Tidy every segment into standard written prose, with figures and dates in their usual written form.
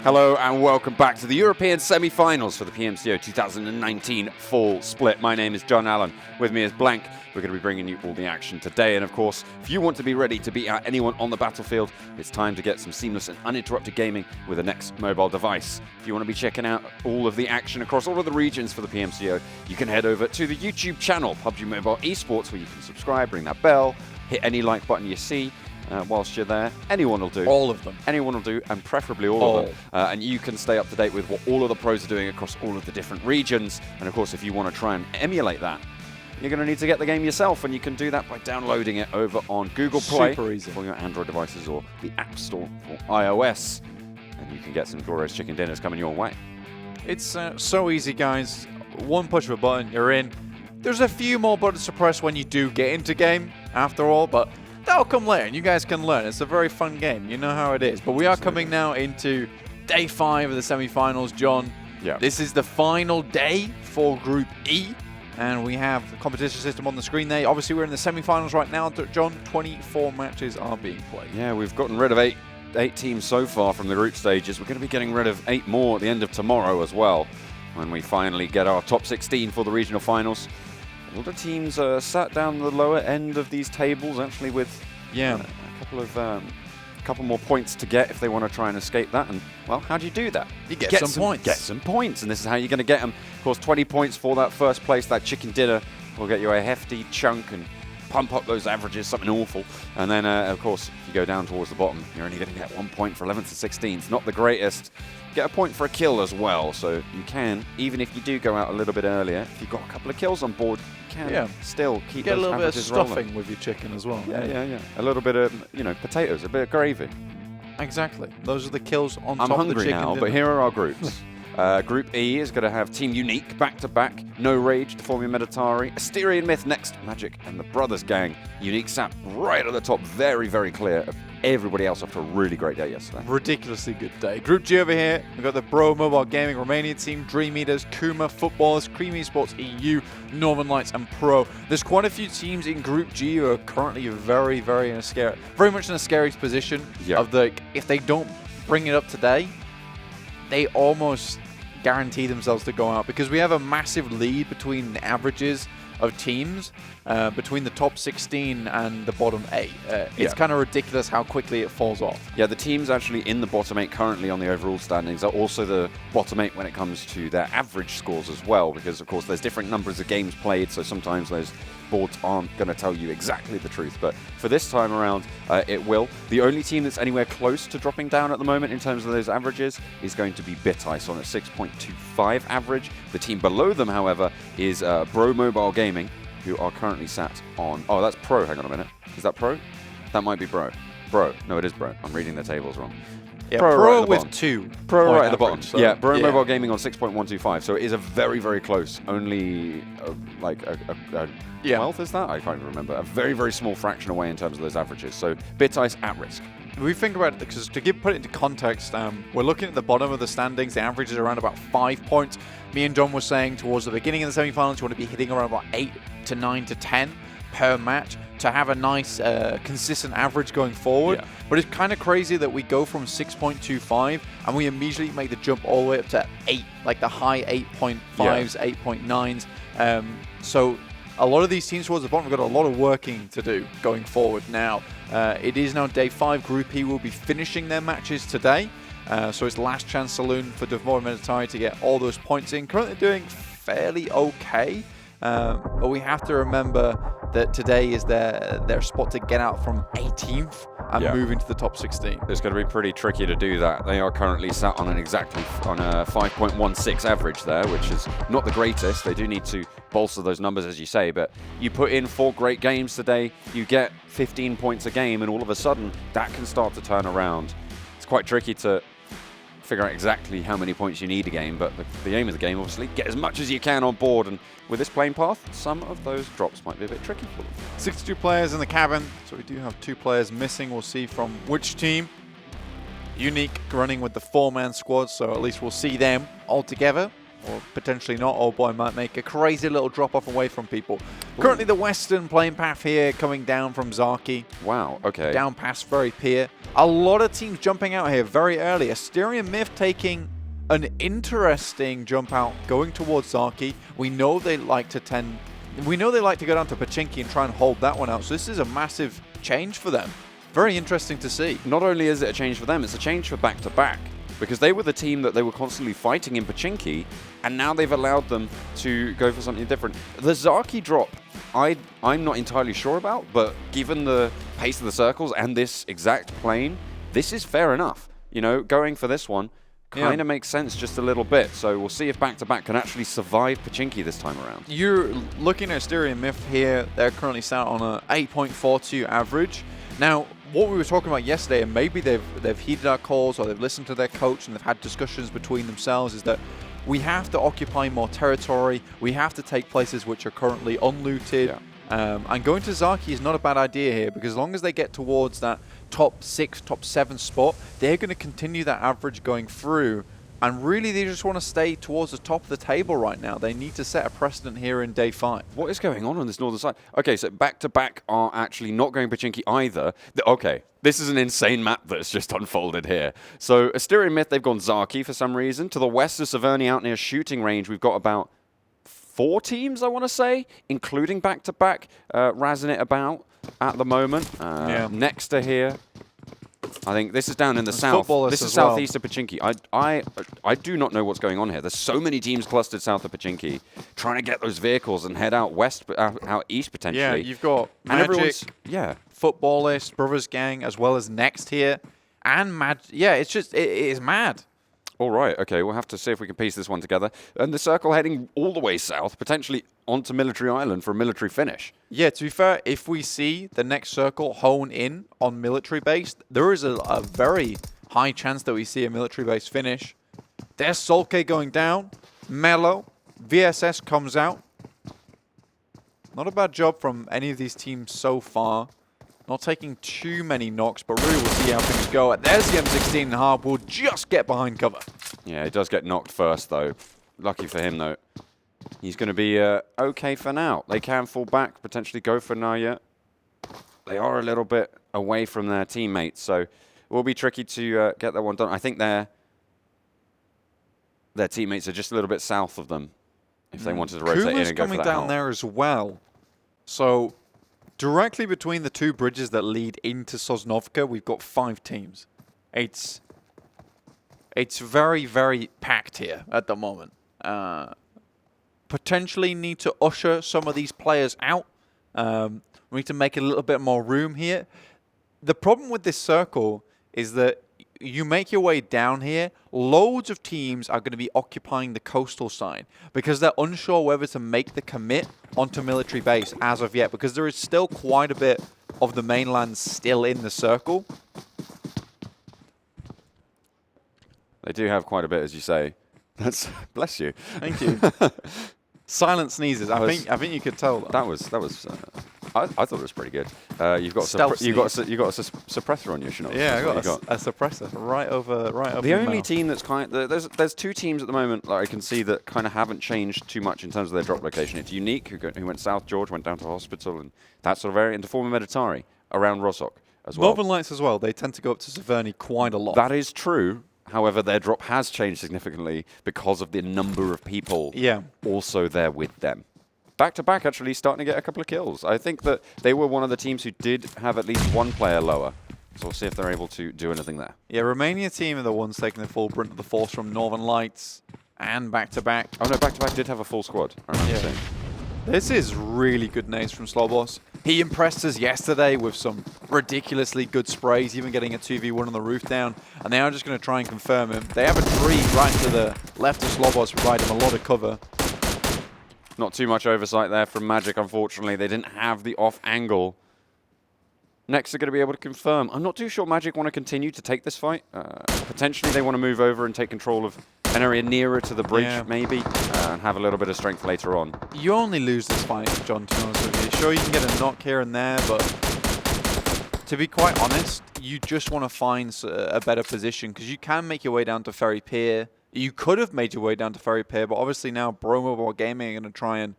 Hello and welcome back to the European semi-finals for the PMCO 2019 Fall Split. My name is John Allen. With me is Blank. We're going to be bringing you all the action today. And of course, if you want to be ready to beat out anyone on the battlefield, it's time to get some seamless and uninterrupted gaming with a NEX mobile device. If you want to be checking out all of the action across all of the regions for the PMCO, you can head over to the YouTube channel, PUBG Mobile Esports, where you can subscribe, ring that bell, hit any like button you see. Whilst you're there, anyone will do. All of them. Anyone will do, and preferably all of them. And you can stay up to date with what all of the pros are doing across all of the different regions. And of course, if you want to try and emulate that, you're going to need to get the game yourself, and you can do that by downloading it over on Google Play for your Android devices or the App Store for iOS. And you can get some glorious chicken dinners coming your way. It's so easy, guys. One push of a button, you're in. There's a few more buttons to press when you do get into game, after all, but that'll come later, and you guys can learn. It's a very fun game. You know how it is. But we are coming now into day 5 of the semi-finals, John. Yeah. This is the final day for Group E, and we have the competition system on the screen there. Obviously, we're in the semi-finals right now, John. 24 matches are being played. Yeah, we've gotten rid of eight teams so far from the group stages. We're going to be getting rid of 8 more at the end of tomorrow as well, when we finally get our top 16 for the regional finals. A lot of teams sat down the lower end of these tables, actually, with a couple more points to get if they want to try and escape that. And, well, how do you do that? You get some points. Get some points, and this is how you're going to get them. Of course, 20 points for that first place. That chicken dinner will get you a hefty chunk and pump up those averages, something awful. And then, of course, if you go down towards the bottom, you're only going to get 1 point for 11th and 16th. Not the greatest. Get a point for a kill as well, so you can, even if you do go out a little bit earlier, if you've got a couple of kills on board, you can still keep get those a little bit of averages stuffing rolling with your chicken as well. Yeah. A little bit of, potatoes, a bit of gravy. Exactly. Those are the kills on I'm top of the hungry chicken now, dinner. but here are our groups. Group E is going to have Team Unique back-to-back, No Rage, Deformia, Meditari, Asterion, Myth, Next, Magic, and the Brothers Gang. Unique sat right at the top, very, very clear of everybody else after a really great day yesterday. Ridiculously good day. Group G over here, we've got the Bro Mobile Gaming Romania team, DreamEaters, KUMA, FUTBOLIST, Esports EU, Northern Lights, and Pro. There's quite a few teams in Group G who are currently very much in a scary position of if they don't bring it up today, they almost guarantee themselves to go out, because we have a massive lead between the averages of teams between the top 16 and the bottom 8. It's kind of ridiculous how quickly it falls off. Yeah, the teams actually in the bottom 8 currently on the overall standings are also the bottom 8 when it comes to their average scores as well, because of course there's different numbers of games played, so sometimes those boards aren't going to tell you exactly the truth, but for this time around it will. The only team that's anywhere close to dropping down at the moment in terms of those averages is going to be BitIce on a 6.25 average. The team below them, however, is Bro Mobile Gaming, who are currently sat on... Oh, that's Pro. Hang on a minute. Is that Pro? That might be Bro. Bro. No, it is Bro. I'm reading the tables wrong. Yeah, Pro right with 2. Pro right at the bottom. So yeah, Bro Mobile Gaming on 6.125. So it is a very, very close. Only like a 12th is that? I can't even remember. A very, very small fraction away in terms of those averages. So BitIce at risk. If we think about it, because to put it into context, we're looking at the bottom of the standings. The average is around about 5 points. Me and John were saying towards the beginning of the semi-finals, you want to be hitting around about 8 to 9 to 10 per match to have a nice consistent average going forward. Yeah. But it's kind of crazy that we go from 6.25 and we immediately make the jump all the way up to 8, like the high 8.5s, 8.9s. So a lot of these teams towards the bottom have got a lot of working to do going forward now. It is now day 5. Group E will be finishing their matches today. So it's last chance saloon for Deformia Meditari to get all those points in. Currently doing fairly okay. But we have to remember that today is their spot to get out from 18th and move into the top 16. It's going to be pretty tricky to do that. They are currently sat on a 5.16 average there, which is not the greatest. They do need to bolster those numbers, as you say, but you put in 4 great games today, you get 15 points a game, and all of a sudden that can start to turn around. It's quite tricky to figure out exactly how many points you need a game, but the aim of the game, obviously, get as much as you can on board, and with this playing path, some of those drops might be a bit tricky for them. 62 players in the cabin, so we do have 2 players missing. We'll see from which team. Unique running with the 4-man squad, so at least we'll see them all together. or potentially not. Old Boy might make a crazy little drop-off away from people. Currently the Western playing path here coming down from Zaki. Wow, okay. Down past Ferry Pier. A lot of teams jumping out here very early. Asterion Myth taking an interesting jump out going towards Zaki. We know they like to go down to Pachinki and try and hold that one out. So this is a massive change for them. Very interesting to see. Not only is it a change for them, it's a change for back-to-back. Because they were the team that they were constantly fighting in Pachinki, and now they've allowed them to go for something different. The Zaki drop, I'm not entirely sure about, but given the pace of the circles and this exact plane, this is fair enough. You know, going for this one kind of makes sense just a little bit. So we'll see if back-to-back can actually survive Pachinki this time around. You're looking at Asterion Myth here. They're currently sat on a 8.42 average. Now, what we were talking about yesterday, and maybe they've heeded our calls or they've listened to their coach and they've had discussions between themselves, is that we have to occupy more territory. We have to take places which are currently unlooted. Yeah. And going to Zaki is not a bad idea here, because as long as they get towards that top 6, top 7 spot, they're going to continue that average going through. And really, they just want to stay towards the top of the table right now. They need to set a precedent here in day 5. What is going on this northern side? Okay, so back-to-back are actually not going Pachinki either. Okay, this is an insane map that's just unfolded here. So Asterion Myth, they've gone Zaki for some reason. To the west of Severny out near shooting range, we've got about 4 teams, I want to say, including back-to-back, razzing it about at the moment. Next to here. I think this is down in the south. This is southeast of Pachinki. I do not know what's going on here. There's so many teams clustered south of Pachinki trying to get those vehicles and head out west, out east potentially. Yeah, you've got Magic, Futbolist, Brothers Gang, as well as Next here, and Yeah, it's just it is mad. All right, okay, we'll have to see if we can piece this one together. And the circle heading all the way south, potentially onto Military Island for a military finish. Yeah, to be fair, if we see the next circle hone in on military base, there is a very high chance that we see a military base finish. There's Solke going down. Mellow. VSS comes out. Not a bad job from any of these teams so far. Not taking too many knocks, but really we'll see how things go. And there's the M16 and Hard will just get behind cover. Yeah, he does get knocked first, though. Lucky for him, though. He's going to be okay for now. They can fall back, potentially go for Naya. They are a little bit away from their teammates, so it will be tricky to get that one done. I think their teammates are just a little bit south of them if they wanted to rotate in and go for that. KUMA's coming down there as well. So directly between the 2 bridges that lead into Sosnovka, we've got 5 teams. It's very, very packed here at the moment. Potentially need to usher some of these players out. We need to make a little bit more room here. The problem with this circle is that you make your way down here, loads of teams are going to be occupying the coastal side because they're unsure whether to make the commit onto military base as of yet, because there is still quite a bit of the mainland still in the circle. They do have quite a bit, as you say. That's bless you. Thank you. Silent sneezes. I think you could tell. That was. I thought it was pretty good. You've got you got a suppressor on you, Chanel. Yeah, I got a suppressor right over. The only team that's there's 2 teams at the moment that I can see that kind of haven't changed too much in terms of their drop location. It's Unique, who went south. George went down to hospital and that sort of area. And Deformia Meditari around Rosok as well. Northern Lights as well. They tend to go up to Severny quite a lot. That is true. However, their drop has changed significantly because of the number of people also there with them. Back-to-back actually starting to get a couple of kills. I think that they were one of the teams who did have at least 1 player lower. So we'll see if they're able to do anything there. Yeah, Romania team are the ones taking the full brunt of the force from Northern Lights and back-to-back. Oh no, back-to-back did have a full squad. I remember saying. This is really good nades from Slowboss. He impressed us yesterday with some ridiculously good sprays, even getting a 2v1 on the roof down. And they are just going to try and confirm him. They have a tree right to the left of Slowboss to provide him a lot of cover. Not too much oversight there from Magic, unfortunately. They didn't have the off angle. Next, they're going to be able to confirm. I'm not too sure Magic want to continue to take this fight. Potentially, they want to move over and take control of an area nearer to the bridge, maybe, and have a little bit of strength later on. You only lose this fight, John, to be honest with you. Sure, you can get a knock here and there, but to be quite honest, you just want to find a better position, because you can make your way down to Ferry Pier You could have made your way down to Ferry Pier, but obviously now Bro Mobile Gaming are going to try and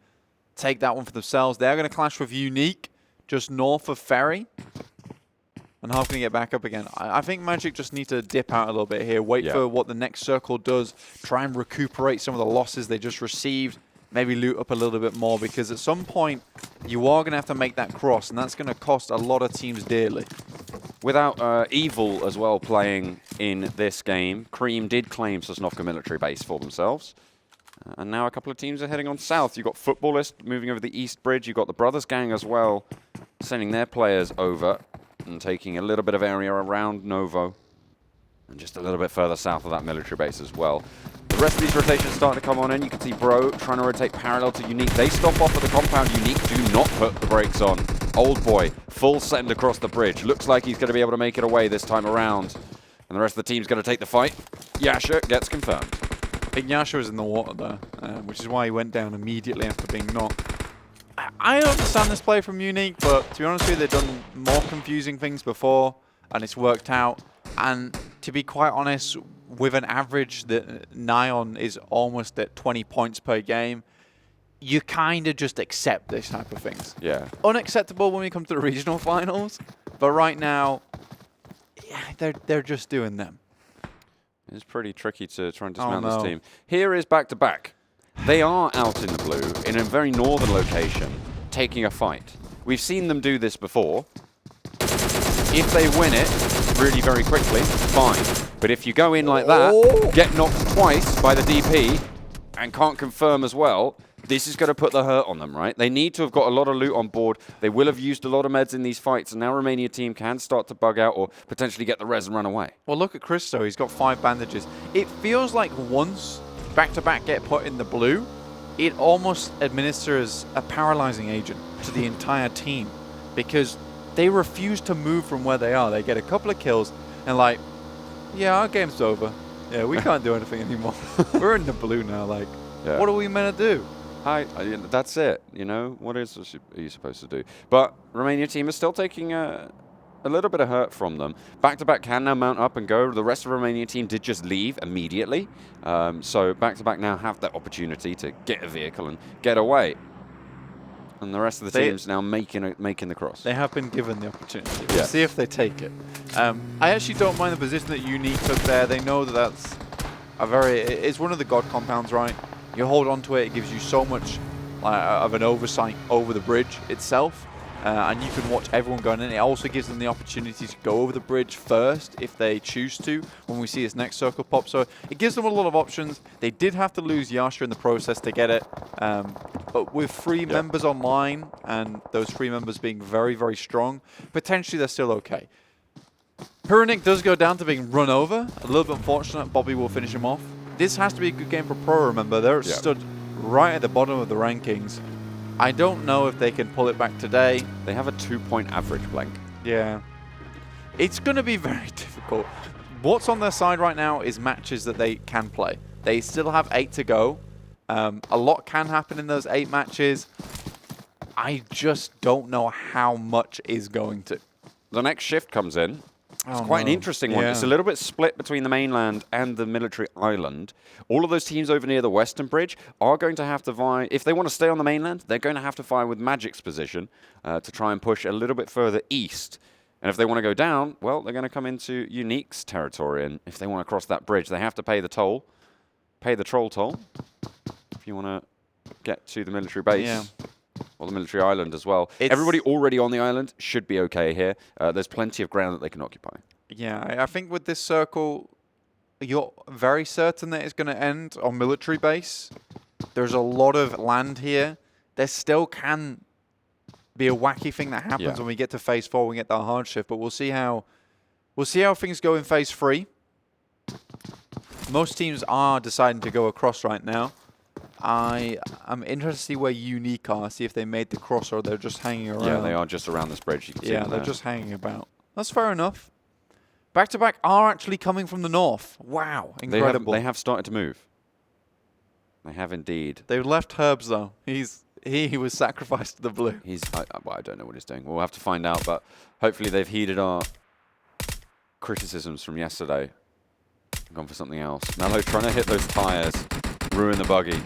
take that one for themselves. They're going to clash with Unique just north of Ferry. And how can we get back up again? I think Magic just need to dip out a little bit here, wait for what the next circle does, try and recuperate some of the losses they just received, maybe loot up a little bit more, because at some point you are going to have to make that cross, and that's going to cost a lot of teams dearly. Without Evil as well playing in this game, Cream did claim Sosnovka military base for themselves. And now a couple of teams are heading on south. You've got Futbolist moving over the East Bridge. You've got the Brothers Gang as well, sending their players over and taking a little bit of area around Novo. And just a little bit further south of that military base as well. The rest of these rotations starting to come on in. You can see Bro trying to rotate parallel to Unique. They stop off at the compound. Unique do not put the brakes on. Old Boy, full send across the bridge. Looks like he's going to be able to make it away this time around. And the rest of the team's going to take the fight. Yasha gets confirmed. I think Yasha was in the water there, which is why he went down immediately after being knocked. I understand this play from Unique, but to be honest with you, they've done more confusing things before, and it's worked out. And to be quite honest, with an average that Nyon is almost at 20 points per game, you kind of just accept this type of things. Yeah. Unacceptable when we come to the regional finals, but right now, yeah, they're just doing them. It's pretty tricky to try and dismount this team. Here is back-to-back. They are out in the blue, in a very northern location, taking a fight. We've seen them do this before. If they win it really very quickly, fine. But if you go in like that, get knocked twice by the DP, and can't confirm as well, this is going to put the hurt on them, right? They need to have got a lot of loot on board. They will have used a lot of meds in these fights, and now Romania team can start to bug out or potentially get the res and run away. Well, look at Christo. He's got 5 bandages. It feels like once back-to-back get put in the blue, it almost administers a paralyzing agent to the entire team because they refuse to move from where they are. They get a couple of kills and like, yeah, our game's over. Yeah, we can't do anything anymore. We're in the blue now. Like, what are we meant to do? That's it. You know, what are you supposed to do? But Romania team is still taking a little bit of hurt from them. Back-to-back can now mount up and go. The rest of the Romania team did just leave immediately. So back-to-back now have that opportunity to get a vehicle and get away. And the rest of the team's now making the cross. They have been given the opportunity. We'll see if they take it. I actually don't mind the position that Unique took there. They know that that's it's one of the God compounds, right? You hold on to it, it gives you so much of an oversight over the bridge itself. And you can watch everyone going in. It also gives them the opportunity to go over the bridge first if they choose to when we see this next circle pop. So it gives them a lot of options. They did have to lose Yasha in the process to get it. But with 3 members online and those 3 members being very, very strong, potentially they're still okay. Pyrrhonic does go down to being run over. A little bit unfortunate. Bobby will finish him off. This has to be a good game for Pro, remember. They're stood right at the bottom of the rankings. I don't know if they can pull it back today. They have a 2-point average, Blank. Yeah. It's going to be very difficult. What's on their side right now is matches that they can play. They still have 8 to go. A lot can happen in those 8 matches. I just don't know how much is going to. The next shift comes in. It's quite an interesting one. It's a little bit split between the mainland and the military island. All of those teams over near the western bridge are going to have to vie. If they want to stay on the mainland, they're going to have to vie with Magic's position to try and push a little bit further east. And if they want to go down, well, they're going to come into Unique's territory. And if they want to cross that bridge, they have to pay the toll, pay the troll toll, if you want to get to the military base. Yeah. Or the military island as well. Everybody already on the island should be okay here. There's plenty of ground that they can occupy. Yeah, I think with this circle, you're very certain that it's going to end on military base. There's a lot of land here. There still can be a wacky thing that happens when we get to phase 4. We get that hard shift, but we'll see how things go in phase 3. Most teams are deciding to go across right now. I'm interested to see where Unique are, see if they made the cross or they're just hanging around. Yeah, they are just around this bridge. You can see them they're just hanging about. That's fair enough. Back-to-back are actually coming from the north. Wow, incredible. They have started to move. They have indeed. They've left Herbs, though. He was sacrificed to the blue. Well, I don't know what he's doing. We'll have to find out, but hopefully they've heeded our criticisms from yesterday. Gone for something else. Mello trying to hit those tires, ruin the buggy.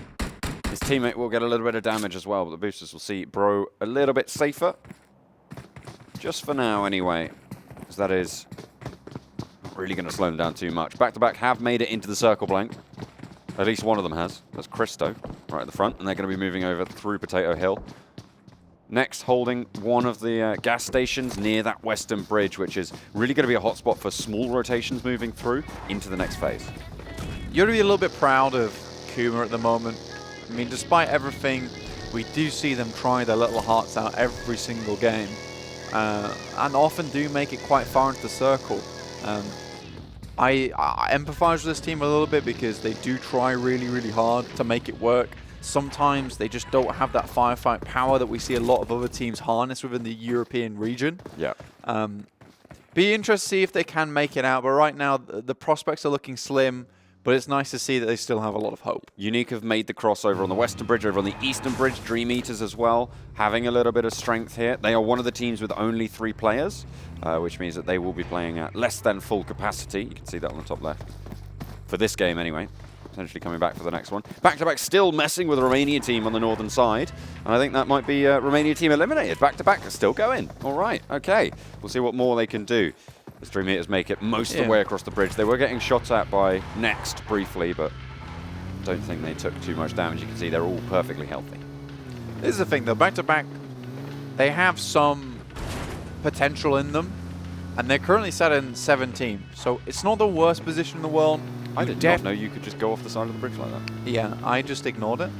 His teammate will get a little bit of damage as well, but the boosters will see Bro a little bit safer. Just for now, anyway, because that is not really going to slow them down too much. Back-to-back have made it into the circle blank. At least one of them has. That's Christo right at the front, and they're going to be moving over through Potato Hill. Next, holding one of the gas stations near that western bridge, which is really going to be a hotspot for small rotations moving through into the next phase. You're going to be a little bit proud of KUMA at the moment. I mean, despite everything, we do see them try their little hearts out every single game, and often do make it quite far into the circle. I empathize with this team a little bit because they do try really, really hard to make it work. Sometimes they just don't have that firefight power that we see a lot of other teams harness within the European region. Yeah. Be interested to see if they can make it out, but right now the prospects are looking slim. But it's nice to see that they still have a lot of hope. Unique have made the crossover on the western bridge, over on the eastern bridge. DreamEaters as well, having a little bit of strength here. They are one of the teams with only 3 players, which means that they will be playing at less than full capacity. You can see that on the top left. For this game anyway. Potentially coming back for the next one. Back-to-back still messing with the Romania team on the northern side. And I think that might be Romania team eliminated. Back-to-back are still going. All right, okay. We'll see what more they can do. The DreamEaters make it most of the way across the bridge. They were getting shot at by NEX briefly, but don't think they took too much damage. You can see they're all perfectly healthy. This is the thing, though. Back-to-back, they have some potential in them, and they're currently sat in 17. So it's not the worst position in the world. I did not know you could just go off the side of the bridge like that. Yeah, I just ignored it.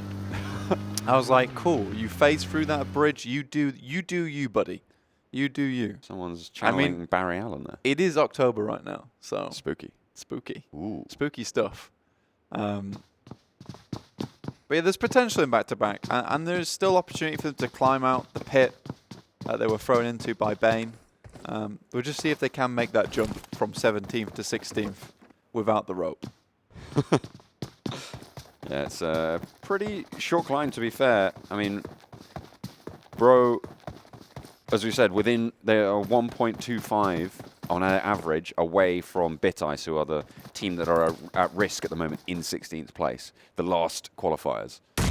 I was like, cool, you phase through that bridge. You do you, buddy. You do you. Someone's channeling Barry Allen there. It is October right now, so spooky. Spooky. Ooh. Spooky stuff. But yeah, there's potential in back-to-back, and there's still opportunity for them to climb out the pit that they were thrown into by Bane. We'll just see if they can make that jump from 17th to 16th without the rope. Yeah, it's a pretty short climb, to be fair. I mean, Bro, as we said, they are 1.25 on average away from BitIce, who are the team that are at risk at the moment in 16th place, the last qualifiers. So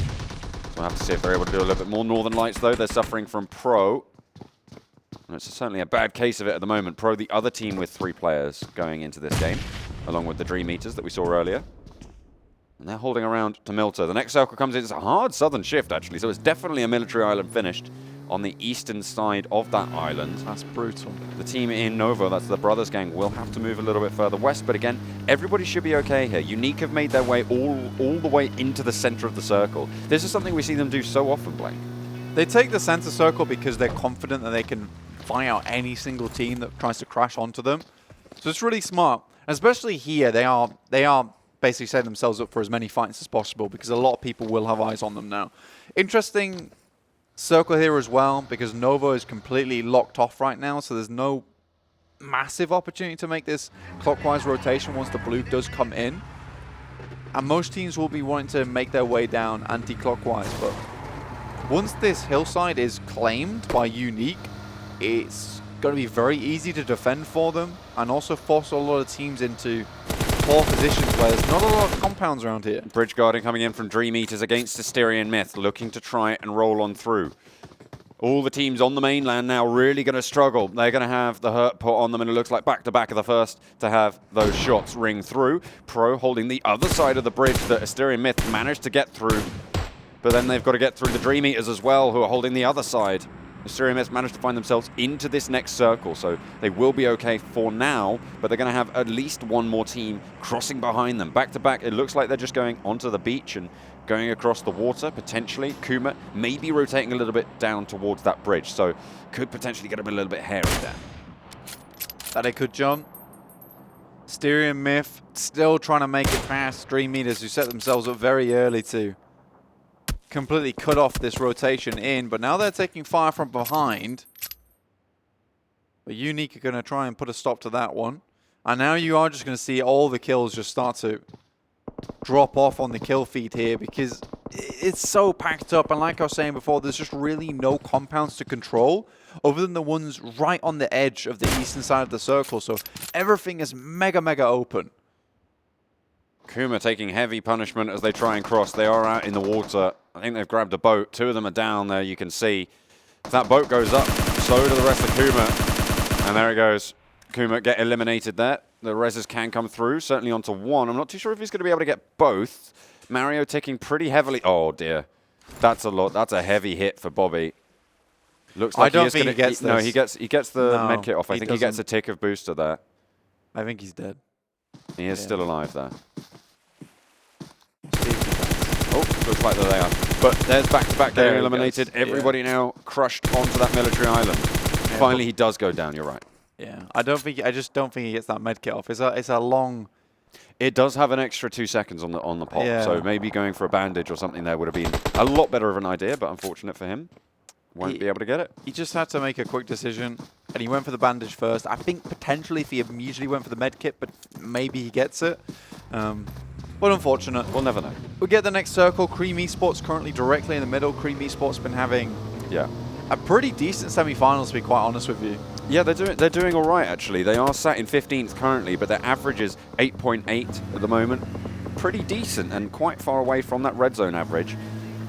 we'll have to see if they're able to do a little bit more. Northern Lights, though, they're suffering from Pro. And it's certainly a bad case of it at the moment. Pro, the other team with 3 players going into this game, along with the DreamEaters that we saw earlier. And they're holding around to Milta. The next circle comes in. It's a hard southern shift, actually, so it's definitely a military island finished on the eastern side of that island. That's brutal. The team in Novo, that's the Brothers gang, will have to move a little bit further west, but again, everybody should be okay here. Unique have made their way all the way into the center of the circle. This is something we see them do so often, Blank. They take the center circle because they're confident that they can find out any single team that tries to crash onto them. So it's really smart. And especially here, they are basically setting themselves up for as many fights as possible because a lot of people will have eyes on them now. Interesting circle here as well, because Novo is completely locked off right now, so there's no massive opportunity to make this clockwise rotation once the blue does come in. And most teams will be wanting to make their way down anti-clockwise, but once this hillside is claimed by Unique, it's going to be very easy to defend for them and also force a lot of teams into poor positions where there's not a lot of compounds around here. Bridge guarding coming in from DreamEaters against Asterion Myth, looking to try and roll on through. All the teams on the mainland now really going to struggle. They're going to have the hurt put on them, and it looks like back-to-back are the first to have those shots ring through. Pro holding the other side of the bridge that Asterion Myth managed to get through, but then they've got to get through the DreamEaters as well, who are holding the other side. Asterion Myth managed to find themselves into this next circle, so they will be okay for now, but they're going to have at least one more team crossing behind them. Back-to-back, it looks like they're just going onto the beach and going across the water, potentially. KUMA maybe rotating a little bit down towards that bridge, so could potentially get a little bit hairy there. That it could, John. Asterion Myth still trying to make it past DreamEaters, who set themselves up very early to completely cut off this rotation in, but now they're taking fire from behind. But Unique are going to try and put a stop to that one. And now you are just going to see all the kills just start to drop off on the kill feed here because it's so packed up. And like I was saying before, there's just really no compounds to control other than the ones right on the edge of the eastern side of the circle. So everything is mega, mega open. KUMA taking heavy punishment as they try and cross. They are out in the water. I think they've grabbed a boat. 2 of them are down there, you can see. If that boat goes up, so do the rest of KUMA. And there it goes. KUMA get eliminated there. The reses can come through, certainly onto 1. I'm not too sure if he's going to be able to get both. Mario ticking pretty heavily. Oh, dear. That's a lot. That's a heavy hit for Bobby. Looks like I don't think he gets this. No, he gets the No, med kit off. I think he gets a doesn't. tick of booster there. I think he's dead. He is still alive there. Oh, looks like that they are. But there's back-to-back getting eliminated. Everybody now crushed onto that military island. Yeah, Finally, he does go down. You're right. Yeah, I just don't think he gets that med kit off. It's a long. It does have an extra 2 seconds on the pop, so maybe going for a bandage or something there would have been a lot better of an idea. But unfortunate for him, won't be able to get it. He just had to make a quick decision, and he went for the bandage first. I think potentially if he immediately went for the med kit, but maybe he gets it. But unfortunate. We'll never know. We'll get the next circle. Cream Esports currently directly in the middle. Cream Esports been having a pretty decent semi-finals, to be quite honest with you. Yeah, they're doing all right, actually. They are sat in 15th currently, but their average is 8.8 at the moment. Pretty decent and quite far away from that red zone average.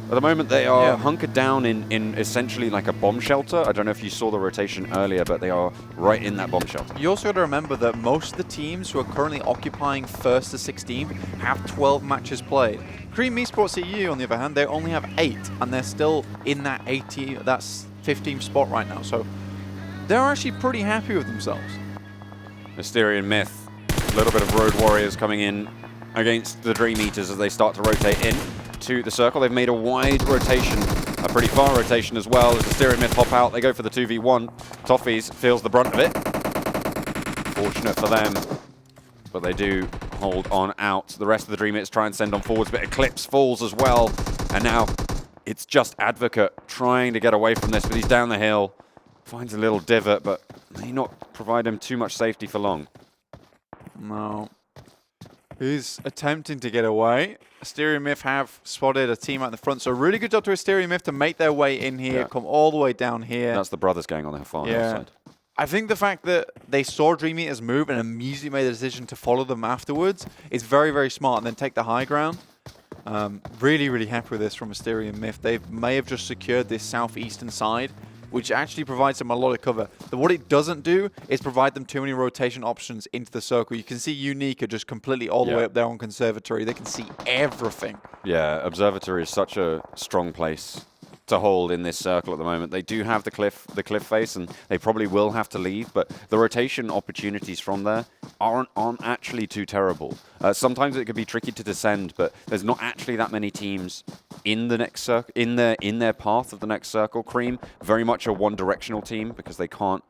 At the moment, they are hunkered down in essentially like a bomb shelter. I don't know if you saw the rotation earlier, but they are right in that bomb shelter. You also got to remember that most of the teams who are currently occupying 1st to 16th have 12 matches played. Cream Esports EU, on the other hand, they only have 8, and they're still in that 15th spot right now. So they're actually pretty happy with themselves. Asterion Myth, a little bit of Road Warriors coming in against the DreamEaters as they start to rotate in to the circle. They've made a wide rotation, a pretty far rotation as well. As the Asterion Myth hop out, they go for the 2v1. Toffees feels the brunt of it. Fortunate for them, but they do hold on out. The rest of the DreamEaters try and send on forwards, but Eclipse falls as well. And now it's just Advocate trying to get away from this, but he's down the hill. Finds a little divot, but may not provide him too much safety for long. No. He's attempting to get away. Asterion Myth have spotted a team out in the front, so really good job to Asterion Myth to make their way in here, come all the way down here. That's the brothers gang on the far side. I think the fact that they saw DreamEaters move and immediately made the decision to follow them afterwards is very, very smart, and then take the high ground. Really, really happy with this from Asterion Myth. They may have just secured this southeastern side, which actually provides them a lot of cover. But what it doesn't do is provide them too many rotation options into the circle. You can see Unique are just completely all the way up there on Conservatory. They can see everything. Yeah, Observatory is such a strong place to hold in this circle at the moment. They do have the cliff face, and they probably will have to leave, but the rotation opportunities from there aren't actually too terrible. Sometimes it could be tricky to descend, but there's not actually that many teams in the next circle, in their path of the next circle. Cream, very much a one-directional team because they can't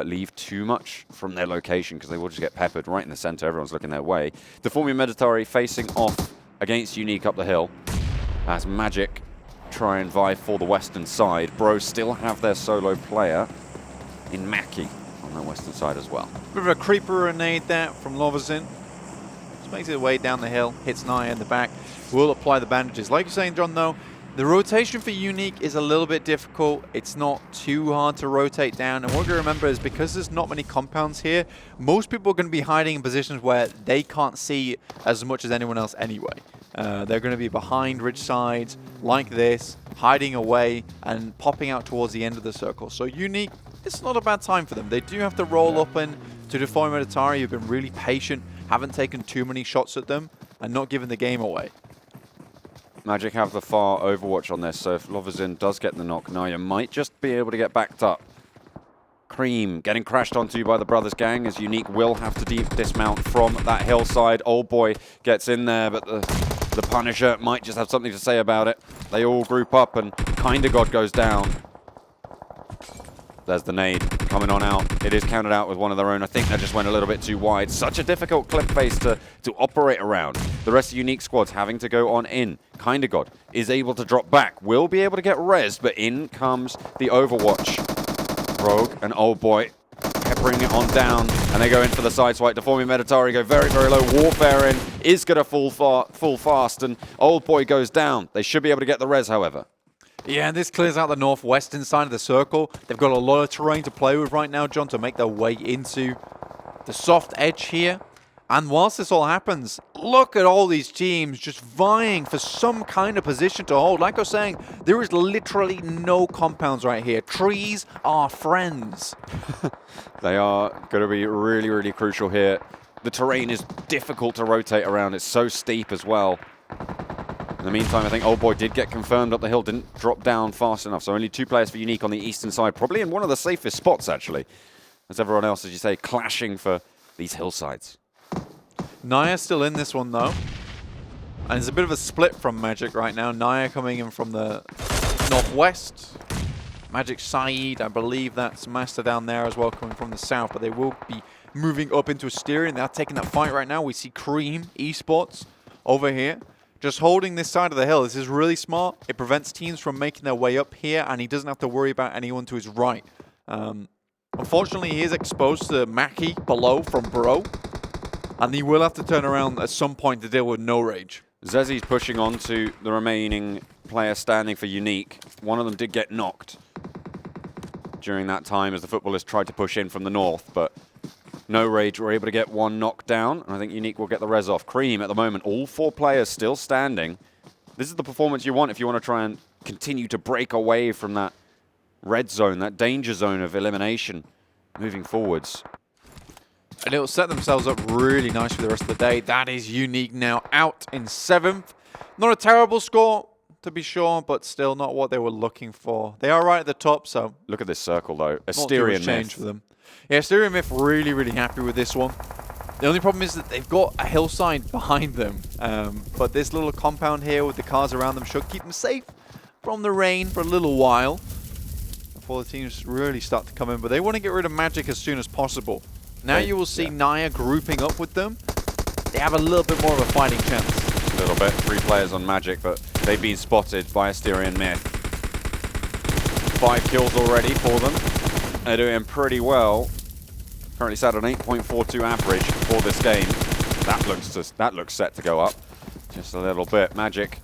leave too much from their location because they will just get peppered right in the center. Everyone's looking their way. Deformia Meditari facing off against Unique up the hill as Magic try and vie for the western side. Bros still have their solo player in Mackie on the western side as well. Bit of a creeper grenade there from Lovazin. Just makes it way down the hill, hits Naya in the back. Will apply the bandages. Like you're saying, John, though, the rotation for Unique is a little bit difficult. It's not too hard to rotate down. And what you remember is because there's not many compounds here, most people are going to be hiding in positions where they can't see as much as anyone else anyway. They're going to be behind ridge sides like this, hiding away and popping out towards the end of the circle. So Unique, it's not a bad time for them. They do have to roll up in to Deformia Meditari, who've been really patient, haven't taken too many shots at them, and not given the game away. Magic have the far overwatch on this, so if Lovazin does get the knock, Naya might just be able to get backed up. Cream getting crashed onto by the brothers gang as Unique will have to dismount from that hillside. Old Boy gets in there, but the Punisher might just have something to say about it. They all group up and Kinda God goes down. There's the nade coming on out. It is counted out with one of their own. I think that just went a little bit too wide. Such a difficult cliff face to operate around. The rest of Unique squads having to go on in. Kinda God is able to drop back. Will be able to get res, but in comes the Overwatch. Rogue and Old Boy peppering it on down, and they go in for the side swipe. Deformia Meditari go very, very low. Warfare in is going to fall fast, and Old Boy goes down. They should be able to get the res, however. Yeah, and this clears out the northwestern side of the circle. They've got a lot of terrain to play with right now, John, to make their way into the soft edge here. And whilst this all happens, look at all these teams just vying for some kind of position to hold. Like I was saying, there is literally no compounds right here. Trees are friends. They are going to be really, really crucial here. The terrain is difficult to rotate around. It's so steep as well. In the meantime, I think Old Boy did get confirmed up the hill, didn't drop down fast enough. So only 2 players for Unique on the eastern side, probably in one of the safest spots, actually. As everyone else, as you say, clashing for these hillsides. Naya still in this one, though. And there's a bit of a split from Magic right now. Naya coming in from the northwest. Magic Saeed, I believe that's Master down there as well, coming from the south. But they will be moving up into Asterion. They're taking that fight right now. We see Cream Esports over here, just holding this side of the hill. This is really smart. It prevents teams from making their way up here, and he doesn't have to worry about anyone to his right. Unfortunately, he is exposed to Maki below from Bro. And he will have to turn around at some point to deal with No Rage. Zezi's pushing on to the remaining player standing for Unique. One of them did get knocked during that time as the Futbolist tried to push in from the north, but No Rage were able to get one knocked down, and I think Unique will get the res off. Cream at the moment, all 4 players still standing. This is the performance you want if you want to try and continue to break away from that red zone, that danger zone of elimination moving forwards. And it'll set themselves up really nice for the rest of the day. That is Unique now out in 7th. Not a terrible score, to be sure, but still not what they were looking for. They are right at the top, so... Look at this circle, though. Not too much change for them. Yeah, Asterion Myth really, really happy with this one. The only problem is that they've got a hillside behind them. But this little compound here with the cars around them should keep them safe from the rain for a little while before the teams really start to come in. But they want to get rid of Magic as soon as possible. Now you will see Naya grouping up with them. They have a little bit more of a fighting chance. A little bit. 3 players on Magic, but they've been spotted by Asterion Myth. 5 kills already for them. They're doing pretty well. Currently sat at an 8.42 average for this game. That looks set to go up just a little bit. Magic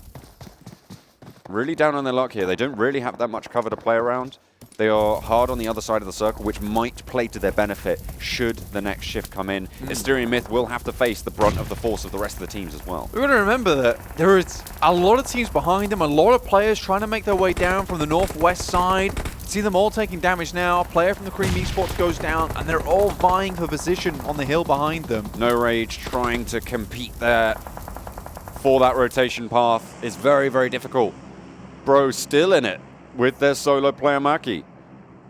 really down on their luck here. They don't really have that much cover to play around. They are hard on the other side of the circle, which might play to their benefit should the next shift come in. Asterion Myth will have to face the brunt of the force of the rest of the teams as well. We've got to remember that there is a lot of teams behind them, a lot of players trying to make their way down from the northwest side. See them all taking damage now. A player from the Cream Esports goes down, and they're all vying for position on the hill behind them. No Rage trying to compete there for that rotation path is very, very difficult. Bro still in it with their solo player Maki.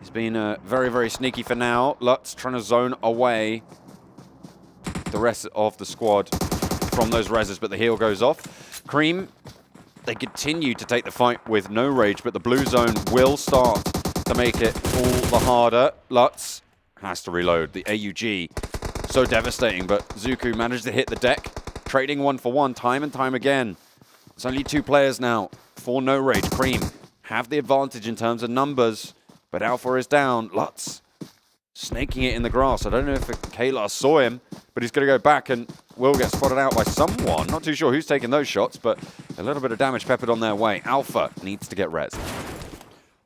He's been very, very sneaky for now. Lutz trying to zone away the rest of the squad from those reses, but the heal goes off. Cream, they continue to take the fight with No Rage, but the blue zone will start to make it all the harder. Lutz has to reload. The AUG, so devastating, but Zuku managed to hit the deck, trading 1 for 1 time and time again. It's only 2 players now for No Rage. Cream have the advantage in terms of numbers, but Alpha is down. Lutz snaking it in the grass. I don't know if Kayla saw him, but he's going to go back and will get spotted out by someone. Not too sure who's taking those shots, but a little bit of damage peppered on their way. Alpha needs to get res.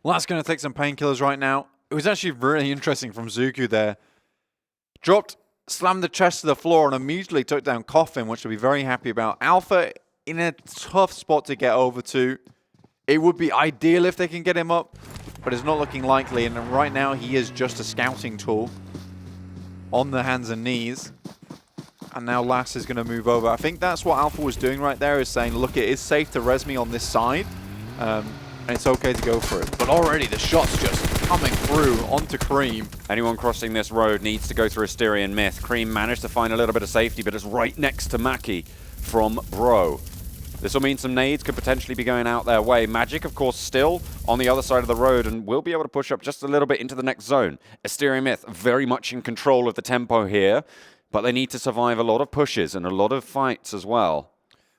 Well, that's going to take some painkillers right now. It was actually really interesting from Zuku there. Dropped, slammed the chest to the floor, and immediately took down Coffin, which we'll be very happy about. Alpha in a tough spot to get over to. It would be ideal if they can get him up, but it's not looking likely. And right now, he is just a scouting tool on the hands and knees. And now Lass is going to move over. I think that's what Alpha was doing right there, is saying, look, it is safe to res me on this side. And it's okay to go for it. But already the shot's just coming through onto Cream. Anyone crossing this road needs to go through Asterion Myth. Cream managed to find a little bit of safety, but it's right next to Maki from Bro. This will mean some nades could potentially be going out their way. Magic, of course, still on the other side of the road and will be able to push up just a little bit into the next zone. Asterion Myth very much in control of the tempo here, but they need to survive a lot of pushes and a lot of fights as well.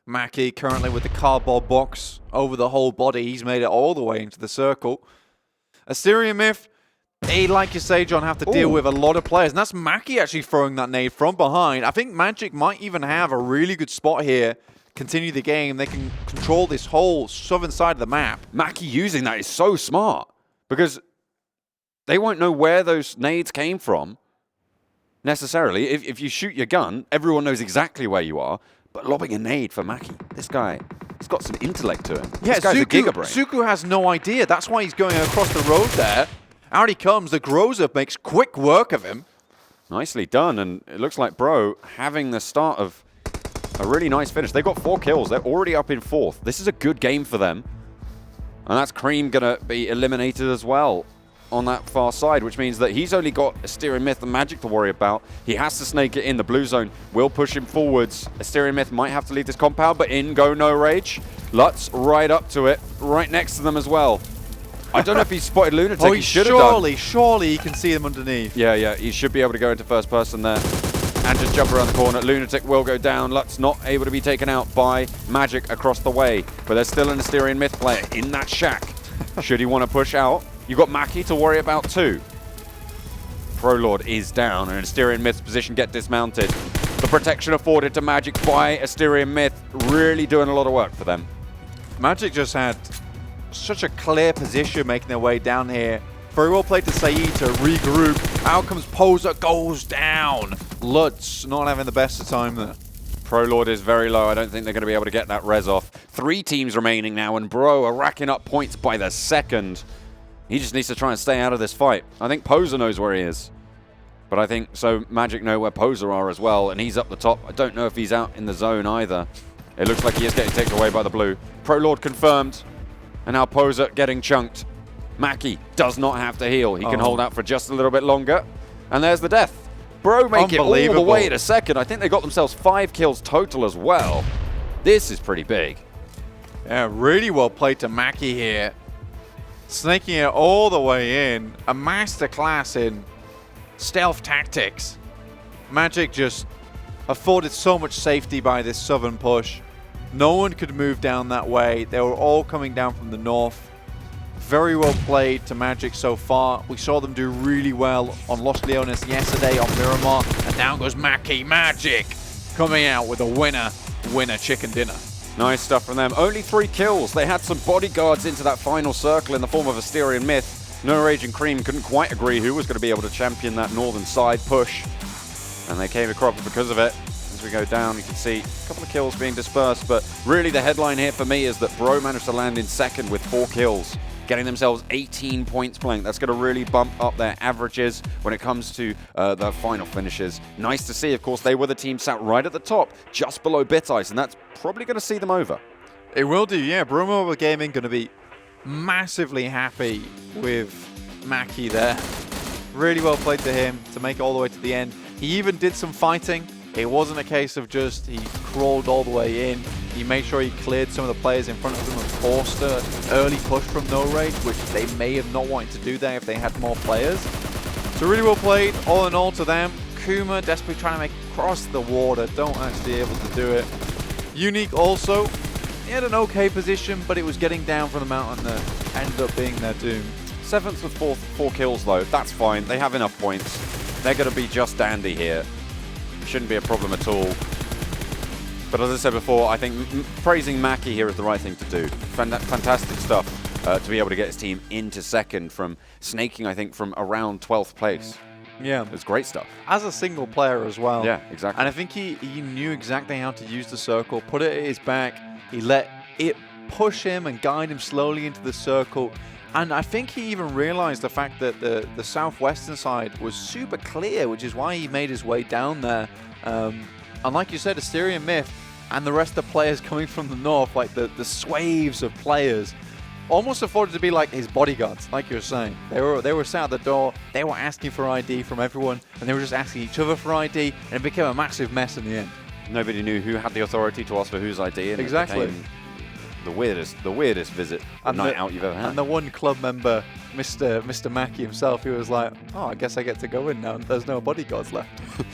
Maki currently with the cardboard box over the whole body. He's made it all the way into the circle. Asterion Myth, they, like you say, John, have to deal with a lot of players. And that's Maki actually throwing that nade from behind. I think Magic might even have a really good spot here. Continue the game. They can control this whole southern side of the map. Maki using that is so smart because they won't know where those nades came from. necessarily. If you shoot your gun, everyone knows exactly where you are. But lobbing a nade for Maki, this guy, he's got some intellect to him. Yeah, this guy's a gigabrain. Suku has no idea. That's why he's going across the road there. Out he comes. The Groza makes quick work of him. Nicely done, and it looks like Bro having the start of a really nice finish. They've got 4 kills. They're already up in 4th. This is a good game for them. And that's Cream going to be eliminated as well on that far side, which means that he's only got Asterion Myth and Magic to worry about. He has to snake it in. The blue zone will push him forwards. Asterion Myth might have to leave this compound, but in go No Rage. Lutz right up to it, right next to them as well. I don't know if he spotted Lunatic. Oh, he should have done. Surely he can see them underneath. Yeah, he should be able to go into first person there and just jump around the corner. Lunatic will go down. Lutz not able to be taken out by Magic across the way, but there's still an Asterion Myth player in that shack. Should he want to push out? You've got Maki to worry about too. Prolord is down, and Asterion Myth's position get dismounted. The protection afforded to Magic by Asterion Myth really doing a lot of work for them. Magic just had such a clear position making their way down here. Very well played to Saeed to regroup. Out comes Poser, goes down. Lutz not having the best of time there. Prolord is very low. I don't think they're going to be able to get that res off. 3 teams remaining now, and Bro are racking up points by the second. He just needs to try and stay out of this fight. I think Poser knows where he is. But I think so Magic know where Poser are as well, and he's up the top. I don't know if he's out in the zone either. It looks like he is getting taken away by the blue. Prolord confirmed. And now Poser getting chunked. Maki does not have to heal. He can hold out for just a little bit longer. And there's the death. Bro make it all the way to second. I think they got themselves 5 kills total as well. This is pretty big. Yeah, really well played to Maki here. Snaking it all the way in. A masterclass in stealth tactics. Magic just afforded so much safety by this southern push. No one could move down that way. They were all coming down from the north. Very well played to Magic so far. We saw them do really well on Los Leones yesterday on Miramar. And down goes Maki. Magic coming out with a winner chicken dinner. Nice stuff from them. Only 3 kills. They had some bodyguards into that final circle in the form of Asterion Myth. No Rage and Cream couldn't quite agree who was going to be able to champion that northern side push. And they came across because of it. As we go down, you can see a couple of kills being dispersed. But really the headline here for me is that Bro managed to land in second with 4 kills. Getting themselves 18 points blank. That's going to really bump up their averages when it comes to the final finishes. Nice to see, of course, they were the team sat right at the top, just below Bit Ice, and that's probably going to see them over. It will do, yeah. PMCO Gaming going to be massively happy with Maki there. Really well played to him to make it all the way to the end. He even did some fighting. It wasn't a case of just he crawled all the way in. He made sure he cleared some of the players in front of him and forced an early push from No Rage, which they may have not wanted to do there if they had more players. So really well played, all in all to them. KUMA desperately trying to make it across the water, don't actually able to do it. Unique also, he had an okay position, but it was getting down from the mountain that ended up being their doom. 7th with 4 kills though, that's fine. They have enough points. They're going to be just dandy here. Shouldn't be a problem at all. But as I said before, I think praising Maki here is the right thing to do. Fantastic stuff to be able to get his team into second from snaking, I think, from around 12th place. Yeah. It's great stuff. As a single player as well. Yeah, exactly. And I think he knew exactly how to use the circle, put it at his back. He let it push him and guide him slowly into the circle. And I think he even realized the fact that the southwestern side was super clear, which is why he made his way down there. And like you said, Asterion Myth and the rest of the players coming from the north, like the swaves of players, almost afforded to be like his bodyguards, like you were saying. They were sat at the door, they were asking for ID from everyone, and they were just asking each other for ID, and it became a massive mess in the end. Nobody knew who had the authority to ask for whose ID. And exactly. It became the weirdest visit night out you've ever had. And the one club member, Mr. Maki himself, he was like, oh, I guess I get to go in now, and there's no bodyguards left.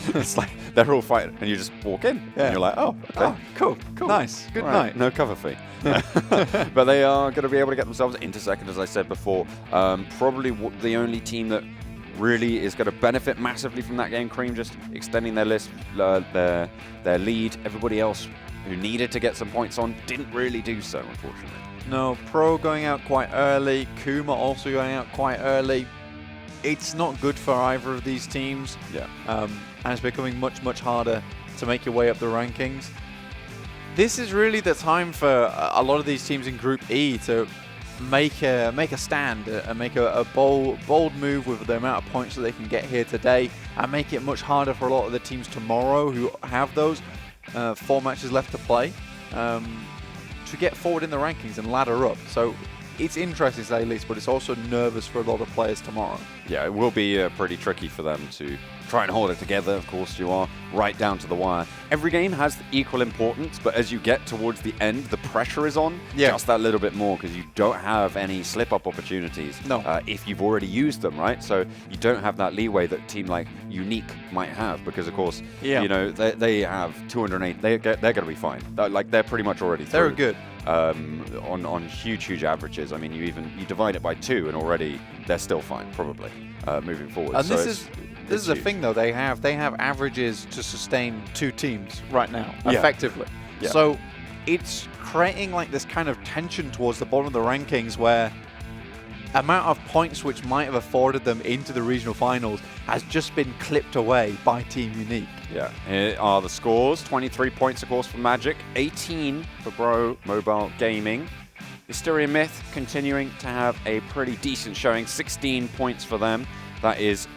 It's like they're all fighting, and you just walk in, and you're like, oh, okay. Oh, cool, nice, good night. No cover fee. But they are going to be able to get themselves into second, as I said before. Probably the only team that really is going to benefit massively from that game. Cream just extending their list, their lead. Everybody else who needed to get some points on didn't really do so, unfortunately. No, Pro going out quite early, KUMA also going out quite early. it's not good for either of these teams. Yeah. And it's becoming much, much harder to make your way up the rankings. This is really the time for a lot of these teams in Group E to make a stand and make a bold move with the amount of points that they can get here today, and make it much harder for a lot of the teams tomorrow who have those 4 matches left to play to get forward in the rankings and ladder up. So it's interesting to say the least, but it's also nervous for a lot of players tomorrow. Yeah, it will be pretty tricky for them to try and hold it together. Of course, you are right down to the wire. Every game has equal importance, but as you get towards the end, the pressure is on just that little bit more, because you don't have any slip-up opportunities if you've already used them, right? So you don't have that leeway that a team like Unique might have, because, of course, you know, they have 208. They're going to be fine. Like, they're pretty much already through. They're good. On huge averages. I mean, you divide it by 2 and already they're still fine, probably, moving forward. And so this is the thing, though. They have averages to sustain 2 teams right now, effectively. Yeah. So it's creating like this kind of tension towards the bottom of the rankings, where amount of points which might have afforded them into the regional finals has just been clipped away by Team Unique. Yeah, here are the scores. 23 points, of course, for Magic, 18 for Bro Mobile Gaming. Asterion Myth continuing to have a pretty decent showing, 16 points for them. That is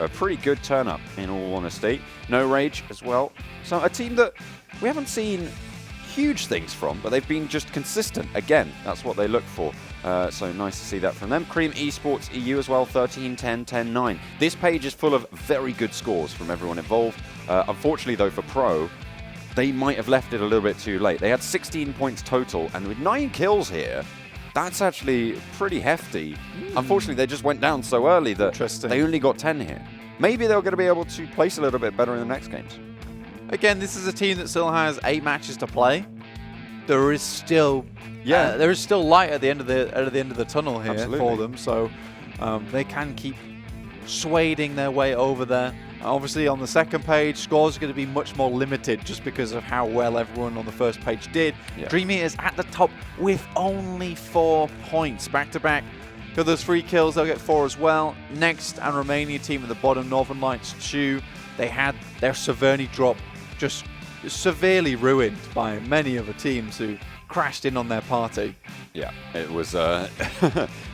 a pretty good turn-up, in all honesty. No Rage as well. So a team that we haven't seen huge things from, but they've been just consistent. Again, that's what they look for. So nice to see that from them. Cream Esports EU as well, 13-10, 10-9. This page is full of very good scores from everyone involved. Unfortunately, though, for Pro, they might have left it a little bit too late. They had 16 points total, and with 9 kills here, that's actually pretty hefty. Unfortunately, they just went down so early that they only got 10 here. Maybe they're going to be able to place a little bit better in the next games. Again, this is a team that still has 8 matches to play. There is still light at the end of the tunnel here for them, so they can keep swaying their way over there. Obviously, on the second page, scores are going to be much more limited just because of how well everyone on the first page did. Yeah. DreamEaters at the top with only 4 points back-to-back. Got those 3 kills, they'll get 4 as well. NEX and Romania team at the bottom, Northern Lights 2. They had their Severny drop just severely ruined by many other teams who crashed in on their party. Yeah, it was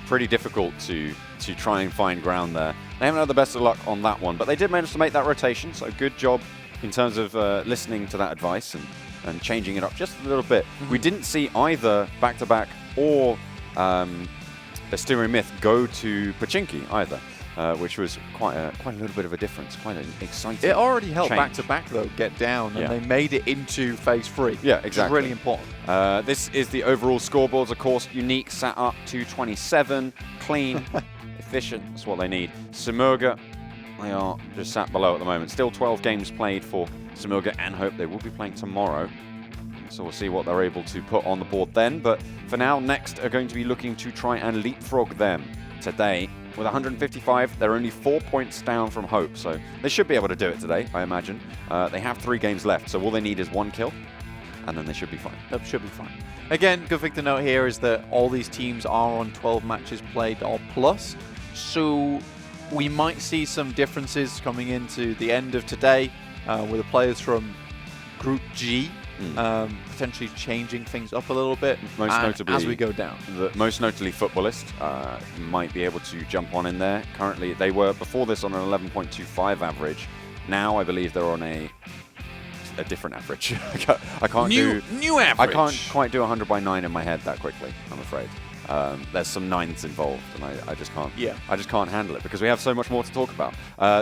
pretty difficult to try and find ground there. They haven't had the best of luck on that one, but they did manage to make that rotation, so good job in terms of listening to that advice and changing it up just a little bit. We didn't see either back-to-back or Asterion Myth go to Pachinki either. Which was quite a little bit of a difference, quite an exciting. It already helped change. back-to-back though get down, and they made it into phase 3. Yeah, exactly. Which is really important. This is the overall scoreboards, of course. Unique sat up to 27, clean, efficient. That's what they need. Simurga, they are just sat below at the moment. Still 12 games played for Simurga and Hope. They will be playing tomorrow. So we'll see what they're able to put on the board then. But for now, Next are going to be looking to try and leapfrog them today. With 155, they're only 4 points down from Hope, so they should be able to do it today, I imagine. They have 3 games left, so all they need is 1 kill, and then they should be fine. That should be fine. Again, good thing to note here is that all these teams are on 12 matches played or plus, so we might see some differences coming into the end of today with the players from Group G. Potentially changing things up a little bit most notably, as we go down. Most notably, Futbolist might be able to jump on in there. Currently, they were before this on an 11.25 average. Now, I believe they're on a different average. I can't new average. I can't quite do 100 by 9 in my head that quickly, I'm afraid. There's some 9s involved, and I just can't. Yeah. I just can't handle it because we have so much more to talk about.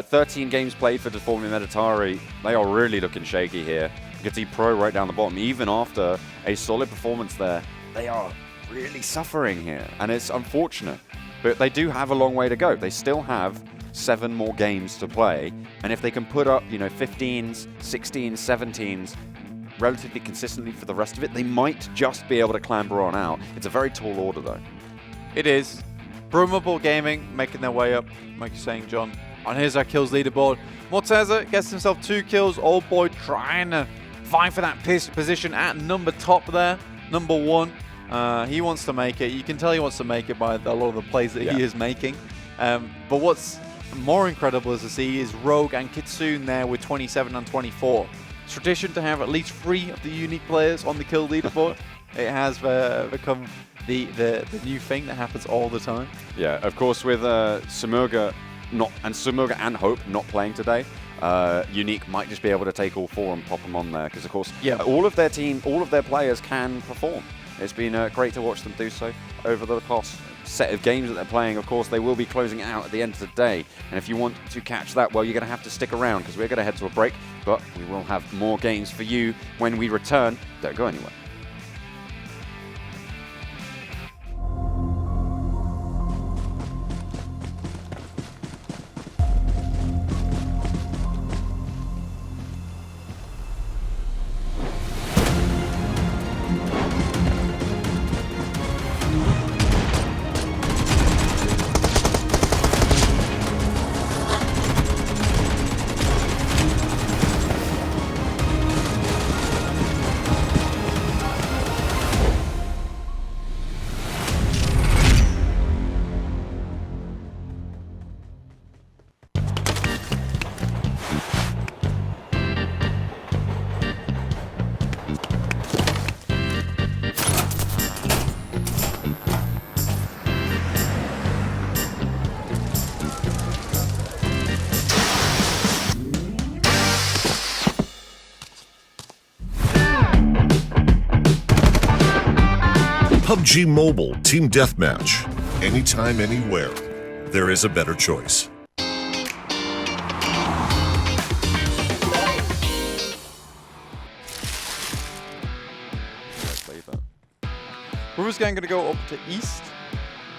13 games played for Deformia Meditari. They are really looking shaky here. You can see Pro right down the bottom. Even after a solid performance there, they are really suffering here, and it's unfortunate. But they do have a long way to go. They still have 7 more games to play, and if they can put up, 15s, 16s, 17s relatively consistently for the rest of it, they might just be able to clamber on out. It's a very tall order, though. It is. Brumable Gaming making their way up, like you're saying, John. And here's our kills leaderboard. Morteza gets himself 2 kills. Old Boy trying to vying for that position at top there, number 1. He wants to make it. You can tell he wants to make it by a lot of the plays that he is making. But what's more incredible is to see is Rogue and Kitsune there with 27 and 24. It's tradition to have at least 3 of the unique players on the kill leaderboard. It has become the new thing that happens all the time. Yeah, of course, with Samurga and Hope not playing today, Unique might just be able to take all 4 and pop them on there because, of course, all of their team, all of their players can perform. It's been great to watch them do so over the past set of games that they're playing. Of course, they will be closing it out at the end of the day. And if you want to catch that, well, you're going to have to stick around because we're going to head to a break. But we will have more games for you when we return. Don't go anywhere. PUBG Mobile Team Deathmatch. Anytime, anywhere. There is a better choice. Ruber's gang going to go up to East.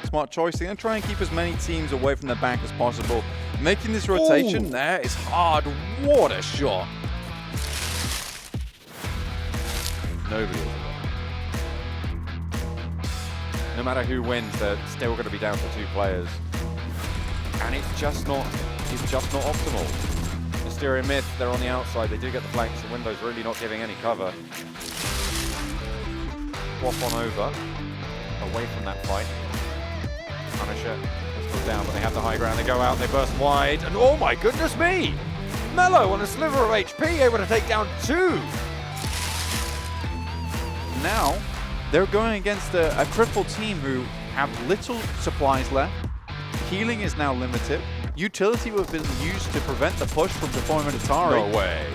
Smart choice. They're going to try and keep as many teams away from the back as possible. Making this rotation there is hard. What a shot. Nobody is away. No matter who wins, they're still going to be down to 2 players. And it's just not optimal. Asterion Myth, they're on the outside. They do get the flanks. The window's really not giving any cover. Swap on over, away from that fight. Punisher has gone down, but they have the high ground. They go out, they burst wide, and oh my goodness me! Mello on a sliver of HP, able to take down 2. Now, they're going against a crippled team who have little supplies left. Healing is now limited. Utility would have been used to prevent the push from Deformia Meditari. No way.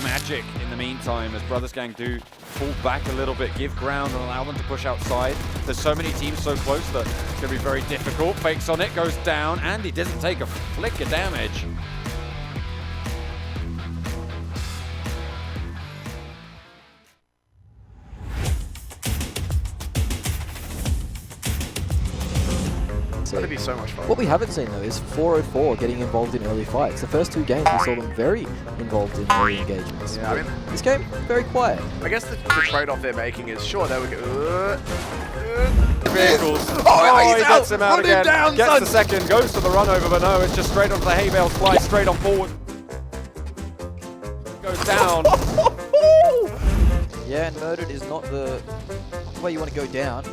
Magic in the meantime as Brothers Gang do pull back a little bit, give ground and allow them to push outside. There's so many teams so close that it's going to be very difficult. Fakes on it, goes down, and he doesn't take a flick of damage. That'd be so much fun. What we haven't seen though is 404 getting involved in early fights. The first 2 games we saw them very involved in early engagements. Yeah, I mean, this game, very quiet. I guess the trade-off they're making is, sure, they would go... Vehicles. Oh, he gets him out Run again. him down, Gets son. the second, goes for the run over, but no, it's just straight onto the hay bales, flies straight on forward. Goes down. Yeah, and murdered is not the way you want to go down.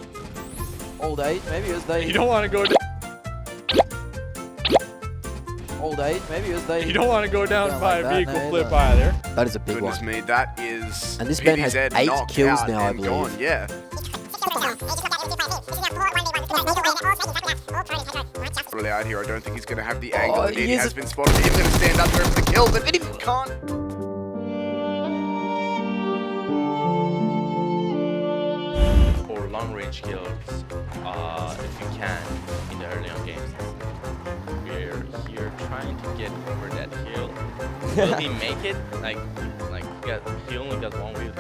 Old age, maybe as they... You don't want to go down. Old age, maybe as they... You don't want to go down Don't by like a that, vehicle no, flip no. either. That is a big Goodness one. me, that is... And this man has PBZ 8 knocked kills out now, I and believe. gone, yeah. Really out here, I don't think he's going to have the angle. Indeed, he has been spotted. He's going to stand up there for the kill, but he can't. Or long-range kills, if you can, in the early on games. We're here trying to get over that hill. Will he make it? He only got 1 wheel.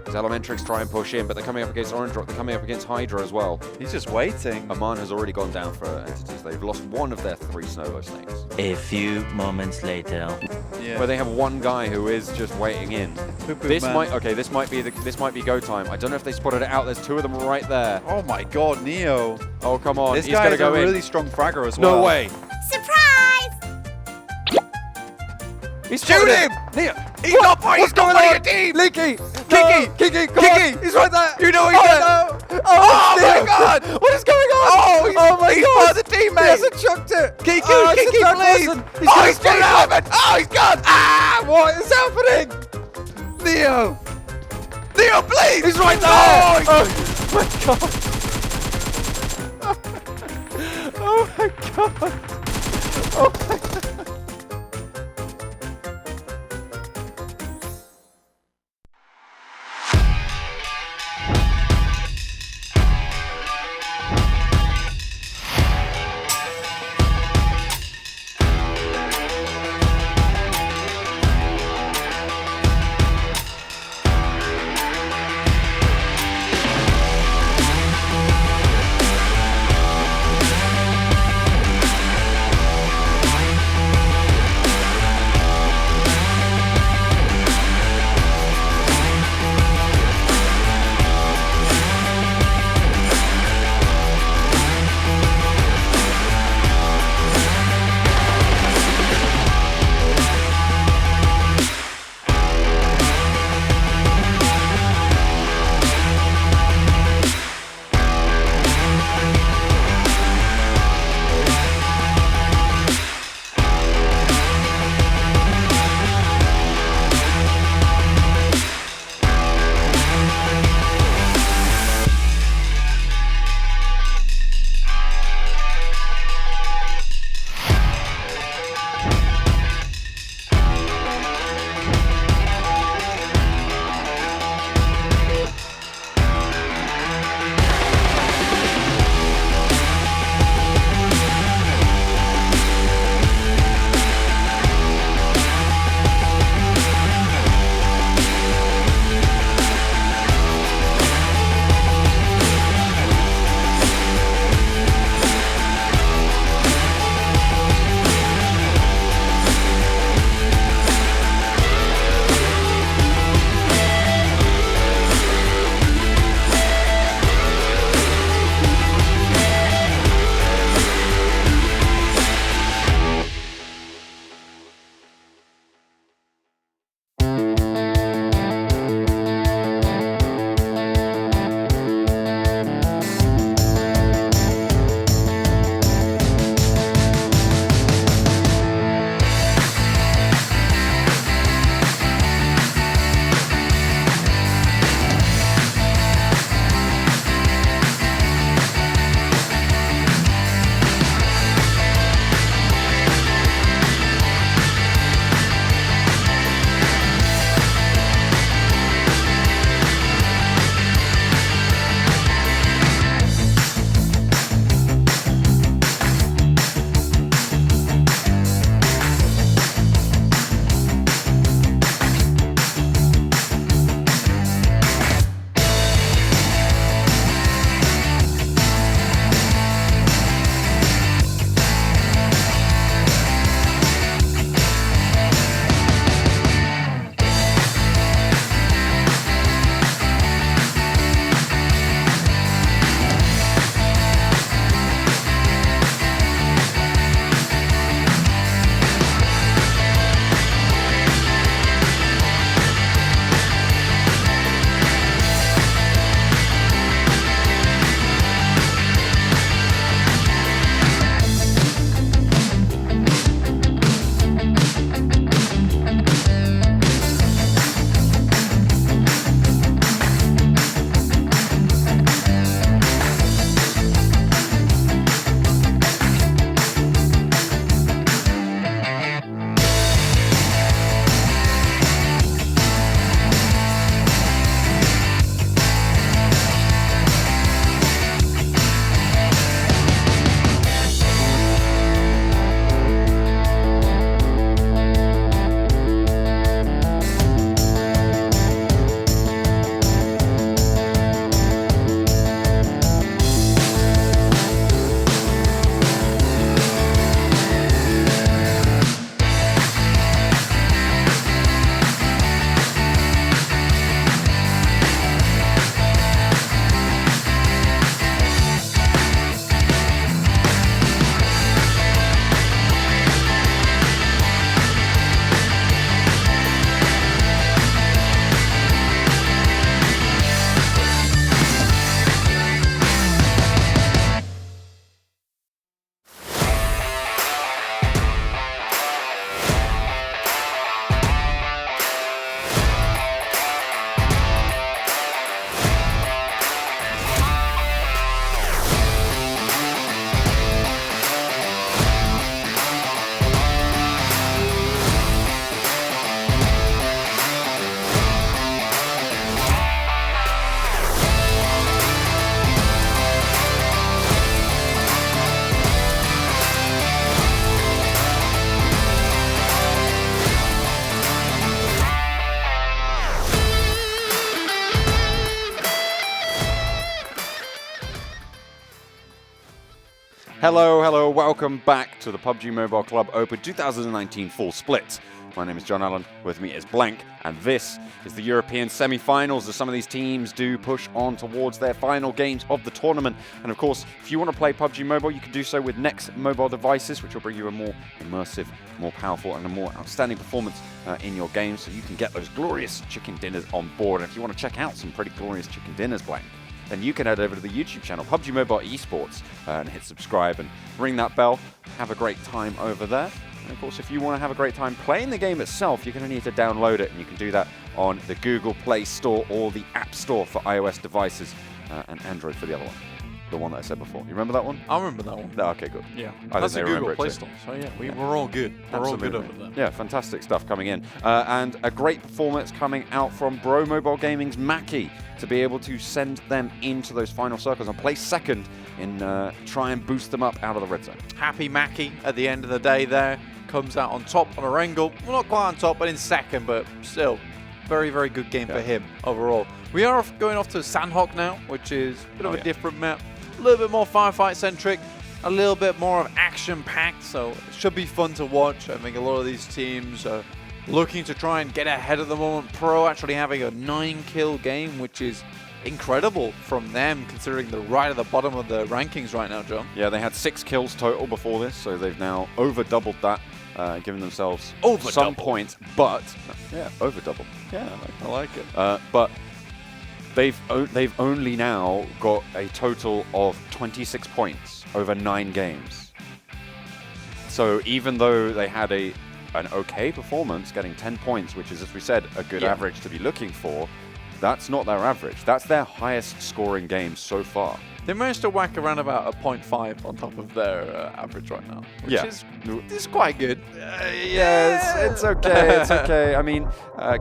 As Elementrix try and push in, but they're coming up against Orange Rock, they're coming up against Hydra as well. He's just waiting. Aman has already gone down for entities. They've lost 1 of their 3 Snow Snakes. A few moments later. Yeah. Where they have 1 guy who is just waiting in. This might be go time. I don't know if they spotted it out. There's 2 of them right there. Oh my god, Neo. Oh come on, This he's guy gonna is go a in. really strong fragger as well. No way. He's Shoot him! Neo. He's not fighting. What's going on? on? Team. Kiki! Kiki! Kiki! Come Kiki! on! He's right there! You know he's there. Oh, Oh my god! What is going on? Oh, my he's god! part of the team. hasn't chucked it! Kiki, Oh, it's Kiki, the third please! person. Oh, he's got it! Oh, he's gone! Ah! What is happening? Theo! Theo, please! He's right there! Oh, Oh my god! Oh my god! Hello, welcome back to the PUBG Mobile Club Open 2019 Full Split. My name is John Allen, with me is Blank, and this is the European semi-finals as some of these teams do push on towards their final games of the tournament. And of course, if you want to play PUBG Mobile, you can do so with NEX mobile devices, which will bring you a more immersive, more powerful, and a more outstanding performance in your game, so you can get those glorious chicken dinners on board. And if you want to check out some pretty glorious chicken dinners, Blank, then you can head over to the YouTube channel, PUBG Mobile Esports, and hit subscribe and ring that bell. Have a great time over there. And of course, if you want to have a great time playing the game itself, you're going to need to download it, and you can do that on the Google Play Store or the App Store for iOS devices and Android for the other one. The one that I said before. You remember that one? I remember that one. Oh, okay, good. Yeah. That's a Google Play Store. So yeah, we're all good. We're all good over there. Yeah, fantastic stuff coming in. And a great performance coming out from Bro Mobile Gaming's Mackie to be able to send them into those final circles and place second in try and boost them up out of the red zone. Happy Mackie at the end of the day there. Comes out on top on Erangel. Well, not quite on top, but in second, but still very, very good game for him overall. We are going off to Sanhok now, which is a bit of a different map. A little bit more firefight centric, a little bit more of action packed, so it should be fun to watch. I think a lot of these teams are looking to try and get ahead at the moment. Pro actually having a 9-kill game, which is incredible from them, considering they're right at the bottom of the rankings right now, John. Yeah, they had 6 kills total before this, so they've now over-doubled that, giving themselves some points. But, yeah, over-double. Yeah, I like it. But they've only now got a total of 26 points over 9 games. So even though they had an okay performance, getting 10 points, which is, as we said, a good average to be looking for, that's not their average. That's their highest scoring game so far. They managed to whack around about a 0.5 on top of their average right now, which is quite good. It's okay. It's okay. I mean,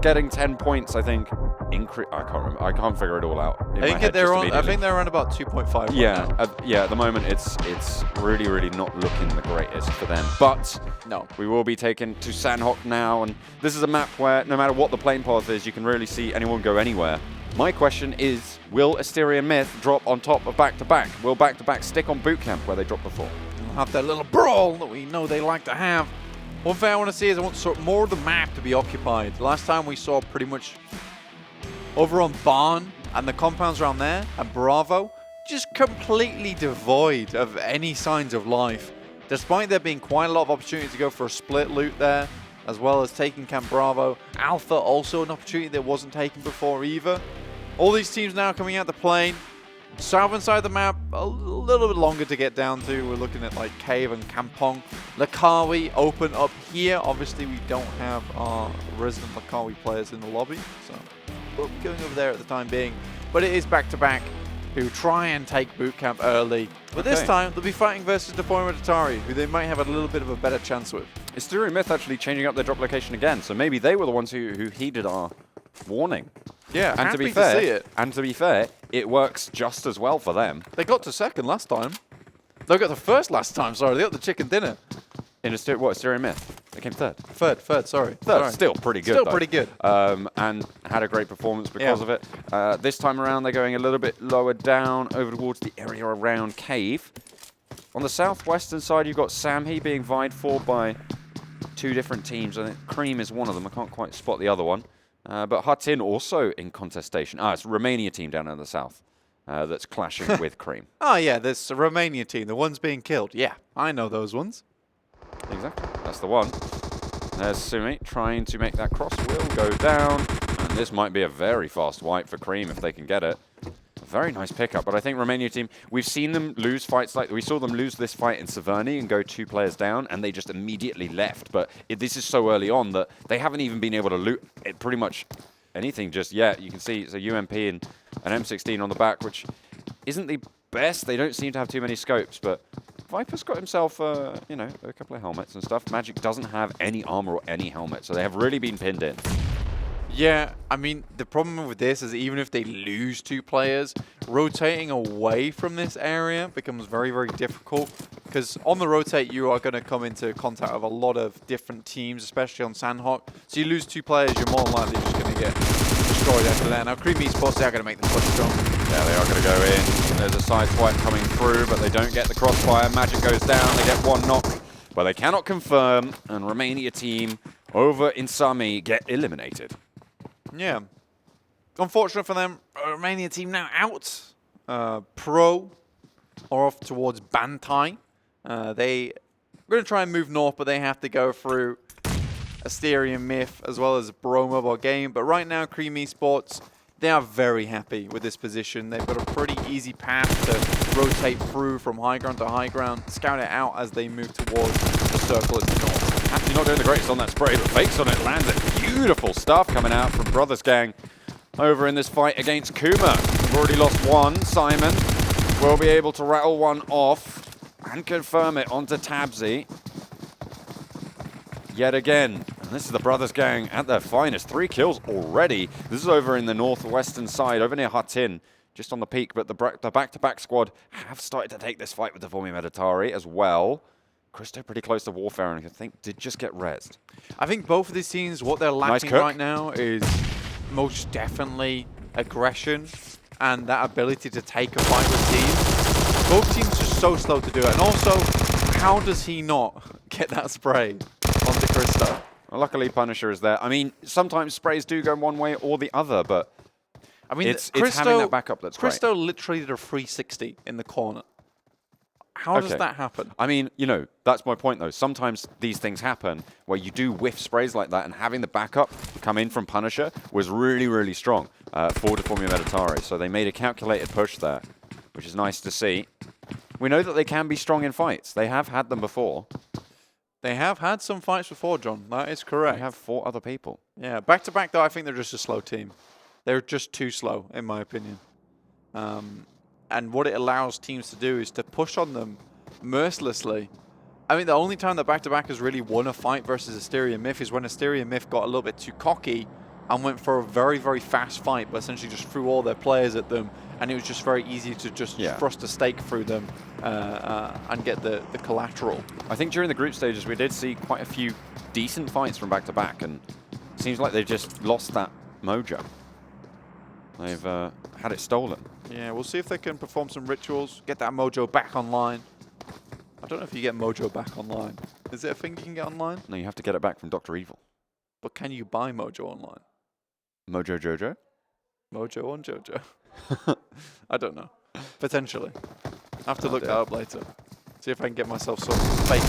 getting 10 points, I think, I can't remember. I can't figure it all out. I think they're around about 2.5. Yeah, at the moment, it's really, really not looking the greatest for them. But no, we will be taken to Sanhok now, and this is a map where no matter what the playing path is, you can really see anyone go anywhere. My question is, will Asterion Myth drop on top of back-to-back? Will back-to-back stick on bootcamp where they dropped before? We'll have that little brawl that we know they like to have. One thing I want to see is I want more of the map to be occupied. Last time we saw pretty much over on Barn and the compounds around there and Bravo, just completely devoid of any signs of life. Despite there being quite a lot of opportunity to go for a split loot there, as well as taking Camp Bravo. Alpha also an opportunity that wasn't taken before either. All these teams now coming out the plane. Southern side of the map, a little bit longer to get down to. We're looking at like Cave and Kampong. Lakawi open up here. Obviously, we don't have our resident Lakawi players in the lobby, so we'll be going over there at the time being. But it is back-to-back who try and take bootcamp early. But this time, they'll be fighting versus Deformia Meditari, who they might have a little bit of a better chance with. Asterion Myth actually changing up their drop location again, so maybe they were the ones who heeded our warning. Yeah, and to be fair, it works just as well for them. They got to second last time. They got the first last time, sorry. They got the chicken dinner. In Asterion Myth? They came third. Third, sorry. Third, still pretty good. Still pretty good. And had a great performance because of it. This time around, they're going a little bit lower down over towards the area around Cave. On the southwestern side, you've got Samhi being vied for by 2 different teams. I think Cream is one of them. I can't quite spot the other one. But Hatin also in contestation. It's a Romania team down in the south that's clashing with Cream. Oh, yeah, there's a Romania team. The ones being killed. Yeah, I know those ones. Exactly. That's the one. There's Sumi trying to make that cross. Will go down. And this might be a very fast wipe for Cream if they can get it. Very nice pickup, but I think Romania team, we've seen them lose fights like, we saw them lose this fight in Severny and go 2 players down, and they just immediately left. But this is so early on that they haven't even been able to loot it pretty much anything just yet. You can see it's a UMP and an M16 on the back, which isn't the best. They don't seem to have too many scopes, but Viper's got himself, you know, a couple of helmets and stuff. Magic doesn't have any armor or any helmet, so they have really been pinned in. Yeah, I mean, the problem with this is even if they lose 2 players, rotating away from this area becomes very, very difficult. Because on the rotate, you are going to come into contact with a lot of different teams, especially on Sanhok. So you lose 2 players, you're more than likely just going to get destroyed after that. Now, Cream Esports, they are going to make the push strong. Yeah, they are going to go in. There's a side swipe coming through, but they don't get the crossfire. Magic goes down. They get one knock, but they cannot confirm. And Romania team over in Sami get eliminated. Yeah. Unfortunate for them, Romania team now out. Pro are off towards Bantai. They are going to try and move north, but they have to go through Asterion Myth as well as Bro Mobile Game. But right now, Cream Esports, they are very happy with this position. They've got a pretty easy path to rotate through from high ground to high ground, scout it out as they move towards the circle in the north. Actually not doing the greatest on that spray, but fakes on it, lands it. Beautiful stuff coming out from Brothers Gang over in this fight against KUMA. We've already lost one. Simon will be able to rattle one off and confirm it onto Tabsy. Yet again, and this is the Brothers Gang at their finest. 3 kills already. This is over in the northwestern side, over near Hatin, just on the peak. But the back-to-back squad have started to take this fight with Deformia Meditari as well. Christo pretty close to Warfare, and I think did just get rezzed. I think both of these teams, what they're lacking right now is most definitely aggression and that ability to take a fight with teams. Both teams are so slow to do it. And also, how does he not get that spray onto Christo? Well, luckily, Punisher is there. I mean, sometimes sprays do go one way or the other, but I mean, it's having that backup that's great. Christo literally did a 360 in the corner. How does that happen? I mean, you know, that's my point, though. Sometimes these things happen where you do whiff sprays like that, and having the backup come in from Punisher was really, really strong for Deformia Meditari. So they made a calculated push there, which is nice to see. We know that they can be strong in fights. They have had them before. They have had some fights before, John. That is correct. They have fought other people. Yeah, back-to-back, though, I think they're just a slow team. They're just too slow, in my opinion. And what it allows teams to do is to push on them mercilessly. I mean, the only time that back-to-back has really won a fight versus Asterion Myth is when Asterion Myth got a little bit too cocky and went for a very, very fast fight, but essentially just threw all their players at them, and it was just very easy to just thrust a stake through them and get the collateral. I think during the group stages, we did see quite a few decent fights from back-to-back, and it seems like they've just lost that mojo. They've had it stolen. Yeah, we'll see if they can perform some rituals, get that mojo back online. I don't know if you get mojo back online. Is it a thing you can get online? No, you have to get it back from Dr. Evil. But can you buy mojo online? Mojo Jojo? Mojo on Jojo? I don't know. Potentially. I have to look that up later. See if I can get myself some fake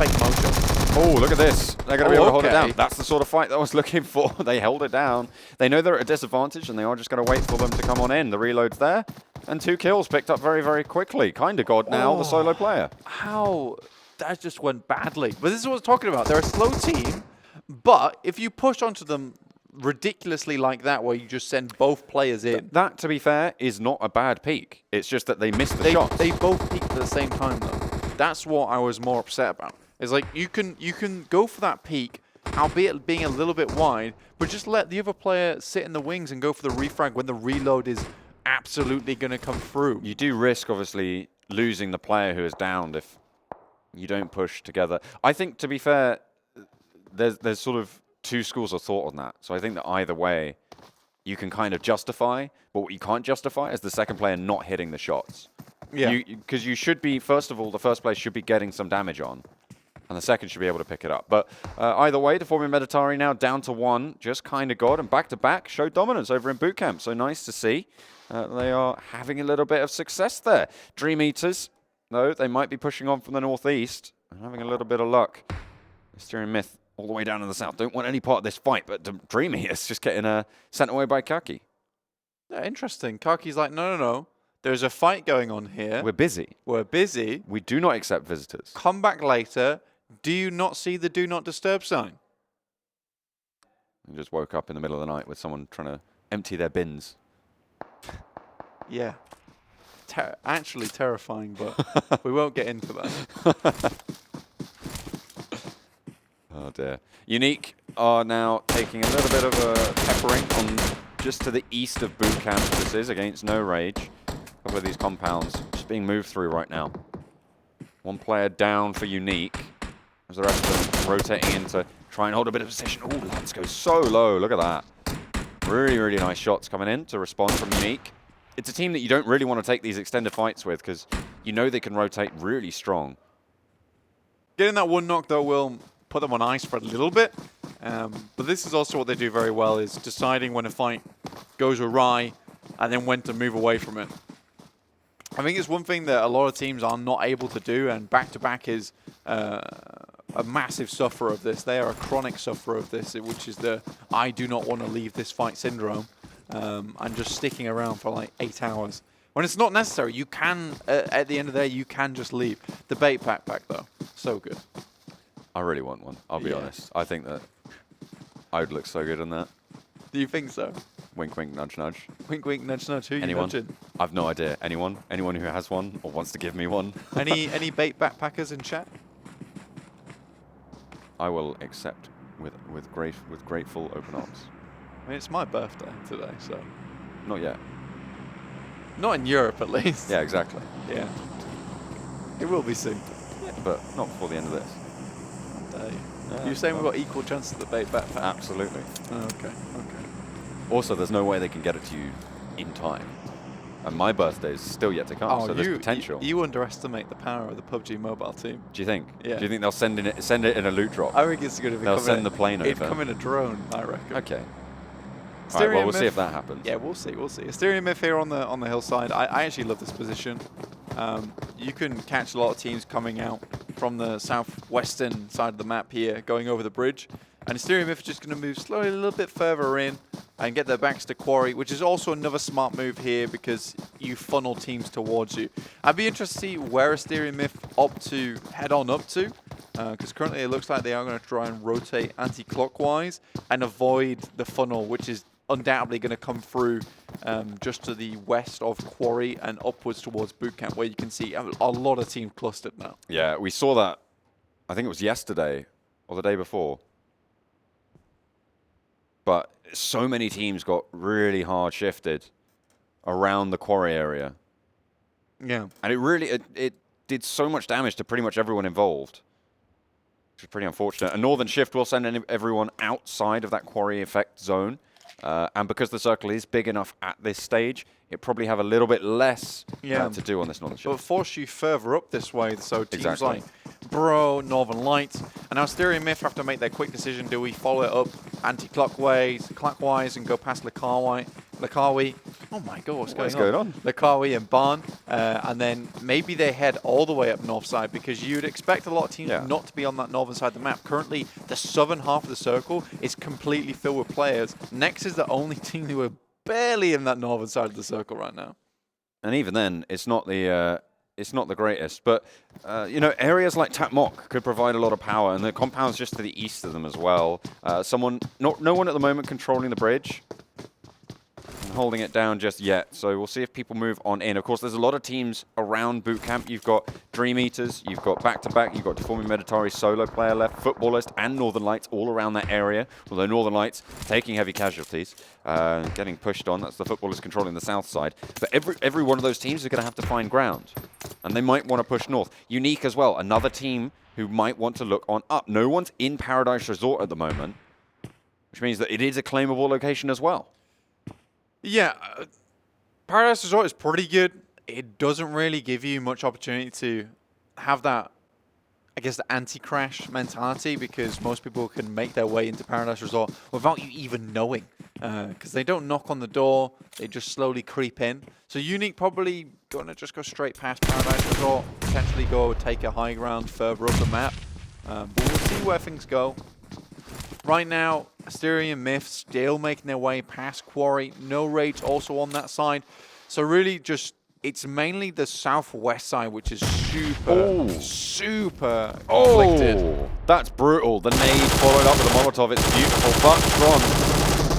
mojo. Oh, look at this. They're going to be able to hold it down. That's the sort of fight that I was looking for. They held it down. They know they're at a disadvantage, and they are just going to wait for them to come on in. The reload's there, and 2 kills picked up very, very quickly. Kind of God now, the solo player. How? That just went badly. But this is what I was talking about. They're a slow team, but if you push onto them ridiculously like that, where you just send both players in. That, to be fair, is not a bad peak. It's just that they missed the shot. They both peaked at the same time, though. That's what I was more upset about. It's like you can go for that peak, albeit being a little bit wide, but just let the other player sit in the wings and go for the refrag when the reload is absolutely going to come through. You do risk, obviously, losing the player who is downed if you don't push together. I think, to be fair, there's sort of 2 schools of thought on that. So I think that either way, you can kind of justify, but what you can't justify is the second player not hitting the shots. Yeah. Because you should be, first of all, the first player should be getting some damage on, and the second should be able to pick it up. But either way, Deformia Meditari now down to 1, just kind of got, and back-to-back showed dominance over in boot camp. So nice to see. They are having a little bit of success there. DreamEaters, though, they might be pushing on from the northeast and having a little bit of luck. Asterion Myth all the way down in the south. Don't want any part of this fight, but DreamEaters just getting sent away by Kaki. Yeah, interesting. Kaki's like, no. There's a fight going on here. We're busy. We're busy. We do not accept visitors. Come back later. Do you not see the do not disturb sign? I just woke up in the middle of the night with someone trying to empty their bins. Yeah. Actually terrifying, but we won't get into that. Oh dear. Unique are now taking a little bit of a peppering on just to the east of boot camp. This is against No Rage. A couple of these compounds just being moved through right now. 1 player down for Unique, as the rest of them rotating in to try and hold a bit of position. Oh, Lance goes so low. Look at that. Really, really nice shots coming in to respond from Unique. It's a team that you don't really want to take these extended fights with because you know they can rotate really strong. Getting that one knock, though, will put them on ice for a little bit. But this is also what they do very well, is deciding when a fight goes awry and then when to move away from it. I think it's one thing that a lot of teams are not able to do, and back-to-back is a massive sufferer of this. They are a chronic sufferer of this, which is the I do not want to leave this fight syndrome, and just sticking around for like 8 hours. When it's not necessary, you can, at the end of the day, you can just leave. The bait backpack, though, so good. I really want one, I'll be honest. I think that I would look so good in that. Do you think so? Wink, wink, nudge, nudge. Wink, wink, nudge, nudge. Who are you Anyone? nudging? I've no idea. Anyone? Anyone who has one or wants to give me one? Any bait backpackers in chat? I will accept with grateful open arms. I mean, it's my birthday today, so... Not yet. Not in Europe, at least. Yeah, exactly. Yeah. It will be soon. Yeah, but not before the end of this. You're saying we've got equal chances at the bait backpack? Absolutely. Oh, okay, okay. Also, there's no way they can get it to you in time. And my birthday is still yet to come, so there's potential. You underestimate the power of the PUBG Mobile team. Do you think? Yeah. Do you think they'll send it in a loot drop? I think it's going to be. They'll send the plane over. It'd come in a drone, I reckon. Okay. All right, well, we'll see if that happens. Yeah, we'll see. We'll see. Asterion Myth here on the hillside. I actually love this position. You can catch a lot of teams coming out from the southwestern side of the map here, going over the bridge. And Asterion Myth is just going to move slowly a little bit further in and get their backs to quarry, which is also another smart move here because you funnel teams towards you. I'd be interested to see where Asterion Myth opt to head on up to, because currently it looks like they are going to try and rotate anti-clockwise and avoid the funnel, which is undoubtedly going to come through just to the west of quarry and upwards towards bootcamp, where you can see a lot of teams clustered now. Yeah, we saw that, I think it was yesterday or the day before. But so many teams got really hard shifted around the quarry area. Yeah. And it really, it did so much damage to pretty much everyone involved, which is pretty unfortunate. A northern shift will send everyone outside of that quarry effect zone. And because the circle is big enough at this stage, it probably have a little bit less to do on this northern shift. But force you further up this way, so teams Exactly. like Bro, Northern Lights, and now Asterion Myth have to make their quick decision. Do we follow it up clockwise, and go past Lakawi? Oh my God, what's going on? Lakawi and Barn, and then maybe they head all the way up north side, because you'd expect a lot of teams not to be on that northern side of the map. Currently, the southern half of the circle is completely filled with players. NEX is the only team who are barely in that northern side of the circle right now. And even then, it's not the greatest. But, you know, areas like Tapmok could provide a lot of power, and the compound's just to the east of them as well. No one at the moment controlling the bridge and holding it down just yet. So we'll see if people move on in. Of course, there's a lot of teams around bootcamp. You've got DreamEaters, you've got back-to-back, you've got Deformia Meditari solo player left, FUTBOLIST, and Northern Lights all around that area. Although Northern Lights taking heavy casualties, getting pushed on. That's the FUTBOLIST controlling the south side. But every one of those teams is going to have to find ground. And they might want to push north. Unique as well, another team who might want to look on up. No one's in Paradise Resort at the moment, which means that it is a claimable location as well. Yeah, Paradise Resort is pretty good. It doesn't really give you much opportunity to have that, I guess, the anti-crash mentality, because most people can make their way into Paradise Resort without you even knowing, because they don't knock on the door, they just slowly creep in. So Unique probably going to just go straight past Paradise Resort, potentially go take a high ground further up the map, but we'll see where things go. Right now, Asterion Myth still making their way past Quarry. No raids also on that side. So really just, it's mainly the southwest side, which is super conflicted. That's brutal. The nade followed up with a Molotov. It's beautiful, but Tron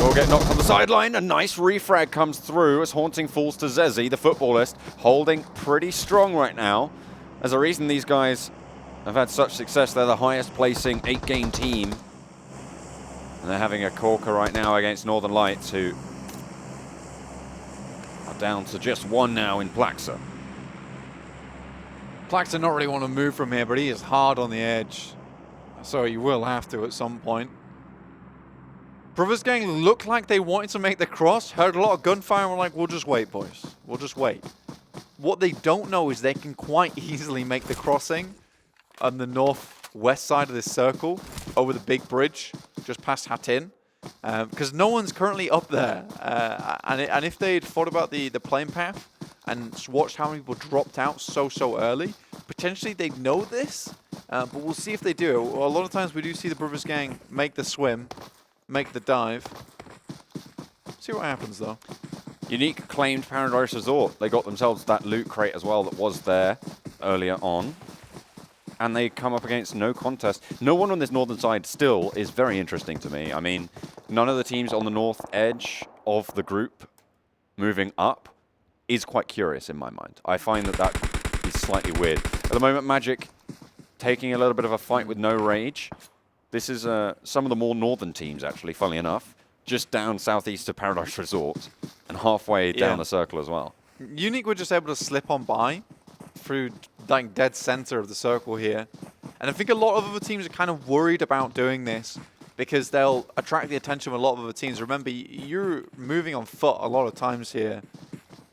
will get knocked on the sideline. A nice refrag comes through as Haunting falls to Zezzy, the FUTBOLIST, holding pretty strong right now. There's a reason these guys have had such success. They're the highest placing 8-game team. And they're having a corker right now against Northern Lights, who are down to just one now in Plaxa. Plaxa not really want to move from here, but he is hard on the edge. So he will have to at some point. Brothers Gang looked like they wanted to make the cross, heard a lot of gunfire, and were like, we'll just wait, boys. We'll just wait. What they don't know is they can quite easily make the crossing on the northwest side of this circle over the big bridge just past Hatin. Because no one's currently up there. And if they'd thought about the plane path and watched how many people dropped out so early, potentially they'd know this. But we'll see if they do. A lot of times we do see the Brothers Gang make the swim, make the dive. See what happens, though. Unique claimed Paradise Resort. They got themselves that loot crate as well that was there earlier on. And they come up against no contest. No one on this northern side still is very interesting to me. I mean, none of the teams on the north edge of the group moving up is quite curious in my mind. I find that is slightly weird. At the moment, Magic taking a little bit of a fight with no rage. This is some of the more northern teams, actually, funnily enough, just down southeast of Paradise Resort and halfway down the circle as well. Unique were just able to slip on by through like dead center of the circle here. And I think a lot of other teams are kind of worried about doing this because they'll attract the attention of a lot of other teams. Remember, you're moving on foot a lot of times here.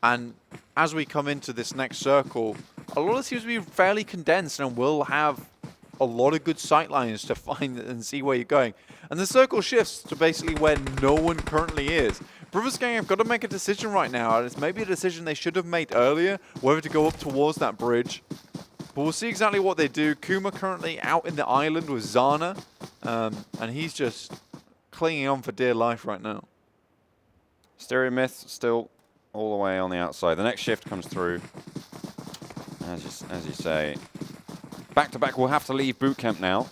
And as we come into this next circle, a lot of teams will be fairly condensed and will have a lot of good sight lines to find and see where you're going. And the circle shifts to basically where no one currently is. Brothers Gang have got to make a decision right now. And it's maybe a decision they should have made earlier, whether to go up towards that bridge. But we'll see exactly what they do. KUMA currently out in the island with Zana. And he's just clinging on for dear life right now. Asterion Myth still all the way on the outside. The next shift comes through. As you say. Back to back, we'll have to leave boot camp now.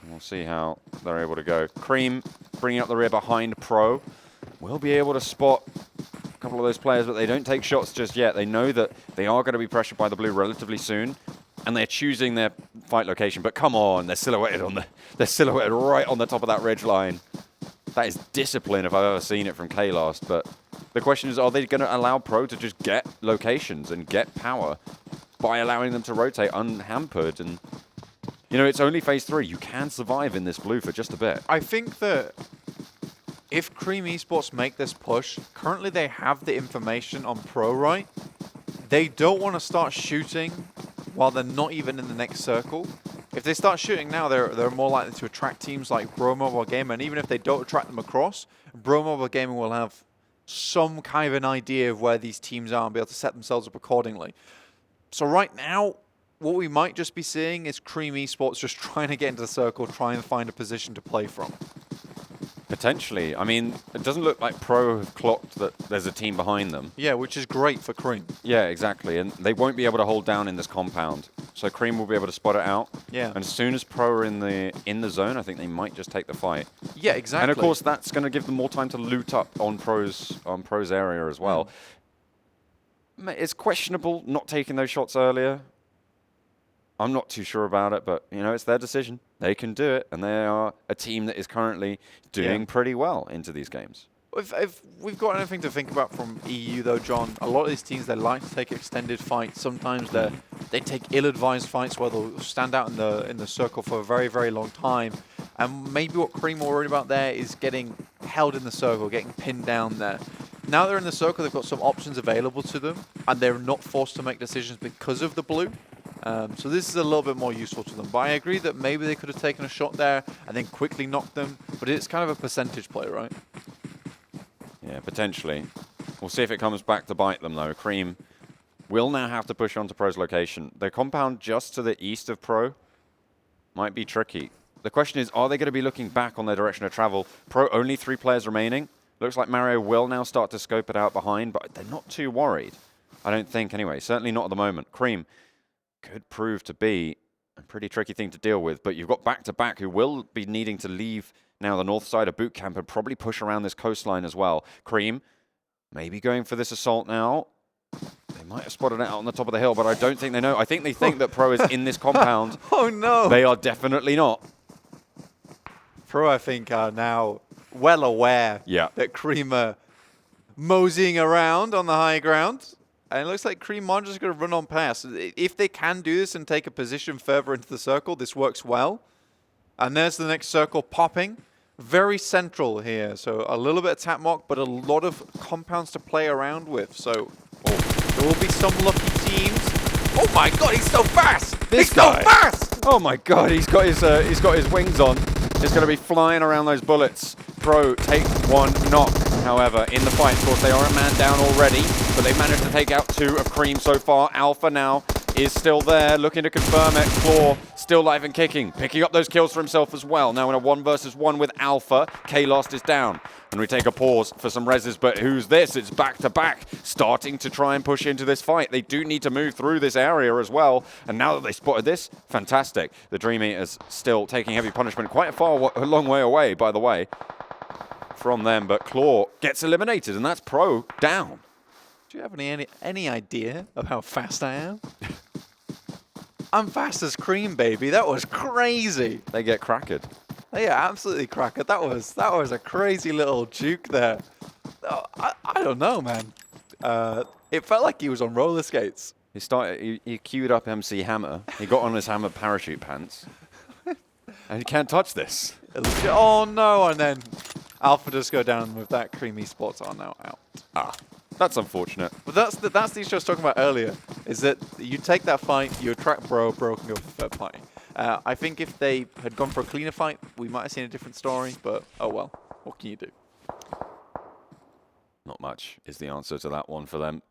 We'll see how they're able to go. Cream bringing up the rear behind Pro. Will be able to spot a couple of those players, but they don't take shots just yet. They know that they are going to be pressured by the blue relatively soon, and they're choosing their fight location. But come on, they're silhouetted right on the top of that ridge line. That is discipline if I've ever seen it from K-Last. But the question is, are they going to allow Pro to just get locations and get power by allowing them to rotate unhampered? And you know, it's only phase 3. You can survive in this blue for just a bit. I think that if Cream Esports make this push, currently they have the information on Pro, right? They don't want to start shooting while they're not even in the next circle. If they start shooting now, they're more likely to attract teams like Bro Mobile Gaming. And even if they don't attract them across, Bro Mobile Gaming will have some kind of an idea of where these teams are and be able to set themselves up accordingly. So right now, what we might just be seeing is Cream Esports just trying to get into the circle, try and find a position to play from. Potentially. I mean, it doesn't look like Pro have clocked that there's a team behind them. Yeah, which is great for Cream. Yeah, exactly. And they won't be able to hold down in this compound. So Cream will be able to spot it out. Yeah. And as soon as Pro are in the zone, I think they might just take the fight. Yeah, exactly. And of course, that's going to give them more time to loot up on Pro's area as well. It's questionable not taking those shots earlier. I'm not too sure about it, but you know, it's their decision. They can do it, and they are a team that is currently doing pretty well into these games. If we've got anything to think about from EU, though, John, a lot of these teams, they like to take extended fights. Sometimes they take ill-advised fights where they'll stand out in the circle for a very, very long time. And maybe what Cream are worried about there is getting held in the circle, getting pinned down there. Now they're in the circle, they've got some options available to them, and they're not forced to make decisions because of the blue. So this is a little bit more useful to them. But I agree that maybe they could have taken a shot there and then quickly knocked them. But it's kind of a percentage play, right? Yeah, potentially. We'll see if it comes back to bite them, though. Cream will now have to push on to Pro's location. The compound just to the east of Pro might be tricky. The question is, are they going to be looking back on their direction of travel? Pro, only 3 players remaining. Looks like Mario will now start to scope it out behind, but they're not too worried. I don't think, anyway. Certainly not at the moment. Cream could prove to be a pretty tricky thing to deal with, but you've got back-to-back who will be needing to leave now the north side of boot camp and probably push around this coastline as well. Cream maybe going for this assault now. They might have spotted it out on the top of the hill, but I don't think they know. I think they think that Pro is in this compound. Oh, no. They are definitely not. Pro, I think, are now well aware that Cream are moseying around on the high ground. And it looks like Cream are just going to run on past. If they can do this and take a position further into the circle, this works well. And there's the next circle popping. Very central here. So a little bit of tap mock, but a lot of compounds to play around with. So there will be some lucky teams. Oh my god, he's so fast! This he's guy. so fast! Oh my god, he's got his wings on. He's going to be flying around those bullets. Pro take one knock, however, in the fight. Of course, they are a man down already, but they've managed to take out 2 of Cream so far. Alpha now is still there, looking to confirm it. Claw still live and kicking, picking up those kills for himself as well. Now in a 1 versus 1 with Alpha, K-Lost is down. And we take a pause for some reses, but who's this? It's back to back, starting to try and push into this fight. They do need to move through this area as well. And now that they spotted this, fantastic. The DreamEaters still taking heavy punishment, quite a long way away, by the way, from them. But Claw gets eliminated, and that's Pro down. Do you have any idea of how fast I am? I'm fast as Cream, baby. That was crazy. They get crackered. Yeah, absolutely crackered. That was a crazy little juke there. Oh, I don't know, man. It felt like he was on roller skates. He queued up MC Hammer. He got on his Hammer parachute pants. And he can't touch this. Oh no, and then Alpha does go down with that. Cream Esports are now out. Ah, that's unfortunate. But that's the issue I was talking about earlier, is that you take that fight, you attract Bro can go for third party. I think if they had gone for a cleaner fight, we might have seen a different story, but oh well, what can you do? Not much is the answer to that one for them,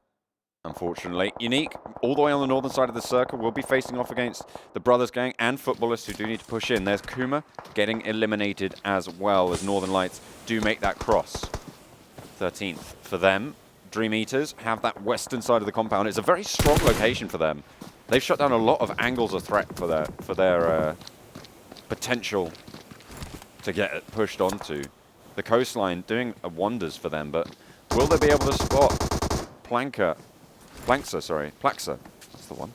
unfortunately. Unique, all the way on the northern side of the circle, will be facing off against the Brothers Gang and Futbolists who do need to push in. There's KUMA getting eliminated as well as Northern Lights do make that cross. 13th for them. DreamEaters have that western side of the compound. It's a very strong location for them. They've shut down a lot of angles of threat for their potential to get pushed onto. The coastline doing wonders for them, but will they be able to spot Plaxa, that's the one.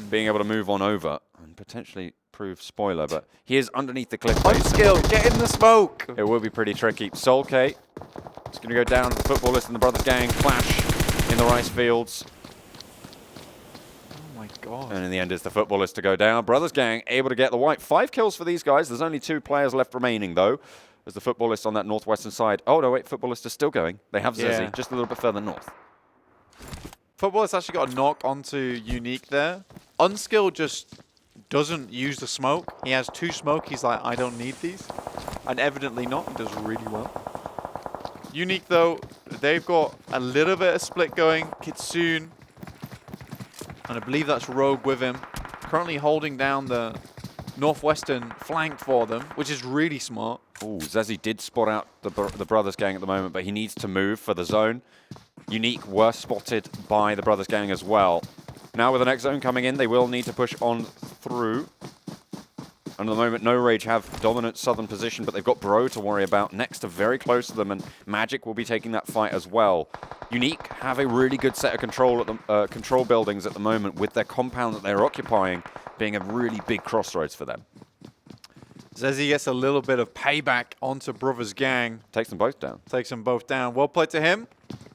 Being able to move on over and potentially prove spoiler, but he is underneath the cliff face. Skill, get in the smoke! It will be pretty tricky. Solkay is going to go down. The Futbolist and the Brothers Gang clash in the rice fields. Oh my god. And in the end, it's the Futbolist to go down. Brothers Gang able to get the white. 5 kills for these guys. There's only 2 players left remaining, though, as the Futbolist on that northwestern side. Oh, no, wait, Futbolist is still going. They have Zezzy just a little bit further north. Futbolist actually got a knock onto Unique there. Unskilled just doesn't use the smoke. He has 2 smoke. He's like, I don't need these. And evidently not. He does really well. Unique, though, they've got a little bit of split going. Kitsune. And I believe that's Rogue with him. Currently holding down the northwestern flank for them, which is really smart. Oh, Zezzy did spot out the Brothers Gang at the moment, but he needs to move for the zone. Unique were spotted by the Brothers Gang as well. Now with the next zone coming in, they will need to push on through. And at the moment, No Rage have dominant southern position, but they've got Bro to worry about. Next are very close to them, and Magic will be taking that fight as well. Unique have a really good set of control buildings at the moment, with their compound that they're occupying being a really big crossroads for them. Zezzy gets a little bit of payback onto Brothers Gang. Takes them both down. Takes them both down. Well played to him.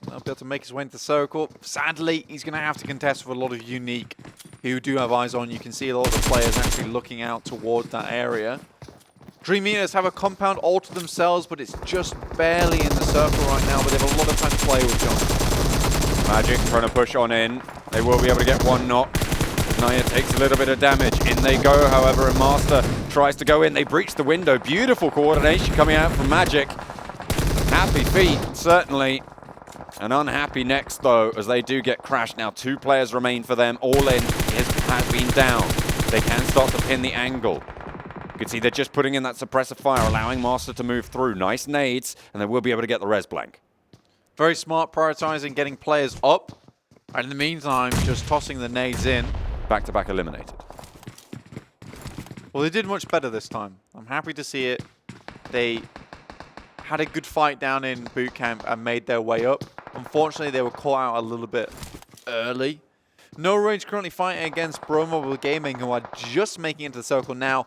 He'll be able to make his way into the circle. Sadly, he's going to have to contest with a lot of Unique who do have eyes on. You can see a lot of the players actually looking out toward that area. DreamEaters have a compound all to themselves, but it's just barely in the circle right now, but they have a lot of time to play with, John. Magic trying to push on in. They will be able to get one knock. Naya takes a little bit of damage. In they go, however, and Master tries to go in. They breach the window. Beautiful coordination coming out from Magic. Happy feet, certainly. An unhappy NEX, though, as they do get crashed. Now 2 players remain for them. All in has been down. They can start to pin the angle. You can see they're just putting in that suppressive fire, allowing Master to move through. Nice nades, and they will be able to get the res blank. Very smart, prioritizing getting players up. And in the meantime, just tossing the nades in. Back-to-back eliminated. Well, they did much better this time. I'm happy to see it. They had a good fight down in boot camp and made their way up. Unfortunately, they were caught out a little bit early. No Rage currently fighting against PMCO Gaming, who are just making it into the circle now.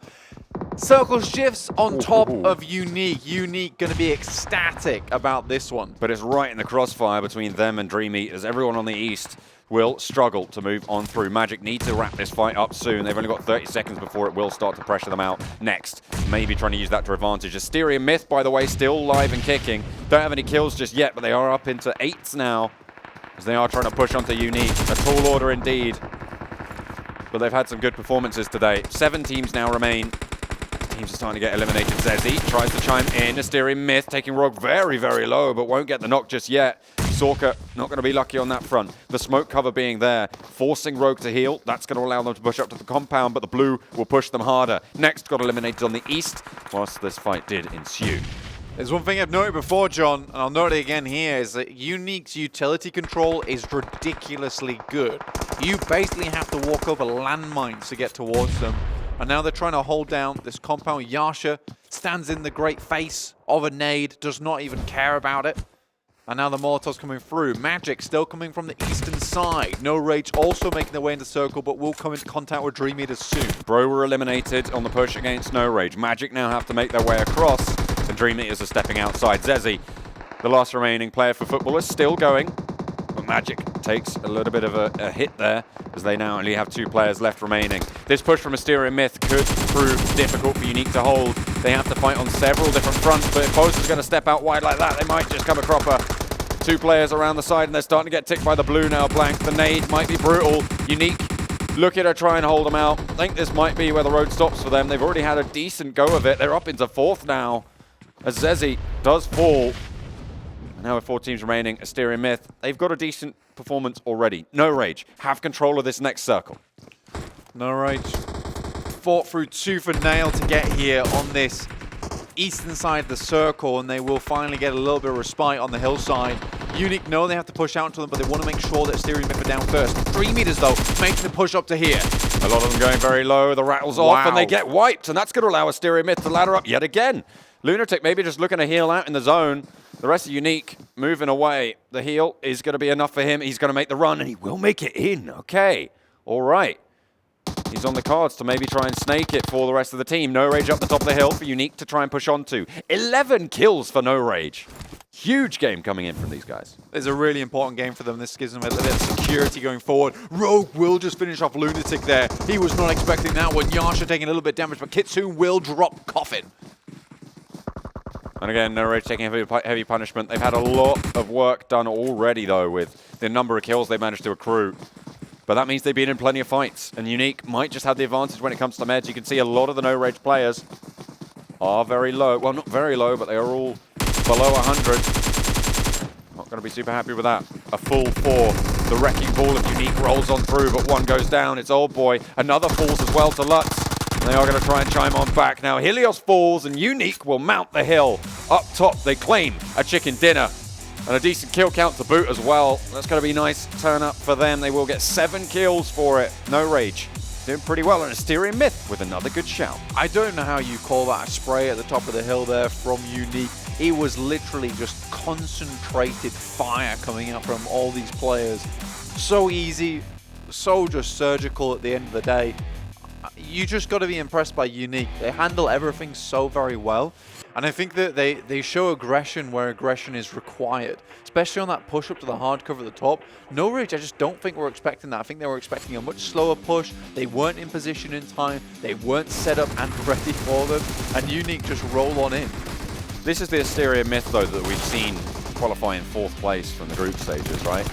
Circle shifts on top of Unique. Unique going to be ecstatic about this one. But it's right in the crossfire between them and DreamEaters. Everyone on the east will struggle to move on through. Magic need to wrap this fight up soon. They've only got 30 seconds before it will start to pressure them out. Next, maybe trying to use that to advantage. Asterion Myth, by the way, still live and kicking. Don't have any kills just yet, but they are up into 8s now, as they are trying to push onto Unique. A tall order indeed. But they've had some good performances today. 7 teams now remain. Teams are starting to get eliminated. Zezzy tries to chime in. Asterion Myth taking Rogue very, very low, but won't get the knock just yet. Sorka not going to be lucky on that front. The smoke cover being there, forcing Rogue to heal. That's going to allow them to push up to the compound, but the blue will push them harder. Next got eliminated on the east, whilst this fight did ensue. There's one thing I've noted before, John, and I'll note it again here, is that Unique's utility control is ridiculously good. You basically have to walk over landmines to get towards them. And now they're trying to hold down this compound. Yasha stands in the great face of a nade, does not even care about it. And now the Molotov's coming through. Magic still coming from the eastern side. No Rage also making their way into circle, but will come into contact with DreamEaters soon. Bro were eliminated on the push against No Rage. Magic now have to make their way across, and DreamEaters are stepping outside. Zezzy, the last remaining player for FUTBOLIST, still going. But Magic takes a little bit of a hit there, as they now only have 2 players left remaining. This push from Asterion Myth could prove difficult for Unique to hold. They have to fight on several different fronts, but if Bosa's going to step out wide like that, they might just come a cropper. 2 players around the side, and they're starting to get ticked by the blue now. Blank, the nade might be brutal. Unique looking to try and hold them out. I think this might be where the road stops for them. They've already had a decent go of it. They're up into 4th now, as Zezzy does fall. Now with 4 teams remaining, Asterion Myth, they've got a decent performance already. No Rage have control of this next circle. No Rage fought through tooth and nail to get here on this eastern side of the circle, and they will finally get a little bit of respite on the hillside. Unique know they have to push out to them, but they want to make sure that Asterion Myth are down first. DreamEaters, though, making the push up to here. A lot of them going very low. The rattles off, and they get wiped, and that's going to allow Asterion Myth to ladder up yet again. Lunatic maybe just looking to heal out in the zone. The rest of Unique moving away. The heal is going to be enough for him. He's going to make the run, and he will make it in. Okay. All right. He's on the cards to maybe try and snake it for the rest of the team. No Rage up the top of the hill for Unique to try and push onto. 11 kills for No Rage. Huge game coming in from these guys. It's a really important game for them. This gives them a little bit of security going forward. Rogue will just finish off Lunatic there. He was not expecting that one. Yasha taking a little bit damage, but Kitsune will drop Coffin. And again, No Rage taking heavy punishment. They've had a lot of work done already, though, with the number of kills they managed to accrue. But that means they've been in plenty of fights. And Unique might just have the advantage when it comes to meds. You can see a lot of the No Rage players are very low. Well, not very low, but they are all below 100. Not going to be super happy with that. A full 4. The wrecking ball of Unique rolls on through, but one goes down. It's Old Boy. Another falls as well to Lutz. They are going to try and chime on back. Now Helios falls, and Unique will mount the hill. Up top, they claim a chicken dinner. And a decent kill count to boot as well. That's going to be a nice turn up for them. They will get 7 kills for it. No Rage doing pretty well. And Asterion Myth with another good shout. I don't know how you call that a spray at the top of the hill there from Unique. It was literally just concentrated fire coming out from all these players. So easy, so just surgical at the end of the day. You just got to be impressed by Unique. They handle everything so very well. And I think that they show aggression where aggression is required, especially on that push up to the hard cover at the top. No Rage, I just don't think we're expecting that. I think they were expecting a much slower push. They weren't in position in time. They weren't set up and ready for them. And Unique just roll on in. This is the Asterion Myth, though, that we've seen qualify in 4th place from the group stages, right?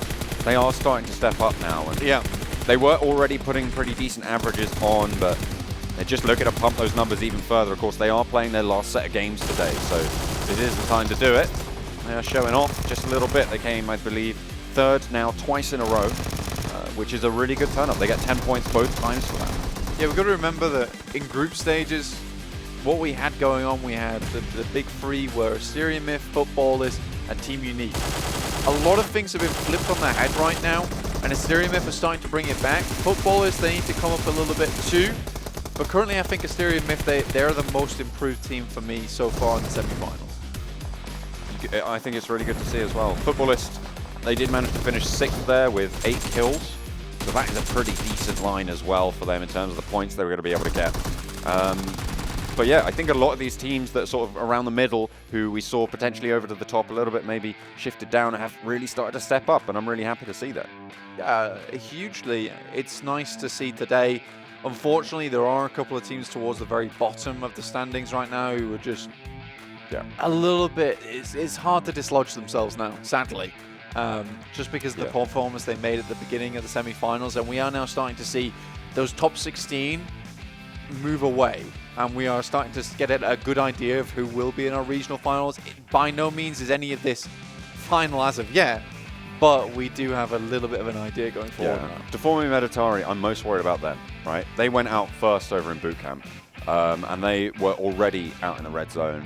They are starting to step up now. And yeah, they were already putting pretty decent averages on, but they're just looking to pump those numbers even further. Of course, they are playing their last set of games today, so it is the time to do it. They are showing off just a little bit. They came, I believe, 3rd now twice in a row, which is a really good turn-up. They get 10 points both times for that. Yeah, we've got to remember that in group stages, what we had going on, we had the big 3 were Asterion Myth, FUTBOLIST, and Team Unique. A lot of things have been flipped on their head right now, and Asterion Myth are starting to bring it back. FUTBOLIST, they need to come up a little bit too. But currently, I think Asterion Myth, they're the most improved team for me so far in the semi-finals. I think it's really good to see as well. FUTBOLIST, they did manage to finish 6th there with 8 kills. So that is a pretty decent line as well for them in terms of the points they were going to be able to get. But yeah, I think a lot of these teams that are sort of around the middle, who we saw potentially over to the top a little bit, maybe shifted down, have really started to step up, and I'm really happy to see that. Yeah, hugely. It's nice to see today. Unfortunately, there are a couple of teams towards the very bottom of the standings right now who are just a little bit, it's hard to dislodge themselves now, sadly. Just because of the performance they made at the beginning of the semi-finals, and we are now starting to see those top 16 move away, and we are starting to get a good idea of who will be in our regional finals. By no means is any of this final as of yet, but we do have a little bit of an idea going forward now. Deformia Meditari, I'm most worried about them, right? They went out first over in boot camp, and they were already out in the red zone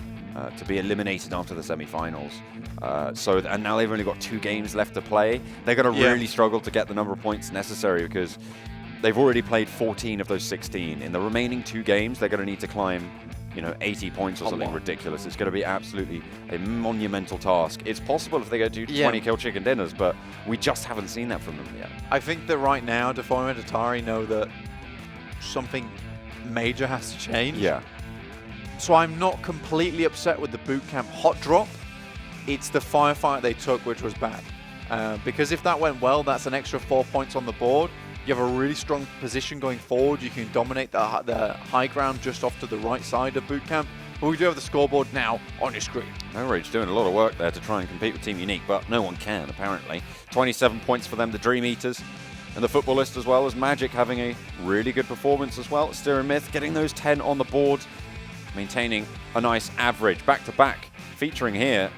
to be eliminated after the semi-finals. And now they've only got 2 games left to play. They're going to really struggle to get the number of points necessary because they've already played 14 of those 16. In the remaining 2 games, they're going to need to climb, 80 points or something ridiculous. It's going to be absolutely a monumental task. It's possible if they go to 20 kill chicken dinners, but we just haven't seen that from them yet. I think that right now, Deformia and Meditari know that something major has to change. Yeah. So I'm not completely upset with the bootcamp hot drop. It's the firefight they took which was bad. Because if that went well, that's an extra 4 points on the board. You have a really strong position going forward. You can dominate the high ground just off to the right side of bootcamp. But we do have the scoreboard now on your screen. No Rage doing a lot of work there to try and compete with Team Unique, but no one can, apparently. 27 points for them, the DreamEaters. And the FUTBOLIST as well, as Magic having a really good performance as well. Asterion Myth getting those 10 on the board, maintaining a nice average back-to-back, featuring here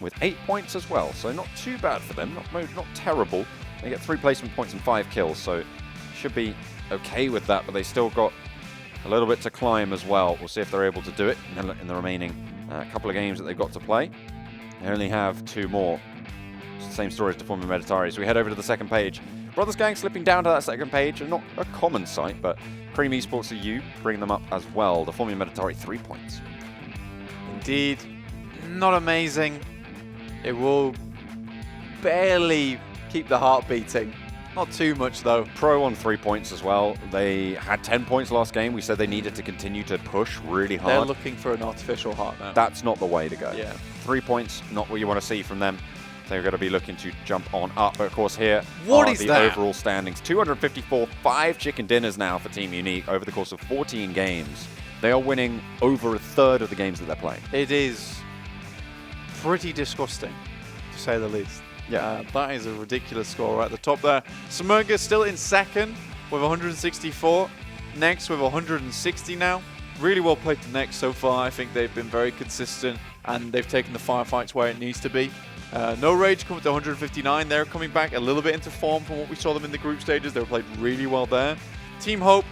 with 8 points as well. So not too bad for them, not terrible. They get 3 placement points and 5 kills, so should be okay with that, but they still got a little bit to climb as well. We'll see if they're able to do it in the remaining couple of games that they've got to play. They only have 2 more. It's the same story as Deformia Meditari. So we head over to the second page. Brothers Gang slipping down to that second page, and not a common sight, but Cream Esports EU bring them up as well. Deformia Meditari 3 points. Indeed, not amazing. It will barely keep the heart beating. Not too much though. Pro on 3 points as well. They had 10 points last game. We said they needed to continue to push really hard. They're looking for an artificial heart now. That's not the way to go. Yeah. 3 points, not what you want to see from them. They're going to be looking to jump on up. But of course here what are is the that? overall standings. 254, 5 chicken dinners now for Team Unique over the course of 14 games. They are winning over a third of the games that they're playing. It is pretty disgusting, to say the least. Yeah. That is a ridiculous score right at the top there. Smurger still in second with 164. NEX with 160 now. Really well played to NEX so far. I think they've been very consistent and they've taken the firefights where it needs to be. No Rage coming to 159. They're coming back a little bit into form from what we saw them in the group stages. They were played really well there. Team Hope,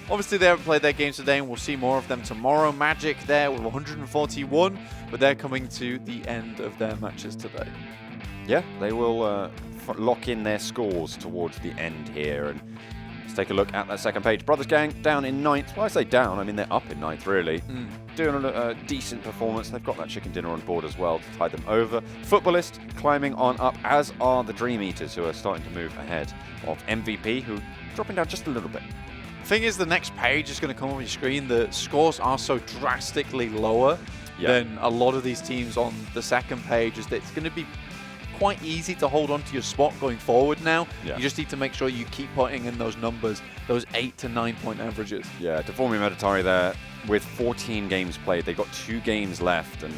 obviously they haven't played their games today and we'll see more of them tomorrow. Magic there with 141, but they're coming to the end of their matches today. Yeah, they will lock in their scores towards the end here. And let's take a look at that second page. Brothers Gang down in 9th. Well, I say down, I mean they're up in 9th, really. Doing a decent performance. They've got that chicken dinner on board as well to tide them over. FUTBOLIST climbing on up, as are the DreamEaters, who are starting to move ahead of MVP, who are dropping down just a little bit. Thing is, the next page is going to come on your screen. The scores are so drastically lower than a lot of these teams on the second page. Is that it's going to be quite easy to hold on to your spot going forward now. You just need to make sure you keep putting in those numbers, those 8 to 9 point averages. Yeah, Deformia Meditari there with 14 games played. They've got 2 games left, and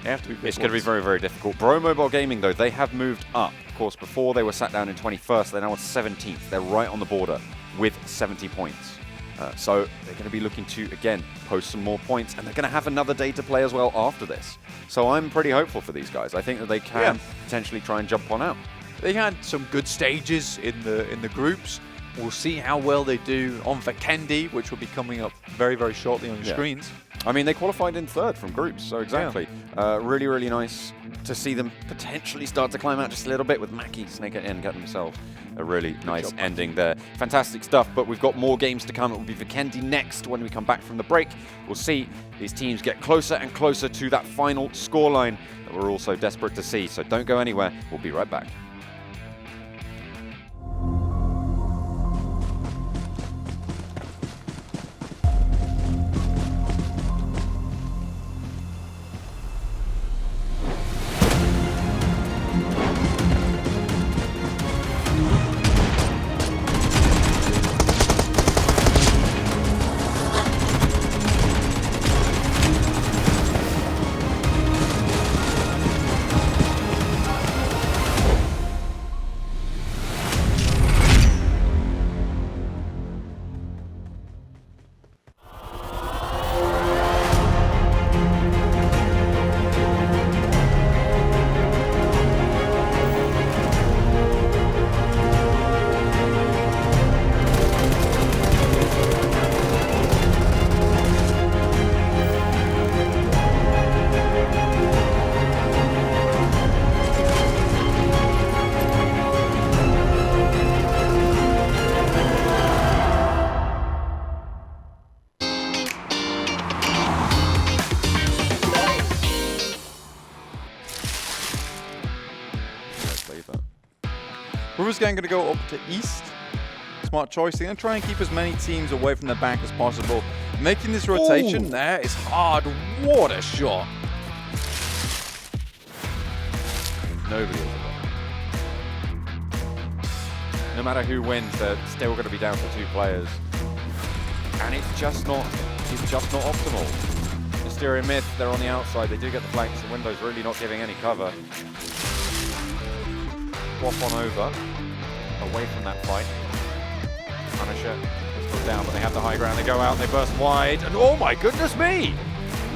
They have to be big it's going to be very, very difficult. Bro Mobile Gaming, though, they have moved up. Of course, before they were sat down in 21st, they're now on 17th. They're right on the border with 70 points. So they're going to be looking to, again, post some more points, and they're going to have another day to play as well after this. So I'm pretty hopeful for these guys. I think that they can potentially try and jump on out. They had some good stages in the groups. We'll see how well they do on Vikendi, which will be coming up very, very shortly on your screens. I mean, they qualified in 3rd from groups, so exactly. Really, really nice to see them potentially start to climb out just a little bit with Mackie snake it in, get themselves a really nice ending there. Fantastic stuff, but we've got more games to come. It will be Vikendi next when we come back from the break. We'll see these teams get closer and closer to that final scoreline that we're all so desperate to see. So don't go anywhere. We'll be right back. Brewers Gang going to go up to East. Smart choice. They're going to try and keep as many teams away from the back as possible. Making this rotation there is hard. What a shot. Nobody is. No matter who wins, they're still going to be down to 2 players. And it's just not optimal. Asterion mid, they're on the outside. They do get the flanks. The window's really not giving any cover. Swap on over, away from that fight. Punisher has gone down, but they have the high ground. They go out, they burst wide, and oh my goodness me!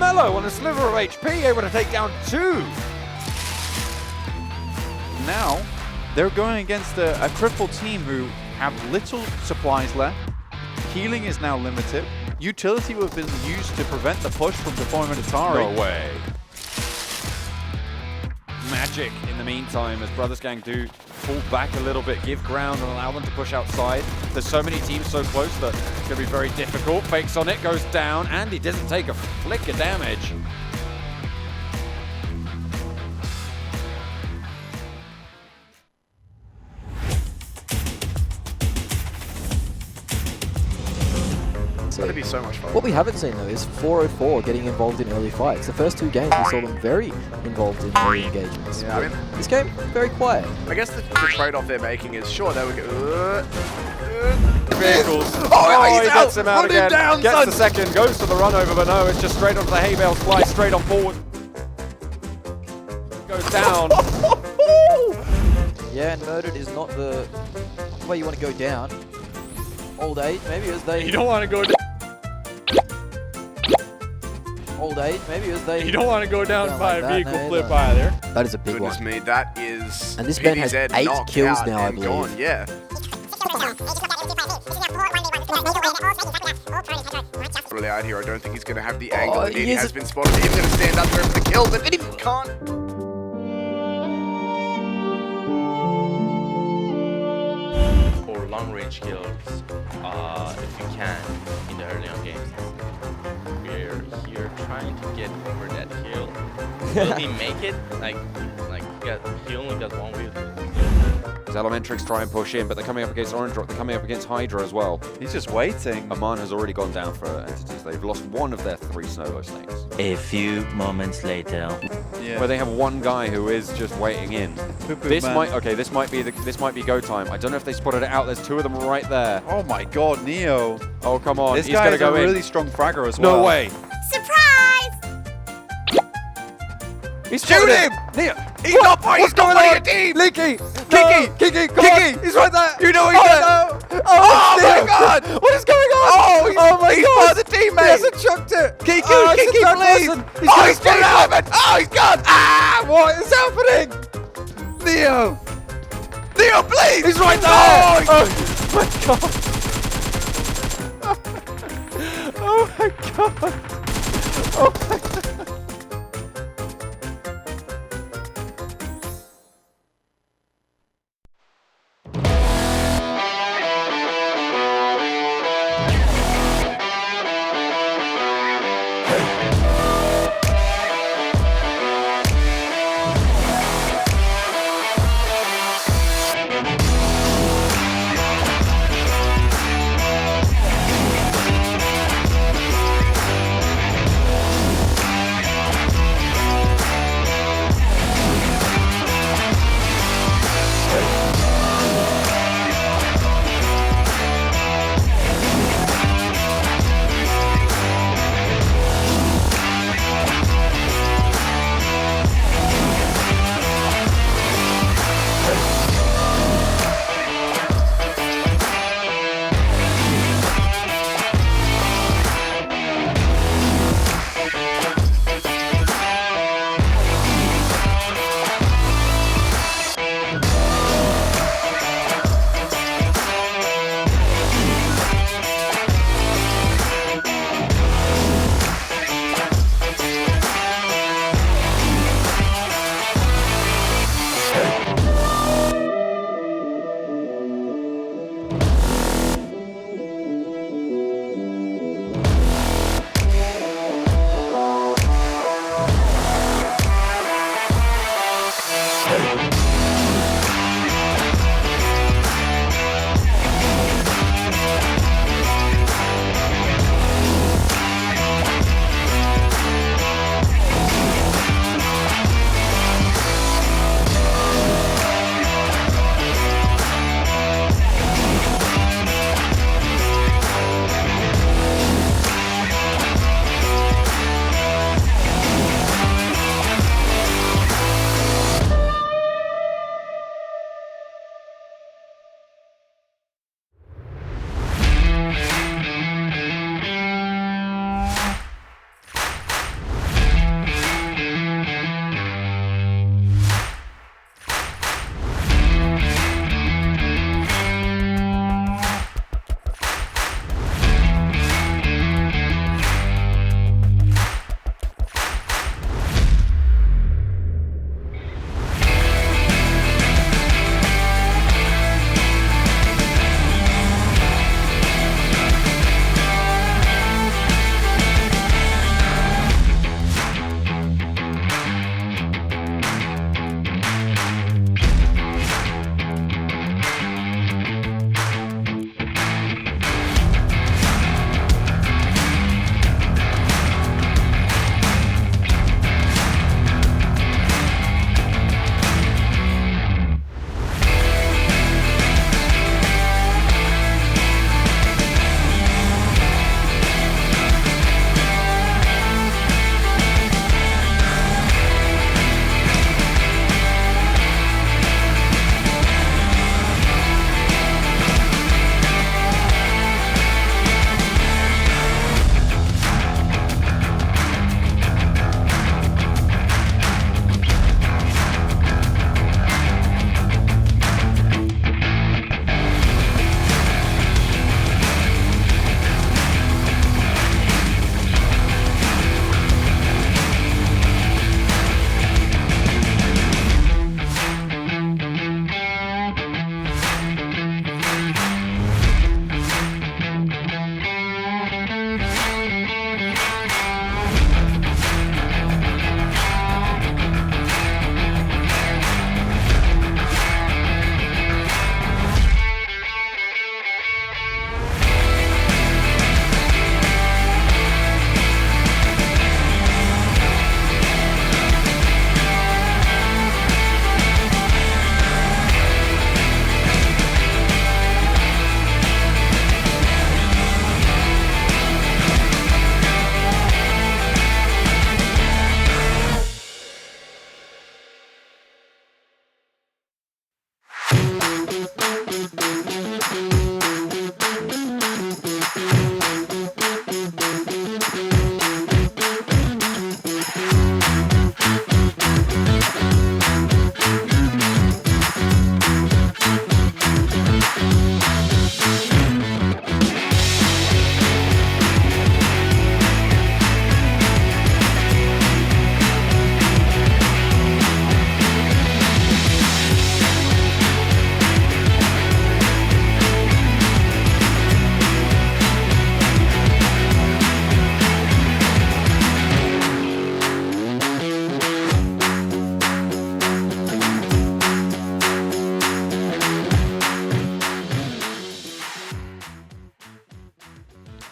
Mello on a sliver of HP, able to take down 2. Now, they're going against a crippled team who have little supplies left. Healing is now limited. Utility will have been used to prevent the push from Deformia Meditari. No way. Magic in the meantime as Brothers Gang do fall back a little bit, give ground and allow them to push outside. There's so many teams so close that it's going to be very difficult. Fakes on it, goes down, and he doesn't take a flick of damage. That'd be so much fun. What we haven't seen though is 404 getting involved in early fights. The first 2 games we saw them very involved in early engagements. Yeah, I mean, this game, very quiet. I guess the trade-off they're making is, sure, they would go... Vehicles. Oh, he gets him out Put again. him down, Gets son. the second, goes to the run over, but no, it's just straight onto the hay bale, fly straight on forward. Goes down. Yeah, and murdered is not the way you want to go down. Old age, maybe as they... You don't want to go down. Old age, maybe as they... You don't want to go down Don't by like a that, vehicle no, flip no. either. That is a big Goodness one. me, that is... And this Ben has PDZ 8 knocked kills out now, I and believe. gone, yeah. Really out here, I don't think he's going to have the angle. Indeed, he has been spotted. He's going to stand up there for the kill, but he can't. For long-range kills, if you can, in the early on games. We're here trying to get over that hill. Will he make it? He only got 1 wheel. Elementrix try and push in, but they're coming up against Orange Rock. They're coming up against Hydra as well. He's just waiting. Aman has already gone down for entities. They've lost 1 of their 3 Snowbow Snakes. A few moments later. Yeah. Where they have 1 guy who is just waiting in. This might be go time. I don't know if they spotted it out. There's 2 of them right there. Oh my god, Neo. Oh come on, This he's guy gonna is go a in. really strong fragger as well. No way. He's Shoot him! Neo. He's not part of your team! Linky! Kiki! Come on! He's right there! You know he's there! No. Oh my god! What is going on? Oh, my he's god! part of the team, mate! He hasn't chucked it! Kiki, it's Kiki, the third please! person. Oh, he's got it out! Oh, he's gone! Ah! What is happening? Neo! Neo, please! He's right there! Oh my god! Oh my god!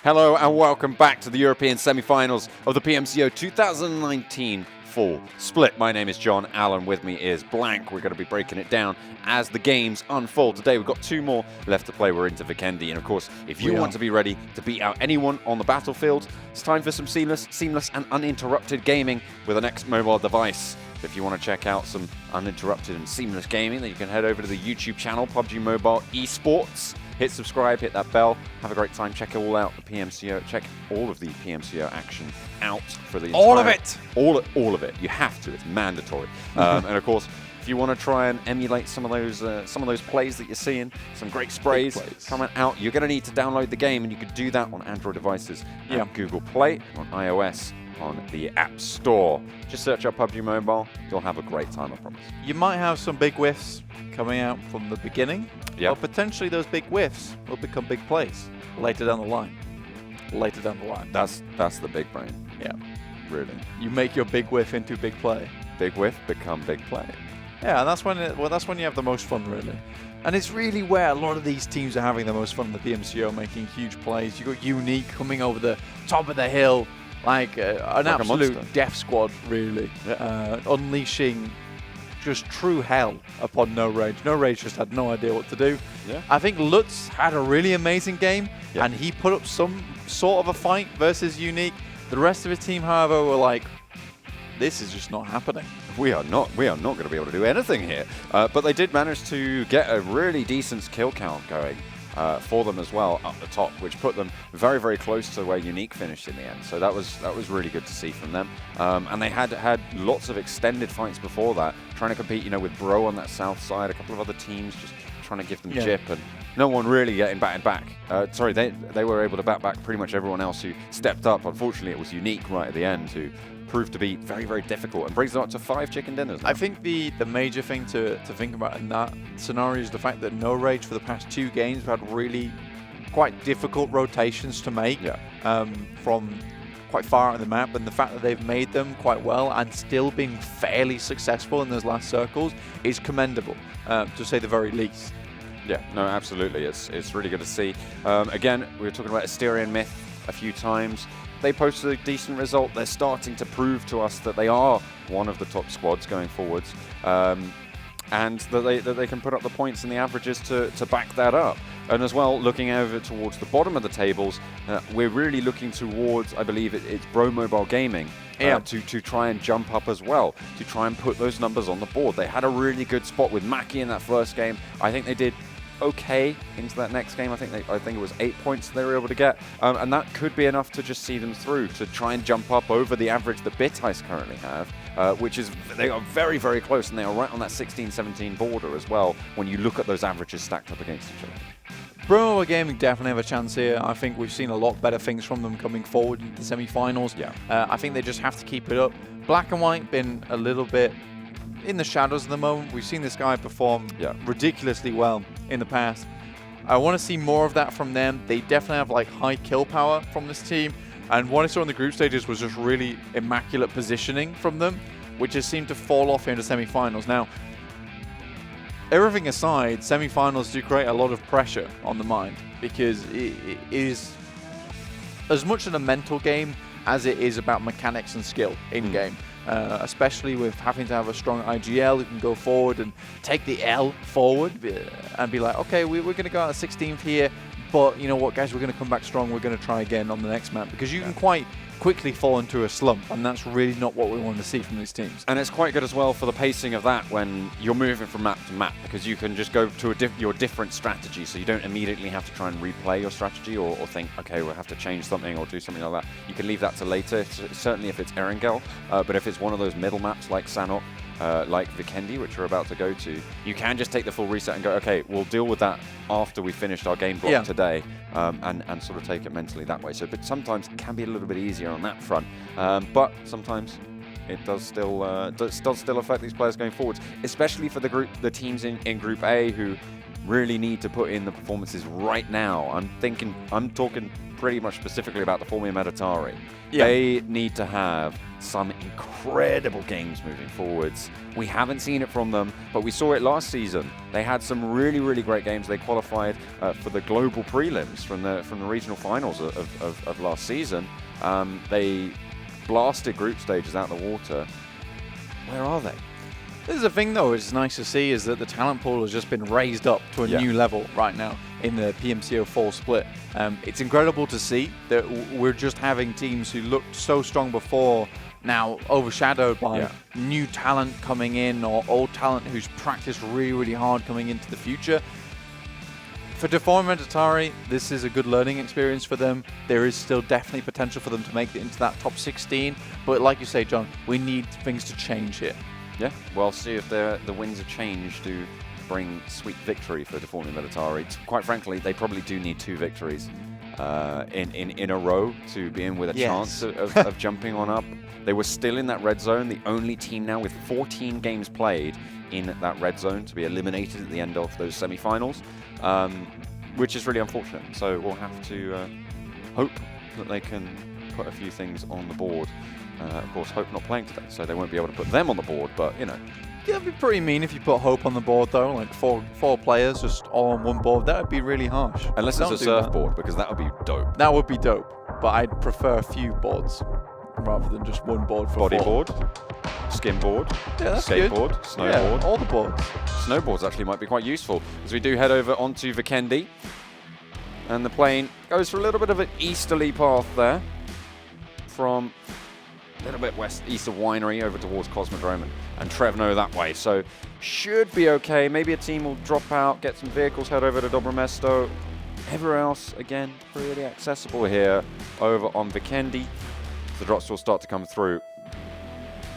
Hello and welcome back to the European semi-finals of the PMCO 2019 Full Split. My name is John Allen. With me is Blank. We're going to be breaking it down as the games unfold. Today we've got 2 more left to play. We're into Vikendi. And of course, if you want to be ready to beat out anyone on the battlefield, it's time for some seamless and uninterrupted gaming with a NEX mobile device. If you want to check out some uninterrupted and seamless gaming, then you can head over to the YouTube channel, PUBGMOBILE Esports. Hit subscribe, hit that bell, have a great time, check it all out, the PMCO, check all of the PMCO action out for the all of it! All of it, you have to, it's mandatory. And of course, if you want to try and emulate some of those plays that you're seeing, some great sprays coming out, you're going to need to download the game, and you can do that on Android devices, on Google Play, on iOS, on the App Store. Just search up PUBG Mobile, you'll have a great time, I promise. You might have some big whiffs coming out from the beginning, or potentially those big whiffs will become big plays later down the line. That's the big brain. Yeah. Really. You make your big whiff into big play. Big whiff become big play. Yeah, and that's when you have the most fun, really. And it's really where a lot of these teams are having the most fun in the PMCO, making huge plays. You got Unique coming over the top of the hill, like an absolute death squad, really. Yeah. Unleashing just true hell upon No Rage. No Rage just had no idea what to do. Yeah. I think Lutz had a really amazing game, and he put up some sort of a fight versus Unique. The rest of his team, however, were like, this is just not happening. We are not going to be able to do anything here. But they did manage to get a really decent kill count going for them as well up the top, which put them very, very close to where Unique finished in the end. So that was really good to see from them. And they had lots of extended fights before that, trying to compete, with Bro on that south side, a couple of other teams just trying to give them jip, and no one really getting batted back. Sorry, they were able to bat back pretty much everyone else who stepped up. Unfortunately, it was Unique right at the end who proved to be very, very difficult and brings it up to 5 chicken dinners now. I think the major thing to think about in that scenario is the fact that No Rage for the past 2 games have had really quite difficult rotations to make from quite far out in the map, and the fact that they've made them quite well and still being fairly successful in those last circles is commendable, to say the very least. Yeah, no, absolutely. It's really good to see. Again, we were talking about Asterion Myth a few times. They posted a decent result. They're starting to prove to us that they are one of the top squads going forwards, and that they can put up the points and the averages to back that up. And as well, looking over towards the bottom of the tables, we're really looking towards, I believe it's Bro Mobile Gaming, to try and jump up as well, to try and put those numbers on the board. They had a really good spot with Mackie in that first game. I think they did okay into that next game. I think it was 8 points they were able to get, and that could be enough to just see them through, to try and jump up over the average that BitIce currently have, which is, they are very, very close, and they are right on that 16-17 border as well when you look at those averages stacked up against each other. Bro Gaming definitely have a chance here. I think we've seen a lot better things from them coming forward into the semi-finals. I think they just have to keep it up. Black and White been a little bit in the shadows at the moment. We've seen this guy perform ridiculously well in the past. I want to see more of that from them. They definitely have like high kill power from this team, and what I saw in the group stages was just really immaculate positioning from them, which has seemed to fall off into semi-finals. Now, everything aside, semi-finals do create a lot of pressure on the mind, because it is as much a mental game as it is about mechanics and skill in-game. Especially with having to have a strong IGL who can go forward and take the L forward and be like, okay, we're going to go out at 16th here, but you know what, guys, we're going to come back strong. We're going to try again on the next map, because you can quite quickly fall into a slump, and that's really not what we want to see from these teams. And it's quite good as well for the pacing of that when you're moving from map to map, because you can just go to your different strategy, so you don't immediately have to try and replay your strategy or think, okay, we'll have to change something or do something like that. You can leave that to later, certainly if it's Erangel, but if it's one of those middle maps like Sanhok, like Vikendi, which we're about to go to, you can just take the full reset and go, okay, we'll deal with that after we finished our game block today, and sort of take it mentally that way. So, but sometimes it can be a little bit easier on that front, but sometimes it does still affect these players going forwards, especially for the teams in Group A who really need to put in the performances right now. I'm talking pretty much specifically about Deformia Meditari. Yeah. They need to have some incredible games moving forwards. We haven't seen it from them, but we saw it last season. They had some really, really great games. They qualified for the global prelims from the regional finals of last season. They blasted group stages out of the water. Where are they? This is the thing, though, it's nice to see is that the talent pool has just been raised up to a new level right now in the PMCO Fall Split. It's incredible to see that we're just having teams who looked so strong before now overshadowed by new talent coming in or old talent who's practiced really, really hard coming into the future. For Deformia Meditari, this is a good learning experience for them. There is still definitely potential for them to make it into that top 16. But like you say, John, we need things to change here. Yeah, well, see if the winds of change to bring sweet victory for Deformia Meditari. Quite frankly, they probably do need 2 victories in a row to be in with a chance of jumping on up. They were still in that red zone, the only team now with 14 games played in that red zone to be eliminated at the end of those semi-finals, which is really unfortunate. So we'll have to hope that they can put a few things on the board. Of course, Hope not playing today, so they won't be able to put them on the board, but, you know. Yeah, it'd be pretty mean if you put Hope on the board, though, like four players just all on one board. That would be really harsh. Unless it's a surfboard, because that would be dope. That would be dope, but I'd prefer a few boards rather than just one board for Bodyboard, skimboard, skateboard, good. snowboard. Yeah, all the boards. Snowboards actually might be quite useful, as we do head over onto Vikendi. And the plane goes for a little bit of an easterly path there, from a little bit east of Winery over towards Cosmodrome and Trevno that way. So should be okay. Maybe a team will drop out, get some vehicles, head over to Dobromesto. Everywhere else, again, pretty accessible here over on Vikendi. The drops will start to come through.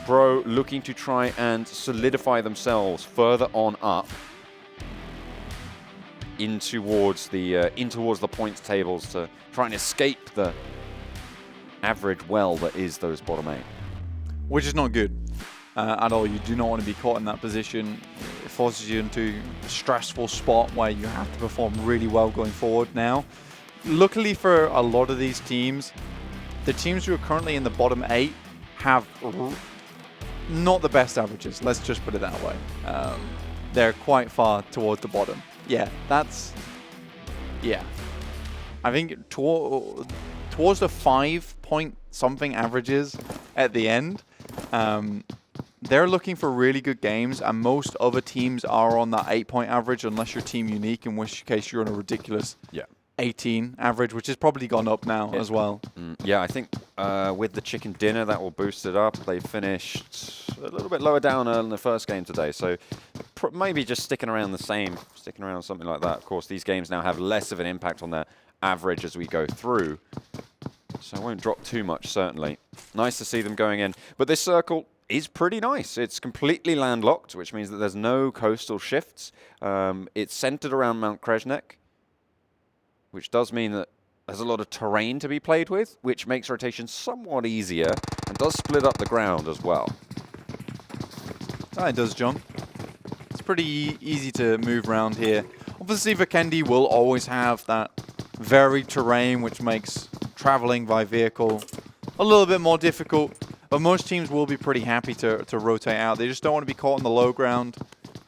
Pro looking to try and solidify themselves further on up in towards the points tables to try and escape the average well that is those bottom 8. Which is not good at all. You do not want to be caught in that position. It forces you into a stressful spot where you have to perform really well going forward now. Luckily for a lot of these teams, the teams who are currently in the bottom 8 have not the best averages. Let's just put it that way. They're quite far towards the bottom. Yeah, that's... Yeah. I think towards the 5-point-something averages at the end, they're looking for really good games, and most other teams are on that 8-point average, unless you're Team Unique, in which case you're on a ridiculous 18 average, which has probably gone up now as well. Yeah, I think with the chicken dinner, that will boost it up. They finished a little bit lower down in the first game today, so maybe just sticking around the same, sticking around something like that. Of course, these games now have less of an impact on their average as we go through, so it won't drop too much, certainly. Nice to see them going in, but this circle is pretty nice. It's completely landlocked, which means that there's no coastal shifts. It's centered around Mount Krezhnek, which does mean that there's a lot of terrain to be played with, which makes rotation somewhat easier and does split up the ground as well. It does, John. It's pretty easy to move around here. Obviously, Vikendi will always have that varied terrain, which makes traveling by vehicle a little bit more difficult. But most teams will be pretty happy to rotate out. They just don't want to be caught on the low ground,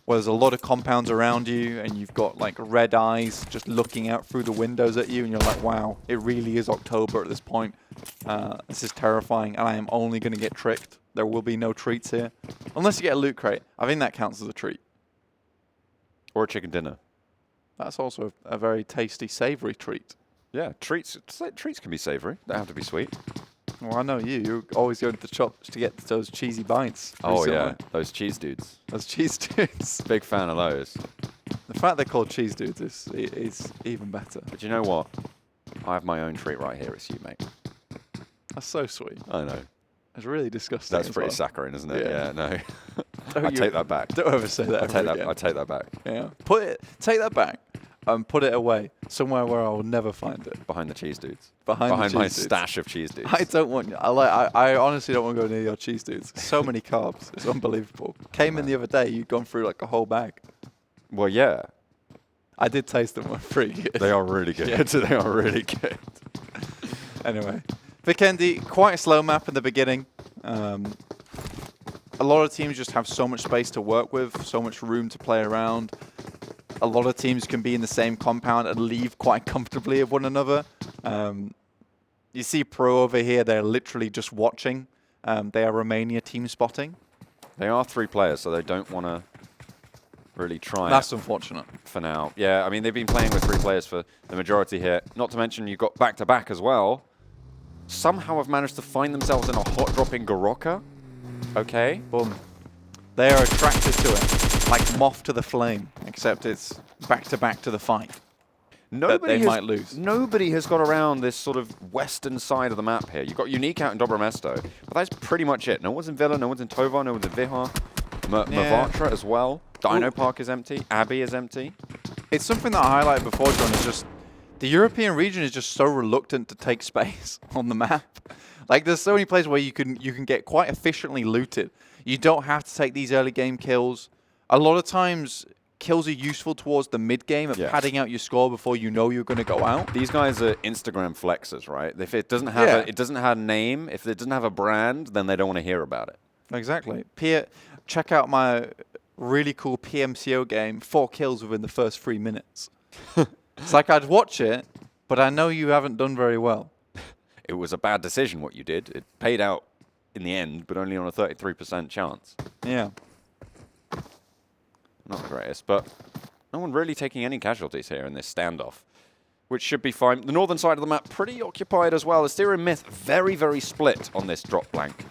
where there's a lot of compounds around you, and you've got like red eyes just looking out through the windows at you, and you're like, wow, it really is October at this point. This is terrifying, and I am only going to get tricked. There will be no treats here. Unless you get a loot crate. I think that counts as a treat. Or a chicken dinner. That's also a very tasty, savory treat. Yeah, treats can be savory. They don't have to be sweet. Well, I know you. You're always going to the shops to get those cheesy bites. Oh, yeah. Those cheese dudes. Those cheese dudes. Big fan of those. The fact they're called cheese dudes is even better. But you know what? I have my own treat right here. It's you, mate. That's so sweet. I know. It's really disgusting. That's pretty saccharine, isn't it? Yeah, no. I take that back. Don't ever say that I take that back. Yeah. Take that back and put it away somewhere where I will never find it. Behind the cheese dudes. Behind my stash of cheese dudes. I don't want. I honestly don't want to go near your cheese dudes. So many carbs. It's unbelievable. Came in the other day. You'd gone through like a whole bag. Well, yeah. I did taste them. They're pretty good. They are really good. Yeah. They are really good. Anyway, Vikendi, quite a slow map in the beginning. A lot of teams just have so much space to work with, so much room to play around. A lot of teams can be in the same compound and leave quite comfortably of one another. You see Pro over here, they're literally just watching. They are Romania team spotting. They are 3 players, so they don't want to really try That's unfortunate. for now. Yeah, I mean, they've been playing with 3 players for the majority here. Not to mention you've got back-to-back as well. Somehow have managed to find themselves in a hot drop in Garoka. Okay. Boom. They are attracted to it, like moth to the flame, except it's back-to-back to the fight. They might lose. Nobody has got around this sort of western side of the map here. You've got Unique out in Dobromesto, but that's pretty much it. No one's in Villa, no one's in Tovar, no one's in Vihar. Mavatra as well. Dino Park is empty. Abbey is empty. It's something that I highlighted before, John, is just the European region is just so reluctant to take space on the map. Like, there's so many places where you can get quite efficiently looted. You don't have to take these early game kills. A lot of times, kills are useful towards the mid game of padding out your score before you know you're going to go out. These guys are Instagram flexers, right? If it doesn't have it doesn't have a name, if it doesn't have a brand, then they don't want to hear about it. Exactly. Check out my really cool PMCO game, 4 kills within the first 3 minutes. It's like I'd watch it, but I know you haven't done very well. It was a bad decision what you did. It paid out in the end, but only on a 33% chance. Yeah. Not the greatest, but no one really taking any casualties here in this standoff, which should be fine. The northern side of the map pretty occupied as well. Asterion Myth very, very split on this drop blank.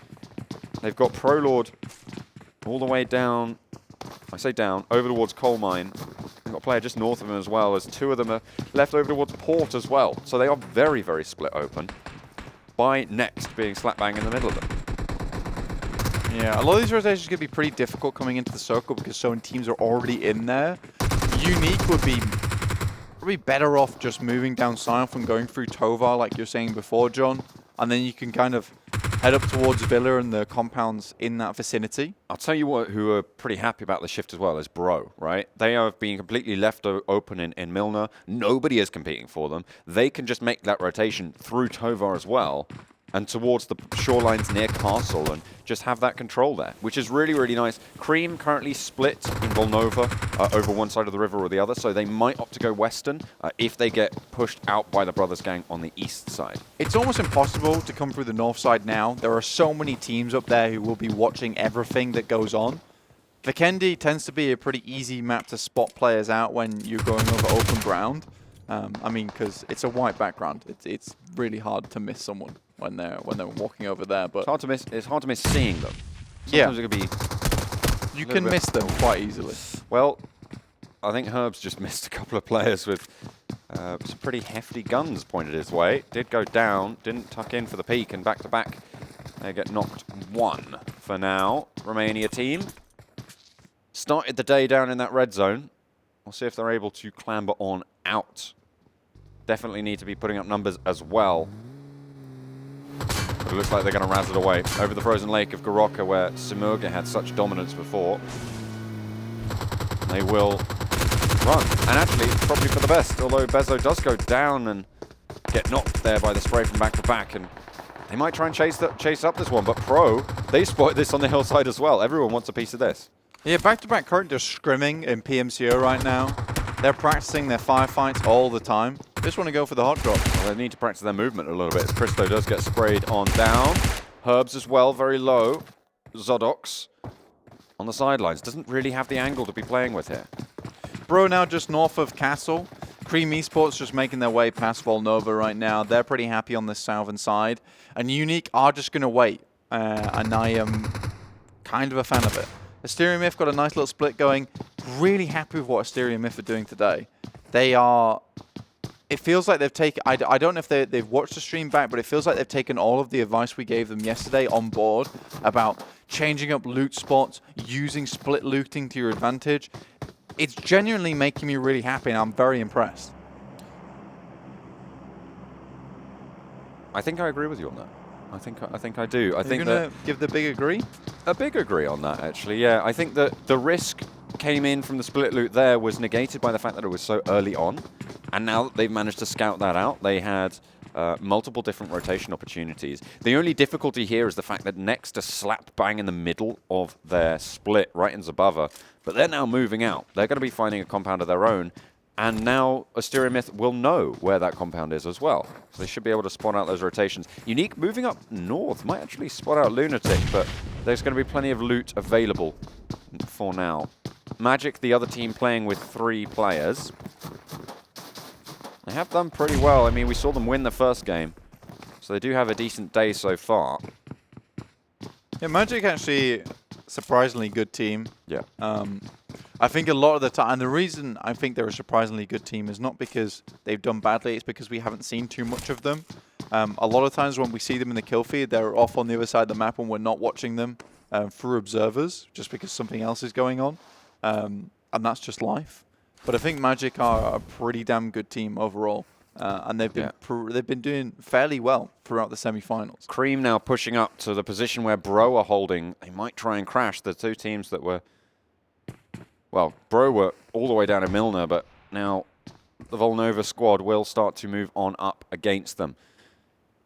They've got Prolord all the way down, I say down, over towards Coal Mine. They've got a player just north of them as well, as 2 of them are left over towards Port as well. So they are very, very split open, by NEX being slap bang in the middle of them. Yeah, a lot of these rotations are going to be pretty difficult coming into the circle because so many teams are already in there. Unique would be probably better off just moving down south and going through Tovar like you're saying before, John. And then you can kind of head up towards Villa and the compounds in that vicinity. I'll tell you what, who are pretty happy about the shift as well is Bro, right? They have been completely left open in Milner. Nobody is competing for them. They can just make that rotation through Tovar as well and towards the shorelines near Castle and just have that control there, which is really, really nice. Cream currently split in Volnova over one side of the river or the other, so they might opt to go western if they get pushed out by the Brothers gang on the east side. It's almost impossible to come through the north side now. There are so many teams up there who will be watching everything that goes on. Vikendi tends to be a pretty easy map to spot players out when you're going over open ground. I mean, because it's a white background. It's really hard to miss someone when they're walking over there. But it's hard to miss seeing them. Yeah, Sometimes it could be you can miss them quite easily. Well, I think Herb's just missed a couple of players with some pretty hefty guns pointed his way. Did go down, didn't tuck in for the peak, and back to back they get knocked 1 for now. Romania team started the day down in that red zone. We'll see if they're able to clamber on out. Definitely need to be putting up numbers as well. But it looks like they're going to razz it away over the frozen lake of Garoka, where Simurga had such dominance before. They will run, and actually probably for the best, although Bezo does go down and get knocked there by the spray from back to back, and they might try and chase up this one, but Pro, they spotted this on the hillside as well. Everyone wants a piece of this. Yeah, back-to-back current, they're scrimming in PMCO right now. They're practicing their firefights all the time. Just want to go for the hot drop. Well, they need to practice their movement a little bit. Christo does get sprayed on down. Herbs as well, very low. Zodox on the sidelines. Doesn't really have the angle to be playing with here. Bro now just north of Castle. Cream Esports just making their way past Volnova right now. They're pretty happy on this southern side. And Unique are just going to wait. And I am kind of a fan of it. Asterion Myth got a nice little split going. Really happy with what Asterion Myth are doing today. They are... It feels like they've taken... I don't know if they've watched the stream back, but it feels like they've taken all of the advice we gave them yesterday on board about changing up loot spots, using split looting to your advantage. It's genuinely making me really happy, and I'm very impressed. I think I agree with you on that. I think I do. I think you're going to give the big agree? A big agree on that, actually, yeah. I think that the risk came in from the split loot there was negated by the fact that it was so early on. And now that they've managed to scout that out, they had multiple different rotation opportunities. The only difficulty here is the fact that NEX are slap bang in the middle of their split, right in Zabava, but they're now moving out. They're going to be finding a compound of their own, and now Asterion will know where that compound is as well. So they should be able to spot out those rotations. Unique moving up north might actually spot out Lunatic, but there's going to be plenty of loot available for now. Magic, the other team, playing with 3 players. They have done pretty well. I mean, we saw them win the first game, so they do have a decent day so far. Yeah, Magic actually surprisingly good team. Yeah. I think a lot of the time, and the reason I think they're a surprisingly good team is not because they've done badly, it's because we haven't seen too much of them. A lot of times when we see them in the kill feed, they're off on the other side of the map and we're not watching them through observers, just because something else is going on. And that's just life. But I think Magic are a pretty damn good team overall. And they've been doing fairly well throughout the semi-finals. Cream now pushing up to the position where Bro are holding. They might try and crash the 2 teams that were... Well, Bro were all the way down in Milner, but now the Volnova squad will start to move on up against them.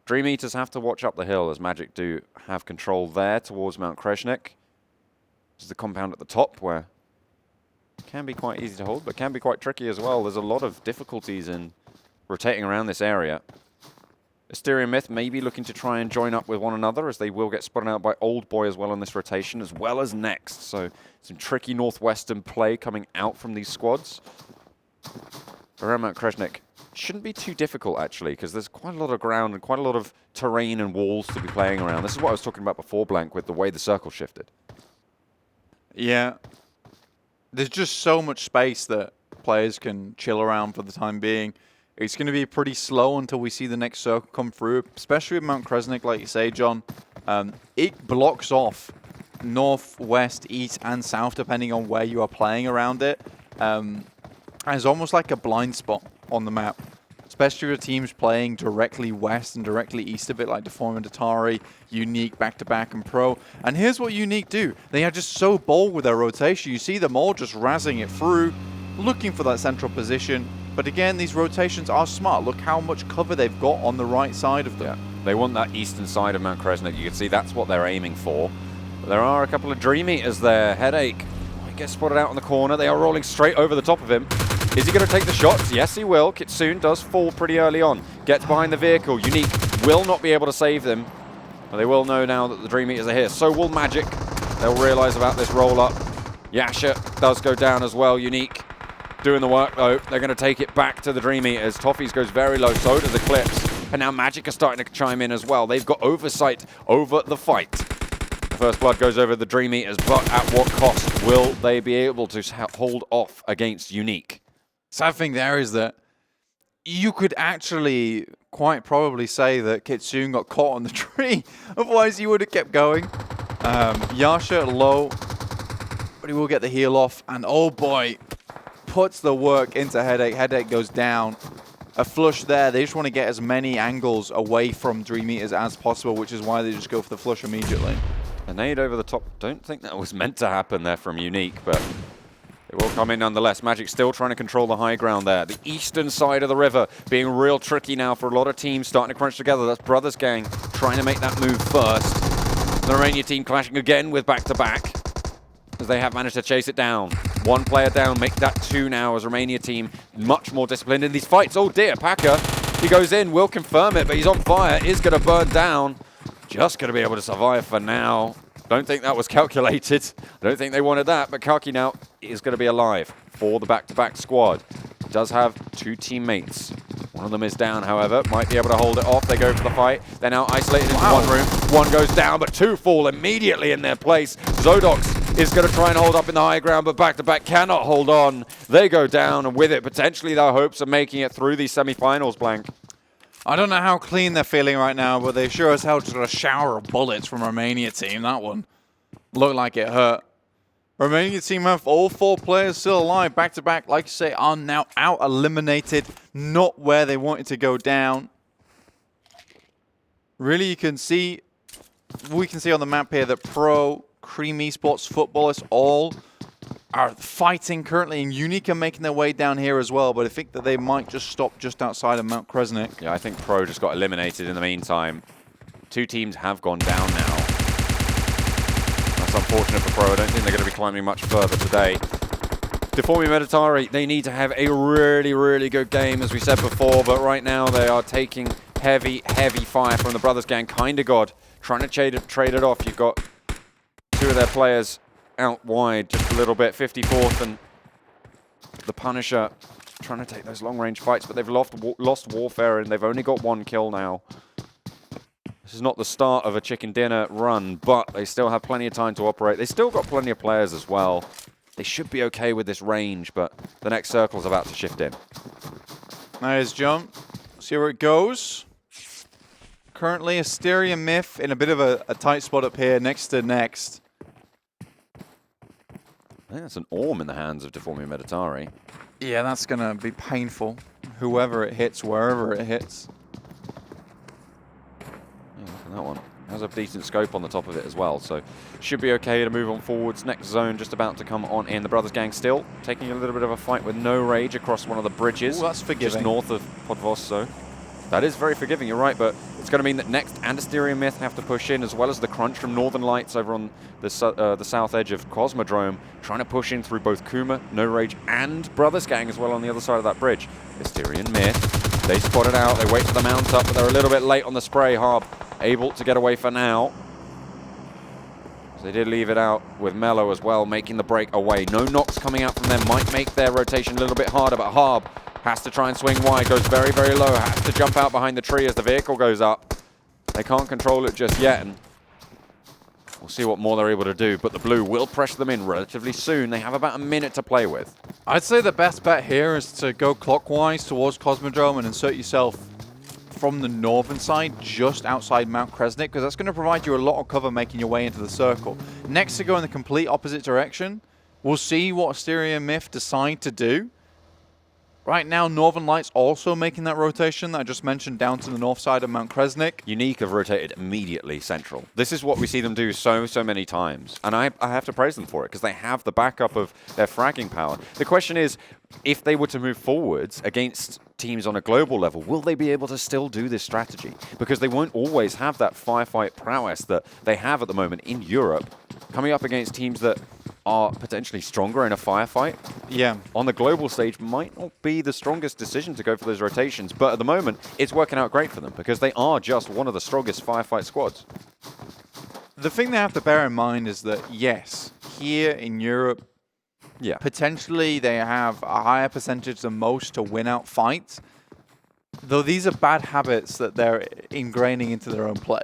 DreamEaters have to watch up the hill as Magic do have control there towards Mount Kreshnik. This is the compound at the top where it can be quite easy to hold, but can be quite tricky as well. There's a lot of difficulties in rotating around this area. Asterion may be looking to try and join up with one another, as they will get spotted out by Old Boy as well on this rotation, as well as NEX. So some tricky northwestern play coming out from these squads. Around Mount Kreshnik shouldn't be too difficult, actually, because there's quite a lot of ground and quite a lot of terrain and walls to be playing around. This is what I was talking about before, Blank, with the way the circle shifted. Yeah. There's just so much space that players can chill around for the time being. It's going to be pretty slow until we see the next circle come through, especially with Mount Kreshnik, like you say, John. It blocks off north, west, east, and south, depending on where you are playing around it. It's almost like a blind spot on the map, especially with teams playing directly west and directly east a bit, like Deformia, Meditari, Unique, back-to-back, and Pro. And here's what Unique do. They are just so bold with their rotation. You see them all just razzing it through, looking for that central position. But again, these rotations are smart. Look how much cover they've got on the right side of them. Yeah. They want that eastern side of Mount Kreshnik. You can see that's what they're aiming for. But there are a couple of DreamEaters there. Headache. He gets spotted out in the corner. They are rolling straight over the top of him. Is he going to take the shots? Yes, he will. Kitsune does fall pretty early on. Gets behind the vehicle. Unique will not be able to save them. But they will know now that the DreamEaters are here. So will Magic. They'll realize about this roll-up. Yasha does go down as well. Unique doing the work, though. They're going to take it back to the DreamEaters. Toffees goes very low, so does Eclipse. And now Magic are starting to chime in as well. They've got oversight over the fight. The first blood goes over the DreamEaters, but at what cost will they be able to hold off against Unique? Sad thing there is that you could actually quite probably say that Kitsune got caught on the tree. Otherwise, he would have kept going. Yasha low, but he will get the heal off. And oh boy, puts the work into Headache. Headache goes down. A flush there. They just want to get as many angles away from DreamEaters as possible, which is why they just go for the flush immediately. A nade over the top. Don't think that was meant to happen there from Unique, but it will come in nonetheless. Magic still trying to control the high ground there. The eastern side of the river being real tricky now for a lot of teams starting to crunch together. That's Brothers Gang trying to make that move first. The Romania team clashing again with back-to-back as they have managed to chase it down. One player down, make that 2 now as Romania team much more disciplined in these fights. Oh dear, Packer, he goes in, will confirm it, but he's on fire, is going to burn down. Just going to be able to survive for now. Don't think that was calculated. I don't think they wanted that, but Kaki now is going to be alive for the back-to-back squad. Does have 2 teammates. One of them is down, however. Might be able to hold it off. They go for the fight. They're now isolated into one room. One goes down, but 2 fall immediately in their place. Zodox is going to try and hold up in the high ground, but back-to-back cannot hold on. They go down, and with it, potentially their hopes of making it through these semi-finals, Blank. I don't know how clean they're feeling right now, but they sure as hell just got a shower of bullets from Romania team. That one looked like it hurt. Romania team have all 4 players still alive. Back-to-back, like you say, are now out-eliminated. Not where they wanted to go down. Really, we can see on the map here that Pro, Cream Esports, FUTBOLIST all are fighting currently, and Unique are making their way down here as well, but I think that they might just stop just outside of Mount Kresnik. Yeah, I think Pro just got eliminated in the meantime. 2 teams have gone down now. That's unfortunate for Pro. I don't think they're going to be climbing much further today. Deformia Meditari, they need to have a really, really good game, as we said before, but right now they are taking heavy, heavy fire from the Brothers gang. Kinda God trying to trade it off. You've got 2 of their players out wide just a little bit. 54th and the Punisher trying to take those long-range fights, but they've lost Warfare and they've only got 1 kill now. This is not the start of a chicken dinner run, but they still have plenty of time to operate. They still got plenty of players as well. They should be okay with this range, but the next circle is about to shift in. Nice jump. See where it goes. Currently, Asterion Myth in a bit of a tight spot up here next to NEX. I think that's an Orm in the hands of Deformia Meditari. Yeah, that's going to be painful. Whoever it hits, wherever it hits. Yeah, look at that one. Has a decent scope on the top of it as well, so should be okay to move on forwards. Next zone just about to come on in. The Brothers gang still taking a little bit of a fight with No Rage across one of the bridges. Ooh, that's forgiving. Just north of Podvosso. That is very forgiving, you're right, but it's going to mean that Next and Asterion Myth have to push in, as well as the crunch from Northern Lights over on the south edge of Cosmodrome, trying to push in through both KUMA, No Rage, and Brothers gang as well on the other side of that bridge. Asterion Myth, they spot it out, they wait for the mount up, but they're a little bit late on the spray. Harb able to get away for now. So they did leave it out with Mello as well, making the break away. No knocks coming out from them, might make their rotation a little bit harder, but Harb has to try and swing wide, goes very, very low, has to jump out behind the tree as the vehicle goes up. They can't control it just yet, and we'll see what more they're able to do, but the blue will pressure them in relatively soon. They have about a minute to play with. I'd say the best bet here is to go clockwise towards Cosmodrome and insert yourself from the northern side, just outside Mount Kresnik, because that's going to provide you a lot of cover making your way into the circle. Next to go in the complete opposite direction, we'll see what Asterion Myth decide to do. Right now, Northern Lights also making that rotation that I just mentioned down to the north side of Mount Kresnik. Unique have rotated immediately central. This is what we see them do so many times. And I have to praise them for it, because they have the backup of their fragging power. The question is, if they were to move forwards against teams on a global level, will they be able to still do this strategy? Because they won't always have that firefight prowess that they have at the moment in Europe, coming up against teams that are potentially stronger in a firefight. Yeah. On the global stage might not be the strongest decision to go for those rotations, but at the moment, it's working out great for them because they are just one of the strongest firefight squads. The thing they have to bear in mind is that, yes, here in Europe, yeah, potentially they have a higher percentage than most to win out fights, though these are bad habits that they're ingraining into their own play.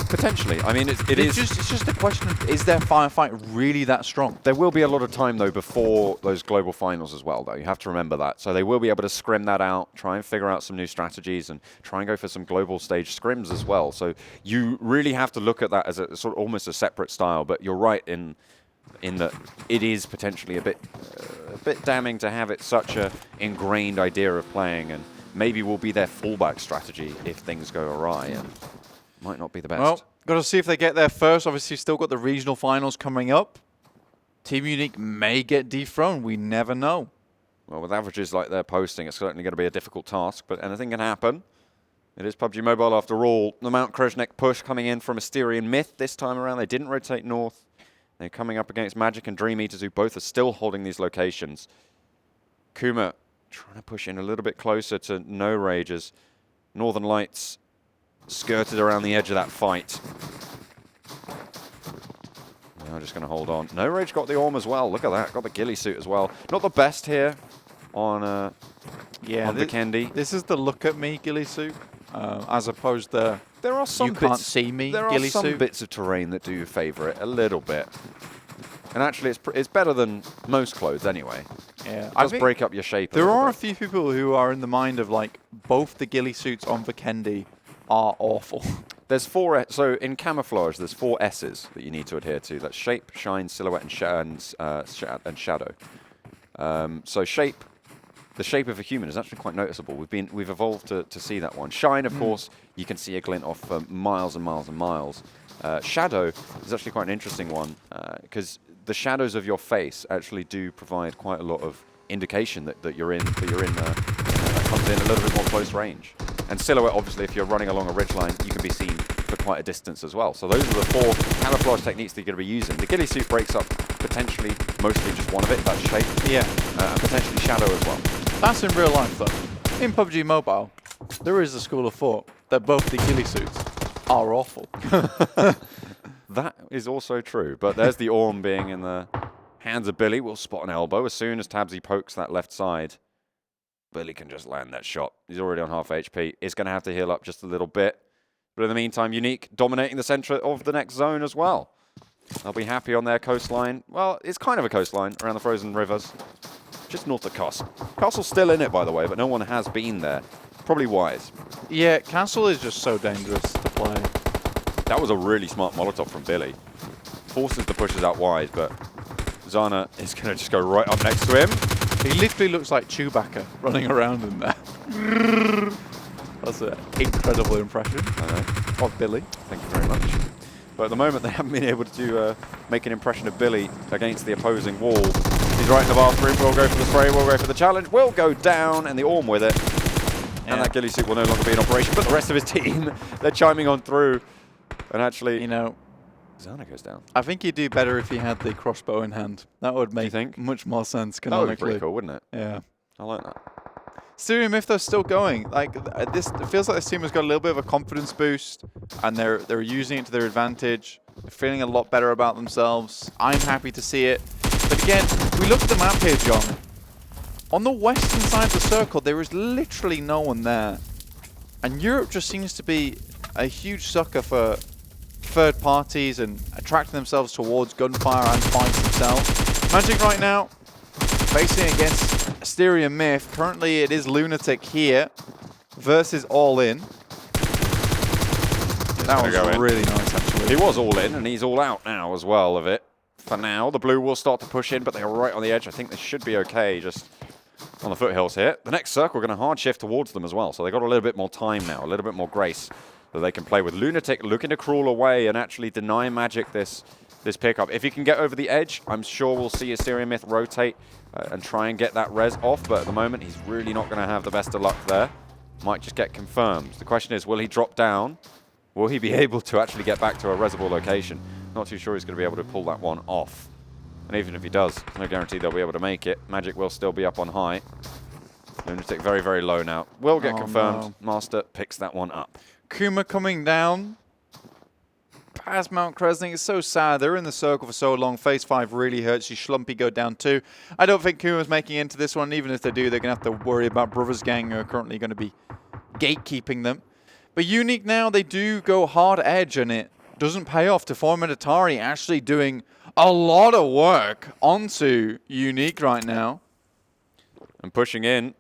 Potentially. I mean, it's just a question of, is their firefight really that strong? There will be a lot of time, though, before those global finals as well, though. You have to remember that. So they will be able to scrim that out, try and figure out some new strategies, and try and go for some global stage scrims as well. So you really have to look at that as a sort of almost a separate style. But you're right in that it is potentially a bit damning to have it such a ingrained idea of playing, and maybe will be their fallback strategy if things go awry. And might not be the best. Well, got to see if they get there first. Obviously, still got the regional finals coming up. Team Unique may get dethroned. We never know. Well, with averages like they're posting, it's certainly going to be a difficult task, but anything can happen. It is PUBG Mobile after all. The Mount Kresnik push coming in from Asterion Myth this time around. They didn't rotate north. They're coming up against Magic and DreamEaters, who both are still holding these locations. KUMA trying to push in a little bit closer to No Rages. Northern Lights skirted around the edge of that fight. Now just going to hold on. No Rage got the Orm as well. Look at that. Got the ghillie suit as well. Not the best here on on Vikendi. This is the look at me ghillie suit, as opposed to there are some you can't see me there ghillie are some suit. bits of terrain that do favour it a little bit. And actually, it's better than most clothes anyway. Yeah, it does break up your shape. There are a few people who are in the mind of like both the ghillie suits on Vikendi are awful. There's four. So in camouflage, there's 4 S's that you need to adhere to. That's shape, shine, silhouette, and shadow. So shape, the shape of a human is actually quite noticeable. We've evolved to see that one. Shine, of course, you can see a glint off miles and miles and miles. Shadow is actually quite an interesting one because the shadows of your face actually do provide quite a lot of indication that you're in that comes in a little bit more close range. And silhouette, obviously, if you're running along a ridgeline, you can be seen for quite a distance as well. So those are the 4 camouflage techniques that you're going to be using. The ghillie suit breaks up potentially mostly just one of it, that's shape. Yeah. And potentially shadow as well. That's in real life, though. In PUBG Mobile, there is a school of thought that both the ghillie suits are awful. That is also true, but there's the Orm being in the hands of Billy. We'll spot an elbow as soon as Tabsy pokes that left side. Billy can just land that shot. He's already on half HP. Is going to have to heal up just a little bit. But in the meantime, Unique dominating the center of the next zone as well. They'll be happy on their coastline. Well, it's kind of a coastline around the frozen rivers. Just north of Castle. Castle's still in it, by the way, but no one has been there. Probably wise. Yeah, Castle is just so dangerous to play. That was a really smart Molotov from Billy. Forces the pushes out wide, but Zana is going to just go right up next to him. He literally looks like Chewbacca running around in there. That's an incredible impression of Billy. Thank you very much. But at the moment, they haven't been able to make an impression of Billy against the opposing wall. He's right in the bathroom. We'll go for the spray. We'll go for the challenge. We'll go down, and the Orm with it. Yeah. And that ghillie suit will no longer be in operation. But the rest of his team, they're chiming on through. And actually, you know, Zana goes down. I think he'd do better if he had the crossbow in hand. That would make much more sense canonically. That would be pretty cool, wouldn't it? Yeah. I like that. Asterion Myth, they're still going. Like this, it feels like this team has got a little bit of a confidence boost, and they're using it to their advantage. They're feeling a lot better about themselves. I'm happy to see it. But again, we look at the map here, John. On the western side of the circle, there is literally no one there, and Europe just seems to be a huge sucker for third parties and attracting themselves towards gunfire and fights themselves. Magic right now facing against Asterion Myth. Currently it is Lunatic here versus All In. That was really nice, actually. He was all in, and he's all out now as well of it. For now, the blue will start to push in, but they're right on the edge. I think they should be okay just on the foothills here. The next circle, we're going to hard shift towards them as well, so they've got a little bit more time now, a little bit more grace that they can play with. Lunatic looking to crawl away and actually deny Magic this pickup. If he can get over the edge, I'm sure we'll see Asterion Myth rotate and try and get that res off, but at the moment, he's really not going to have the best of luck there. Might just get confirmed. The question is, will he drop down? Will he be able to actually get back to a resable location? Not too sure he's going to be able to pull that one off. And even if he does, no guarantee they'll be able to make it. Magic will still be up on high. Lunatic very, very low now. Will get confirmed. No. Master picks that one up. KUMA coming down past Mount Kresnik. It's so sad. They're in the circle for so long. Phase 5 really hurts you. Schlumpy go down too. I don't think KUMA's making into this one. Even if they do, they're going to have to worry about Brothers Gang, who are currently going to be gatekeeping them. But Unique now, they do go hard edge, and it doesn't pay off. Deformia Meditari actually doing a lot of work onto Unique right now. And pushing in.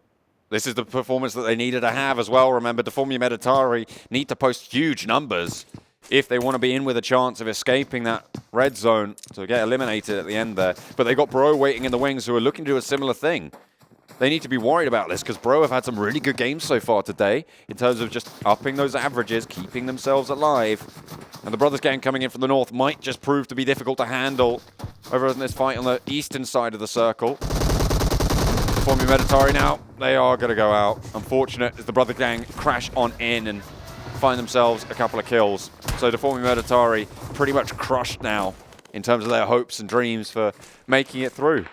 This is the performance that they needed to have as well. Remember, Deformia Meditari need to post huge numbers if they want to be in with a chance of escaping that red zone to get eliminated at the end there. But they got Bro waiting in the wings who are looking to do a similar thing. They need to be worried about this because Bro have had some really good games so far today in terms of just upping those averages, keeping themselves alive. And the Brothers Gang coming in from the north might just prove to be difficult to handle over in this fight on the eastern side of the circle. Deformia Meditari now, they are going to go out. Unfortunate as the Brother Gang crash on in and find themselves a couple of kills. So Deformia Meditari pretty much crushed now in terms of their hopes and dreams for making it through.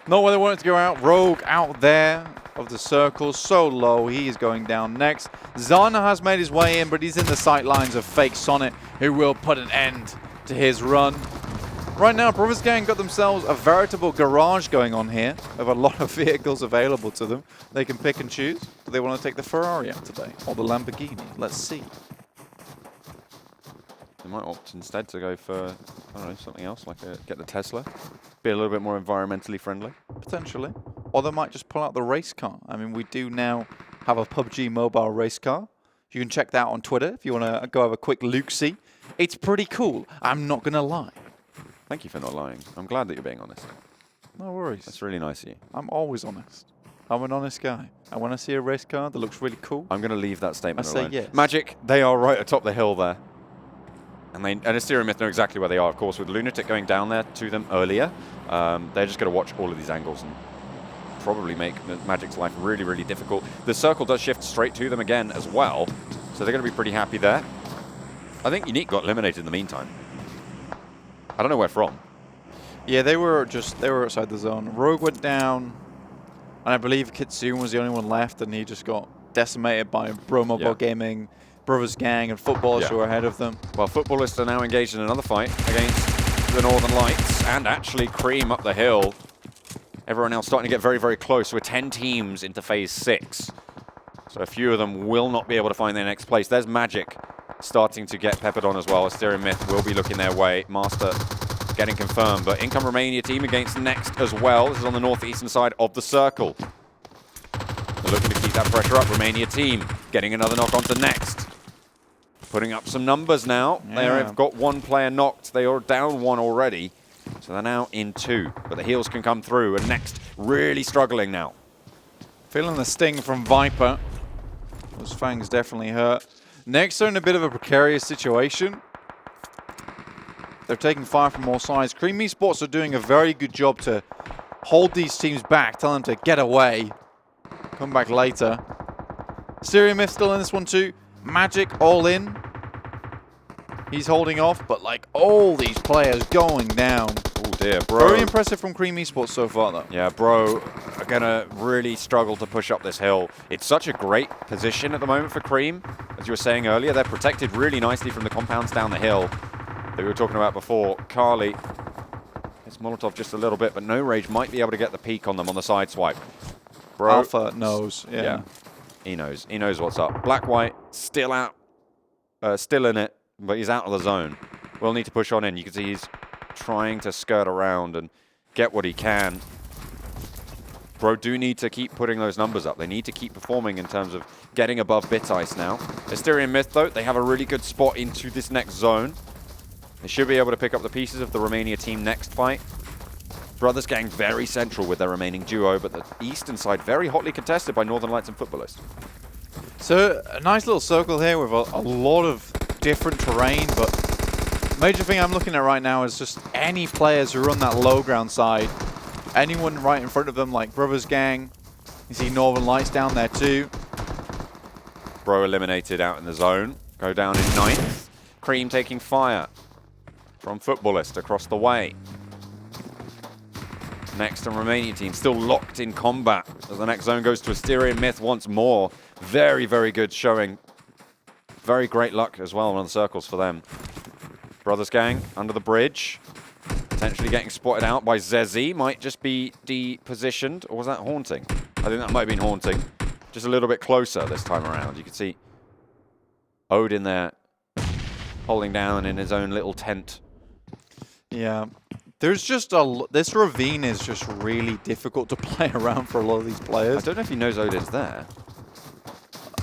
Not where they wanted to go out. Rogue out there of the circle, so low. He is going down next. Zana has made his way in, but he's in the sight lines of Fake Sonnet, who will put an end to his run. Right now, Brothers Gang got themselves a veritable garage going on here of a lot of vehicles available to them. They can pick and choose. Do they want to take the Ferrari out today or the Lamborghini? Let's see. They might opt instead to go for, I don't know, something else, like get the Tesla. Be a little bit more environmentally friendly. Potentially. Or they might just pull out the race car. I mean, we do now have a PUBG Mobile race car. You can check that out on Twitter if you want to go have a quick look-see. It's pretty cool. I'm not going to lie. Thank you for not lying. I'm glad that you're being honest. No worries. That's really nice of you. I'm always honest. I'm an honest guy. And when I see a race car that looks really cool, I'm going to leave that statement I say alone. yes. Magic, they are right atop the hill there. And Asterion Myth know exactly where they are, of course, with Lunatic going down there to them earlier. They're just going to watch all of these angles and probably make Magic's life really, really difficult. The circle does shift straight to them again as well, so they're going to be pretty happy there. I think Unique got eliminated in the meantime. I don't know where from. Yeah, they were outside the zone. Rogue went down, and I believe Kitsune was the only one left, and he just got decimated by PMCO Gaming, Brothers Gang, and Futbolists who were ahead of them. Well, Futbolists are now engaged in another fight against the Northern Lights, and actually Cream up the hill. Everyone else starting to get very, very close. We're 10 teams into Phase 6. So a few of them will not be able to find their next place. There's Magic starting to get peppered on as well. Asterion Myth will be looking their way. Master getting confirmed, but income Romania team against NEX as well. This is on the northeastern side of the circle. They're looking to keep that pressure up. Romania team getting another knock onto NEX. Putting up some numbers now. They have got one player knocked. They are down one already. So they're now in 2, but the heals can come through, and NEX really struggling now. Feeling the sting from Viper. Those fangs definitely hurt. NEX are in a bit of a precarious situation. They're taking fire from all sides. Cream Esports are doing a very good job to hold these teams back, tell them to get away. Come back later. Asterion Myth still in this one too. Magic all in. He's holding off, but like all these players going down. Oh dear, bro. Very impressive from Cream Esports so far though. Yeah, bro are gonna really struggle to push up this hill. It's such a great position at the moment for Cream. As you were saying earlier, they're protected really nicely from the compounds down the hill that we were talking about before. Carly, it's Molotov just a little bit, but No Rage might be able to get the peak on them on the side swipe. Bro, Alpha knows, yeah. He knows. He knows what's up. Black White still out, still in it, but he's out of the zone. We'll need to push on in. You can see he's trying to skirt around and get what he can. Bro do need to keep putting those numbers up. They need to keep performing in terms of getting above Bit Ice now. Asterion Myth, though, they have a really good spot into this next zone. They should be able to pick up the pieces of the Romania team next fight. Brothers Gang very central with their remaining duo, but the eastern side very hotly contested by Northern Lights and Futbolists. So a nice little circle here with a lot of different terrain, but major thing I'm looking at right now is just any players who run that low ground side. Anyone right in front of them, like Brothers Gang. You see Northern Lights down there too. Bro eliminated out in the zone. Go down in 9th. Cream taking fire from Futbolist across the way. Next and Romania team still locked in combat as the next zone goes to Asterion Myth once more. Very, very good showing. Very great luck as well on the circles for them. Brothers Gang under the bridge. Potentially getting spotted out by Zezzy. Might just be depositioned. Or was that Haunting? I think that might have been Haunting. Just a little bit closer this time around. You can see Odin there holding down in his own little tent. Yeah. There's just this ravine is just really difficult to play around for a lot of these players. I don't know if he knows Odin's there.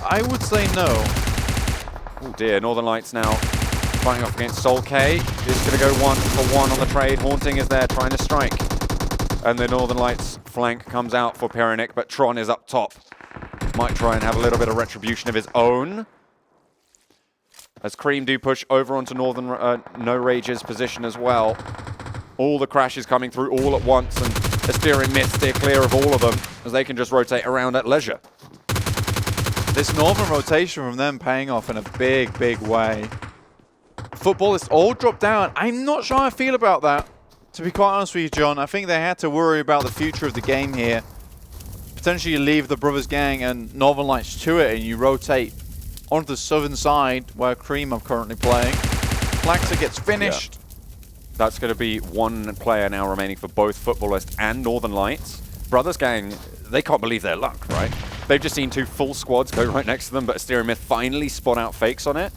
I would say no. Oh dear, Northern Lights now fighting off against Soul K. Just going to go 1-for-1 on the trade. Haunting is there trying to strike. And the Northern Lights flank comes out for Perinic, but Tron is up top. Might try and have a little bit of retribution of his own. As Cream do push over onto Northern No Rage's position as well. All the crashes coming through all at once, and Asterion Myth steer clear of all of them as they can just rotate around at leisure. This Northern rotation from them paying off in a big, big way. Futbolists all dropped down. I'm not sure how I feel about that, to be quite honest with you, John. I think they had to worry about the future of the game here. Potentially you leave the Brothers Gang and Northern Lights to it, and you rotate onto the southern side where Cream are currently playing. Flaxer gets finished. Yeah. That's going to be one player now remaining for both Futbolist and Northern Lights. Brothers Gang, they can't believe their luck, right? They've just seen 2 full squads go right next to them, but Asterion Myth finally spot out fakes on it.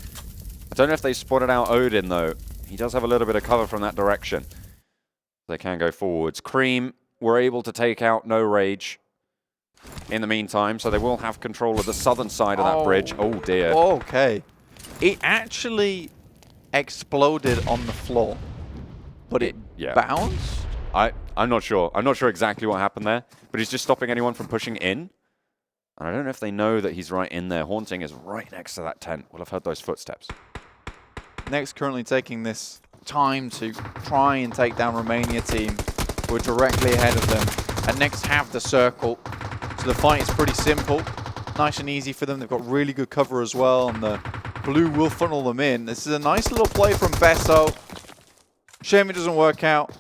I don't know if they spotted out Odin, though. He does have a little bit of cover from that direction. They can go forwards. Cream were able to take out No Rage in the meantime, so they will have control of the southern side of that bridge. Oh, dear. Okay. It actually exploded on the floor. But it bounced? I'm not sure. I'm not sure exactly what happened there, but he's just stopping anyone from pushing in. And I don't know if they know that he's right in there. Haunting is right next to that tent. We'll have heard those footsteps. NEX currently taking this time to try and take down Romania team, who are directly ahead of them. And NEX have the circle, so the fight is pretty simple. Nice and easy for them. They've got really good cover as well, and the blue will funnel them in. This is a nice little play from Besso. Shame it doesn't work out.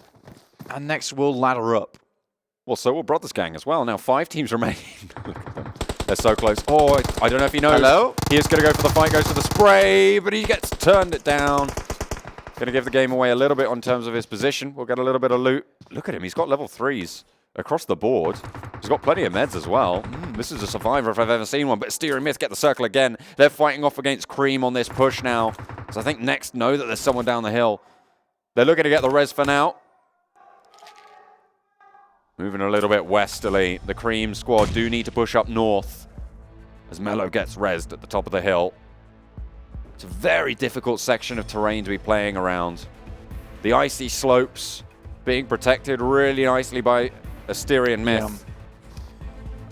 And NEX will ladder up. Well, so will Brothers Gang as well. Now 5 teams remaining. Look at them. They're so close. Oh, I don't know if he knows. Hello? He is going to go for the fight, goes for the spray, but he gets turned it down. Going to give the game away a little bit on terms of his position. We'll get a little bit of loot. Look at him. He's got level 3s across the board. He's got plenty of meds as well. This is a survivor if I've ever seen one. But Asterion Myth get the circle again. They're fighting off against Cream on this push now. So I think NEX know that there's someone down the hill. They're looking to get the res for now. Moving a little bit westerly. The Cream squad do need to push up north as Mello gets rezzed at the top of the hill. It's a very difficult section of terrain to be playing around. The icy slopes being protected really nicely by Asterion Myth.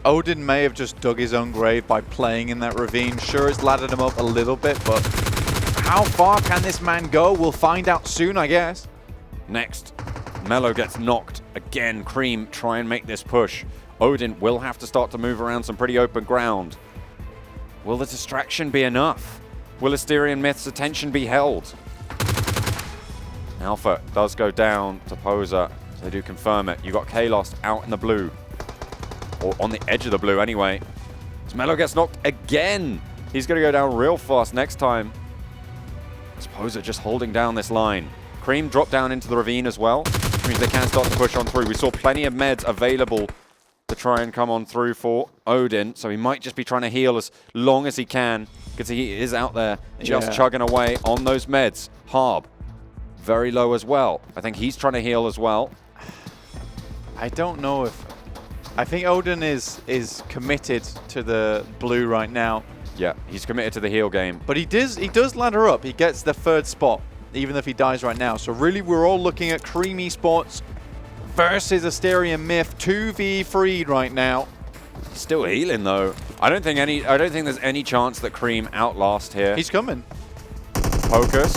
Odin may have just dug his own grave by playing in that ravine. Sure, it's laddered him up a little bit, but how far can this man go? We'll find out soon, I guess. Next, Mello gets knocked. Again, Cream try and make this push. Odin will have to start to move around some pretty open ground. Will the distraction be enough? Will Asterion Myth's attention be held? Alpha does go down to Poser. So they do confirm it. You got Kalos out in the blue. Or on the edge of the blue anyway. As Mello gets knocked again. He's going to go down real fast next time. As Poser just holding down this line. Cream drop down into the ravine as well. Which means they can start to push on through. We saw plenty of meds available to try and come on through for Odin. So he might just be trying to heal as long as he can. Because he is out there just chugging away on those meds. Harb, very low as well. I think he's trying to heal as well. I don't know if... I think Odin is committed to the blue right now. Yeah, he's committed to the heal game. But he does ladder up. He gets the 3rd spot, even if he dies right now. So really, we're all looking at Cream Esports versus Asterion Myth. 2v3 right now. Still healing though. I don't think there's any chance that Cream outlast here. He's coming. Focus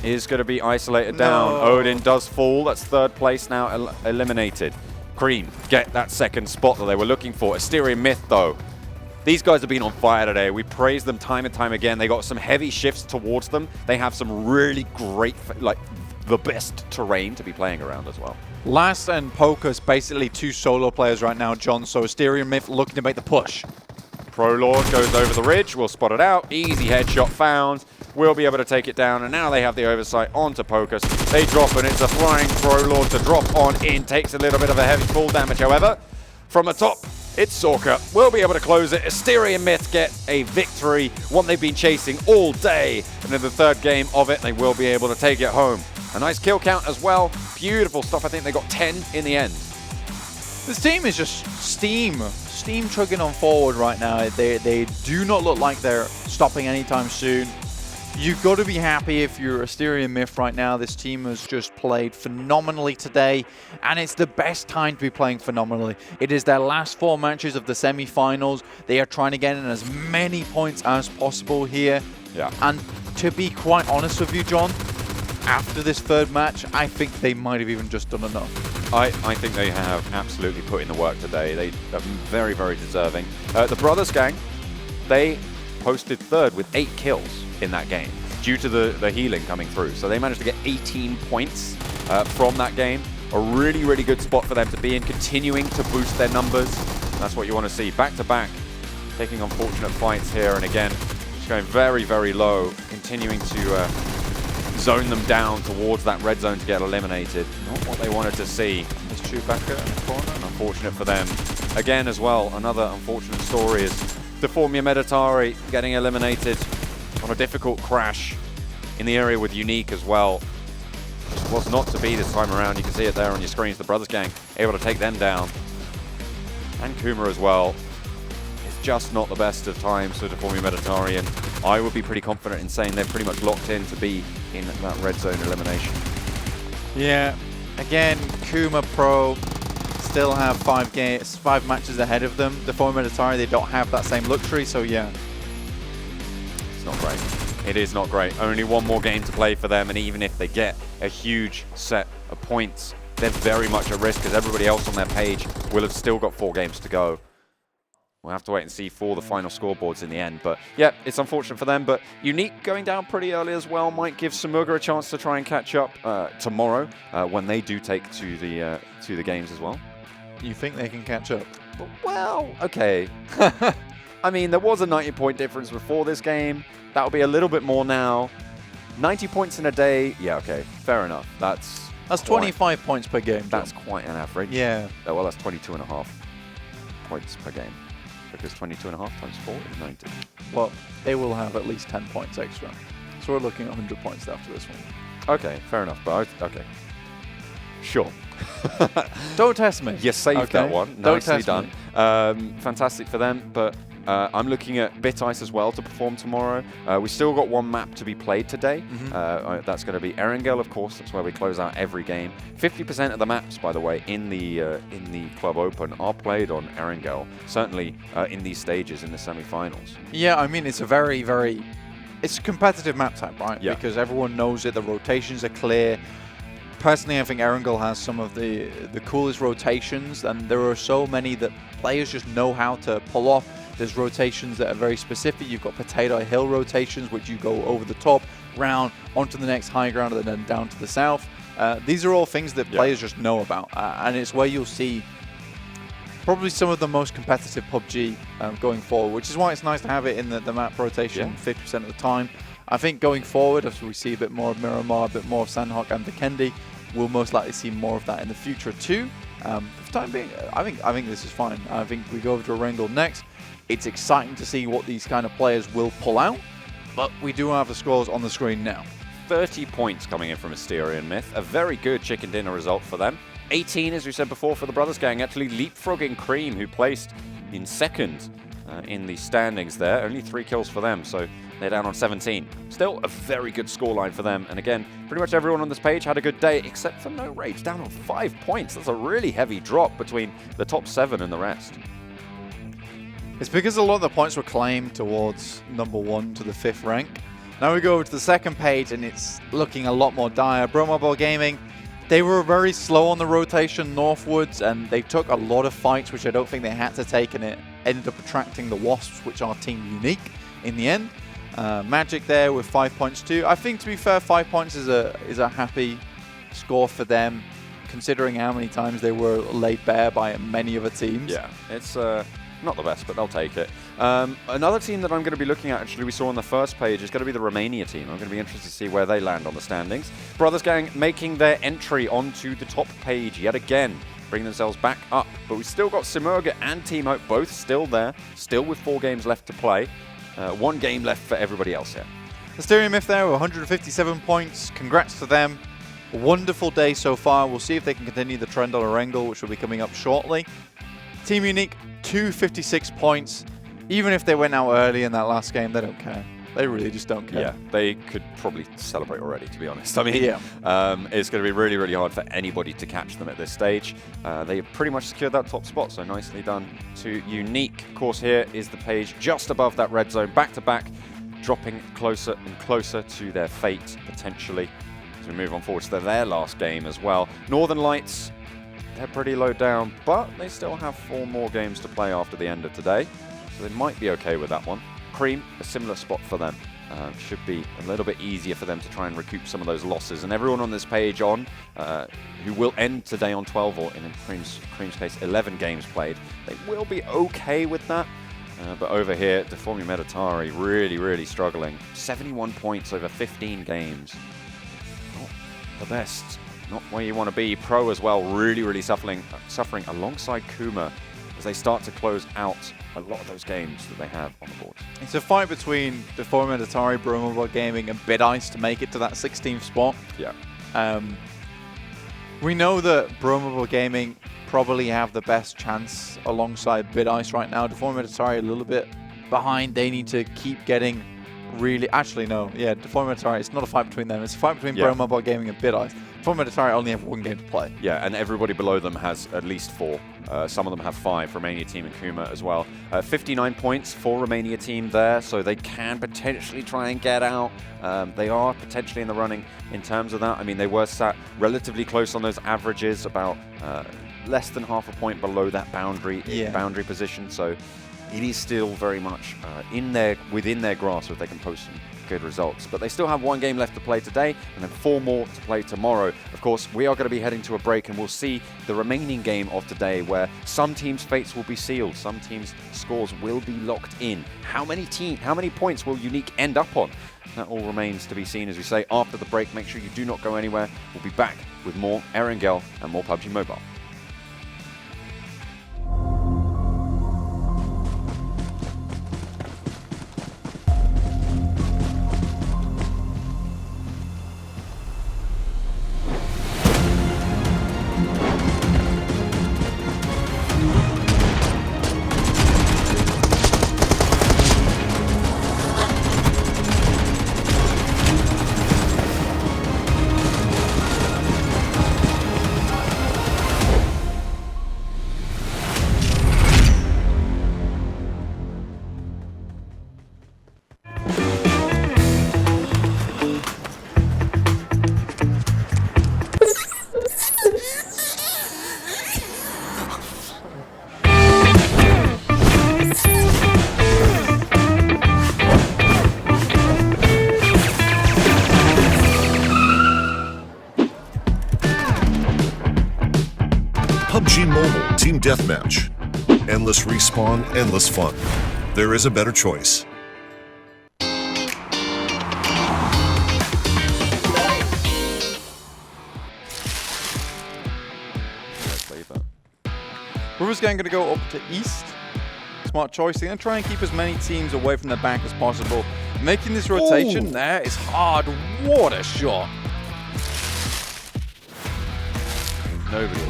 is going to be isolated down. Odin does fall. That's 3rd place now eliminated. Cream get that 2nd spot that they were looking for. Asterion Myth though. These guys have been on fire today. We praise them time and time again. They got some heavy shifts towards them. They have some really great, like the best terrain to be playing around as well. Last and Pocus, basically 2 solo players right now, John. So Asterion Myth looking to make the push. Prolord goes over the ridge. We'll spot it out. Easy headshot found. We'll be able to take it down. And now they have the oversight onto Pocus. They drop, and it's a flying Prolord to drop on in. Takes a little bit of a heavy fall damage, however. From the top, it's Sorka. We'll be able to close it. Asterion Myth get a victory, one they've been chasing all day. And in the 3rd game of it, they will be able to take it home. A nice kill count as well. Beautiful stuff. I think they got 10 in the end. This team is just steam chugging on forward right now. They do not look like they're stopping anytime soon. You've got to be happy if you're Asterion Myth right now. This team has just played phenomenally today, and it's the best time to be playing phenomenally. It is their last 4 matches of the semi-finals. They are trying to get in as many points as possible here. Yeah. And to be quite honest with you, John, after this 3rd match, I think they might have even just done enough. I think they have absolutely put in the work today. They are very, very deserving. The Brothers Gang, they posted 3rd with 8 kills in that game due to the healing coming through. So they managed to get 18 points from that game. A really, really good spot for them to be in, continuing to boost their numbers. That's what you want to see. Back to back, taking unfortunate fights here. And again, just going very, very low, continuing to zone them down towards that red zone to get eliminated. Not what they wanted to see. There's Chewbacca in the corner, and unfortunate for them. Again as well, another unfortunate story is Deformia Meditari getting eliminated on a difficult crash in the area with Unique as well. Just was not to be this time around. You can see it there on your screens. The Brothers Gang able to take them down. And KUMA as well. It's just not the best of times for Deformia Meditari, and I would be pretty confident in saying they're pretty much locked in to be in that red zone elimination. Yeah, again, KUMA Pro still have 5 matches ahead of them. Deformia Meditari, they don't have that same luxury, so yeah. It's not great. It is not great. Only one more game to play for them, and even if they get a huge set of points, they're very much at risk because everybody else on their page will have still got 4 games to go. We'll have to wait and see for the final scoreboards in the end. But yeah, it's unfortunate for them. But Unique going down pretty early as well might give Samuga a chance to try and catch up tomorrow when they do take to the games as well. You think they can catch up? Well, okay. I mean, there was a 90-point difference before this game. That'll be a little bit more now. 90 points in a day. Yeah, okay. Fair enough. That's 25 points per game. That's quite an average. Yeah. Oh, well, that's 22.5 points per game. Because 22.5 times 4 is 90. Well, they will have at least 10 points extra. So we're looking at 100 points after this one. Okay, fair enough. But okay. Sure. Don't test me. You saved that one. Don't Nicely test done. Fantastic for them. But I'm looking at BitIce as well to perform tomorrow. We still got one map to be played today. That's going to be Erangel, of course. That's where we close out every game. 50% of the maps, by the way, in the Club Open are played on Erangel. Certainly in these stages in the semi-finals. Yeah, I mean, it's a very, very... It's a competitive map type, right? Yeah. Because everyone knows it. The rotations are clear. Personally, I think Erangel has some of the coolest rotations, and there are so many that players just know how to pull off. There's rotations that are very specific. You've got Potato Hill rotations, which you go over the top, round, onto the next high ground, and then down to the south. These are all things that players just know about, and it's where you'll see probably some of the most competitive PUBG going forward, which is why it's nice to have it in the map rotation 50% of the time. I think going forward, as we see a bit more of Miramar, a bit more of Sanhok and Vikendi, we'll most likely see more of that in the future too. For the time being, I think this is fine. I think we go over to Erangel next. It's exciting to see what these kind of players will pull out, but we do have the scores on the screen now. 30 points coming in from Asterion Myth. A very good chicken dinner result for them. 18, as we said before, for the Brothers Gang, actually leapfrogging Cream, who placed in second in the standings there. Only 3 kills for them, so they're down on 17. Still a very good scoreline for them. And again, pretty much everyone on this page had a good day, except for No Rage, down on 5 points. That's a really heavy drop between the top 7 and the rest. It's because a lot of the points were claimed towards number 1 to the 5th rank. Now we go over to the second page, and it's looking a lot more dire. PMCO Gaming, they were very slow on the rotation northwards, and they took a lot of fights, which I don't think they had to take, and it ended up attracting the Wasps, which are Team Unique in the end. Magic there with 5 points too. I think, to be fair, 5 points is a happy score for them, considering how many times they were laid bare by many other teams. Yeah, it's not the best, but they'll take it. Another team that I'm going to be looking at, actually, we saw on the first page, is going to be the Romania team. I'm going to be interested to see where they land on the standings. Brothers Gang making their entry onto the top page yet again, bringing themselves back up. But we've still got Simurga and Team Hope both still there, still with 4 games left to play. 1 game left for everybody else here. Asterion Myth there with 157 points. Congrats to them. A wonderful day so far. We'll see if they can continue the trend on Erangel, which will be coming up shortly. Team Unique, 256 points. Even if they went out early in that last game, they don't care. They really just don't care. Yeah, they could probably celebrate already, to be honest. I mean, it's going to be really, really hard for anybody to catch them at this stage. They pretty much secured that top spot, so nicely done to Unique. Of course, here is the page just above that red zone, back-to-back, dropping closer and closer to their fate, potentially, as we move on forward to their last game as well. Northern Lights, they're pretty low down, but they still have 4 more games to play after the end of today, so they might be okay with that one. Cream, a similar spot for them. Should be a little bit easier for them to try and recoup some of those losses. And everyone on this page who will end today on 12, or in Cream's case, 11 games played, they will be okay with that. But over here, Deformia Meditari really, really struggling. 71 points over 15 games. Not the best. Not where you want to be. Pro as well, really, really suffering alongside KUMA as they start to close out a lot of those games that they have on the board. It's a fight between Deformia Meditari, PMCO Gaming, and BitIce to make it to that 16th spot. Yeah. We know that PMCO Gaming probably have the best chance alongside BitIce right now. Deformia Meditari a little bit behind. They need to keep getting really... Actually, no. Yeah, Deformia and Meditari, it's not a fight between them. It's a fight between Yeah. Pro Mobile Gaming and BitEye. Deformia and Meditari only have one game to play. Yeah, and everybody below them has at least 4. Some of them have 5, Romania team and KUMA as well. 59 points for Romania team there, so they can potentially try and get out. They are potentially in the running in terms of that. I mean, they were sat relatively close on those averages, about less than half a point below that boundary position. So it is still very much within their grasp if they can post some good results. But they still have 1 game left to play today and then 4 more to play tomorrow. Of course, we are going to be heading to a break and we'll see the remaining game of today where some teams' fates will be sealed, some teams' scores will be locked in. How many points will Unique end up on? That all remains to be seen, as we say, after the break. Make sure you do not go anywhere. We'll be back with more Erangel and more PUBG Mobile. PUBG Mobile Team Deathmatch. Endless respawn, endless fun. There is a better choice. Rumours going to go up to East. Smart choice. They're going to try and keep as many teams away from the back as possible. Making this rotation there is hard. What a shot. Nobody.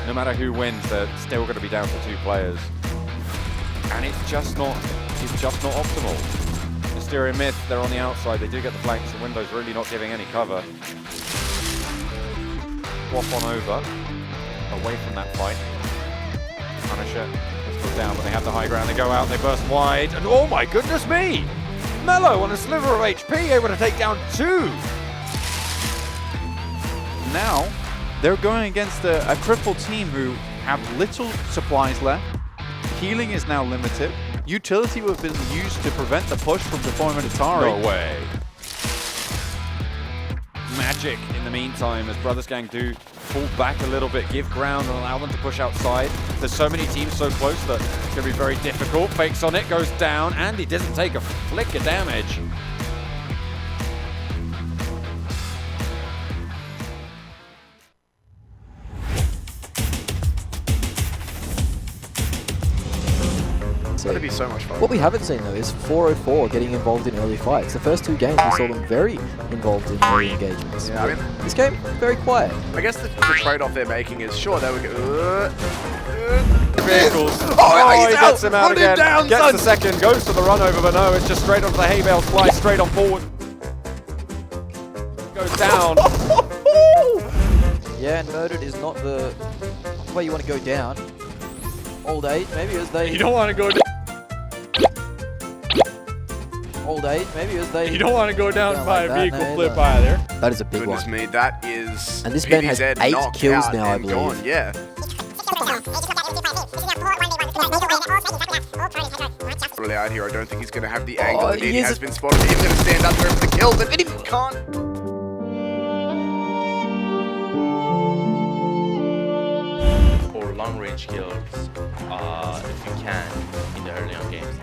No matter who wins, they're still going to be down to 2 players. And it's just not optimal. Asterion Myth, they're on the outside. They do get the flanks. The window's really not giving any cover. Swap on over. Away from that fight. Punisher is put down, but they have the high ground. They go out, they burst wide, and oh my goodness me! Mellow on a sliver of HP, able to take down 2. Now, they're going against a crippled team who have little supplies left. Healing is now limited. Utility would have been used to prevent the push from Deformia and Meditari. No way. Magic in the meantime as Brothers Gang do fall back a little bit, give ground and allow them to push outside. There's so many teams so close that it's going to be very difficult. Fakes on it, goes down, and he doesn't take a flick of damage. It's going to be so much fun. What we haven't seen though is 404 getting involved in early fights. The first 2 games we saw them very involved in early engagements. Yeah, I mean, this game, very quiet. I guess the trade-off they're making is, sure, there we go. Vehicles. Oh, He gets him out Run him again. down, Gets son. the second, goes for the run over, but no, it's just straight onto the hay bale, fly straight on forward. Goes down. Yeah, and murdered is not the way you want to go down. Old age, maybe as they... You don't want to go down. Old age, maybe as they... You don't want to go down Don't by like a that, vehicle no, flip no. either. That is a big Goodness one. me, that is. And this man has PDZ 8 knocked kills out now, I and believe. gone, yeah. Really out here, I don't think he's going to have the angle. Oh, It he has is been spotted. He's going to stand up there for the kill, but he can't. For long range kills, if you can, in the early on games.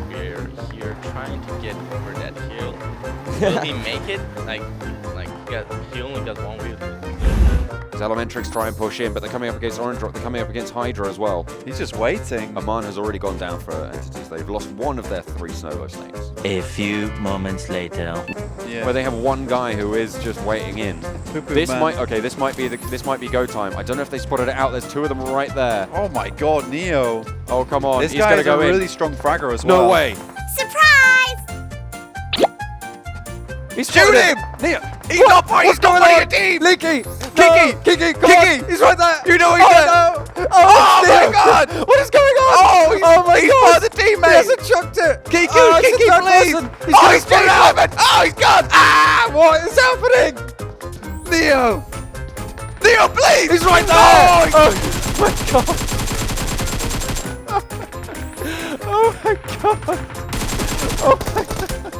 We're here trying to get over that hill. Will he make it? He only got 1 wheel. As Elementrix try and push in, but they're coming up against Orange Rock, they're coming up against Hydra as well. He's just waiting. Aman has already gone down for entities. They've lost 1 of their 3 Snowlow Snakes. A few moments later. Yeah. Where they have 1 guy who is just waiting in. This might be go time. I don't know if they spotted it out. There's two of them right there. Oh my god, Neo. Oh, come on. This He's guy gonna is go a in. really strong fragger as well. No way. Surprise! He's Shoot him! Neo. He's not fighting your team! Leaky! Kiki! Kiki! Come Kiki! on! He's right there! You know he's there! No. Oh Neo. my god! What is going on? Oh, my he's god! part of the teammate! He hasn't chucked it! Kiki, Oh, it's Kiki, a third please! person. He's gonna he's spin it it out. out! Oh, he's gone! Ah! What is happening? Neo! Neo, please! He's right there! Oh, my god! Oh my god! Oh my god!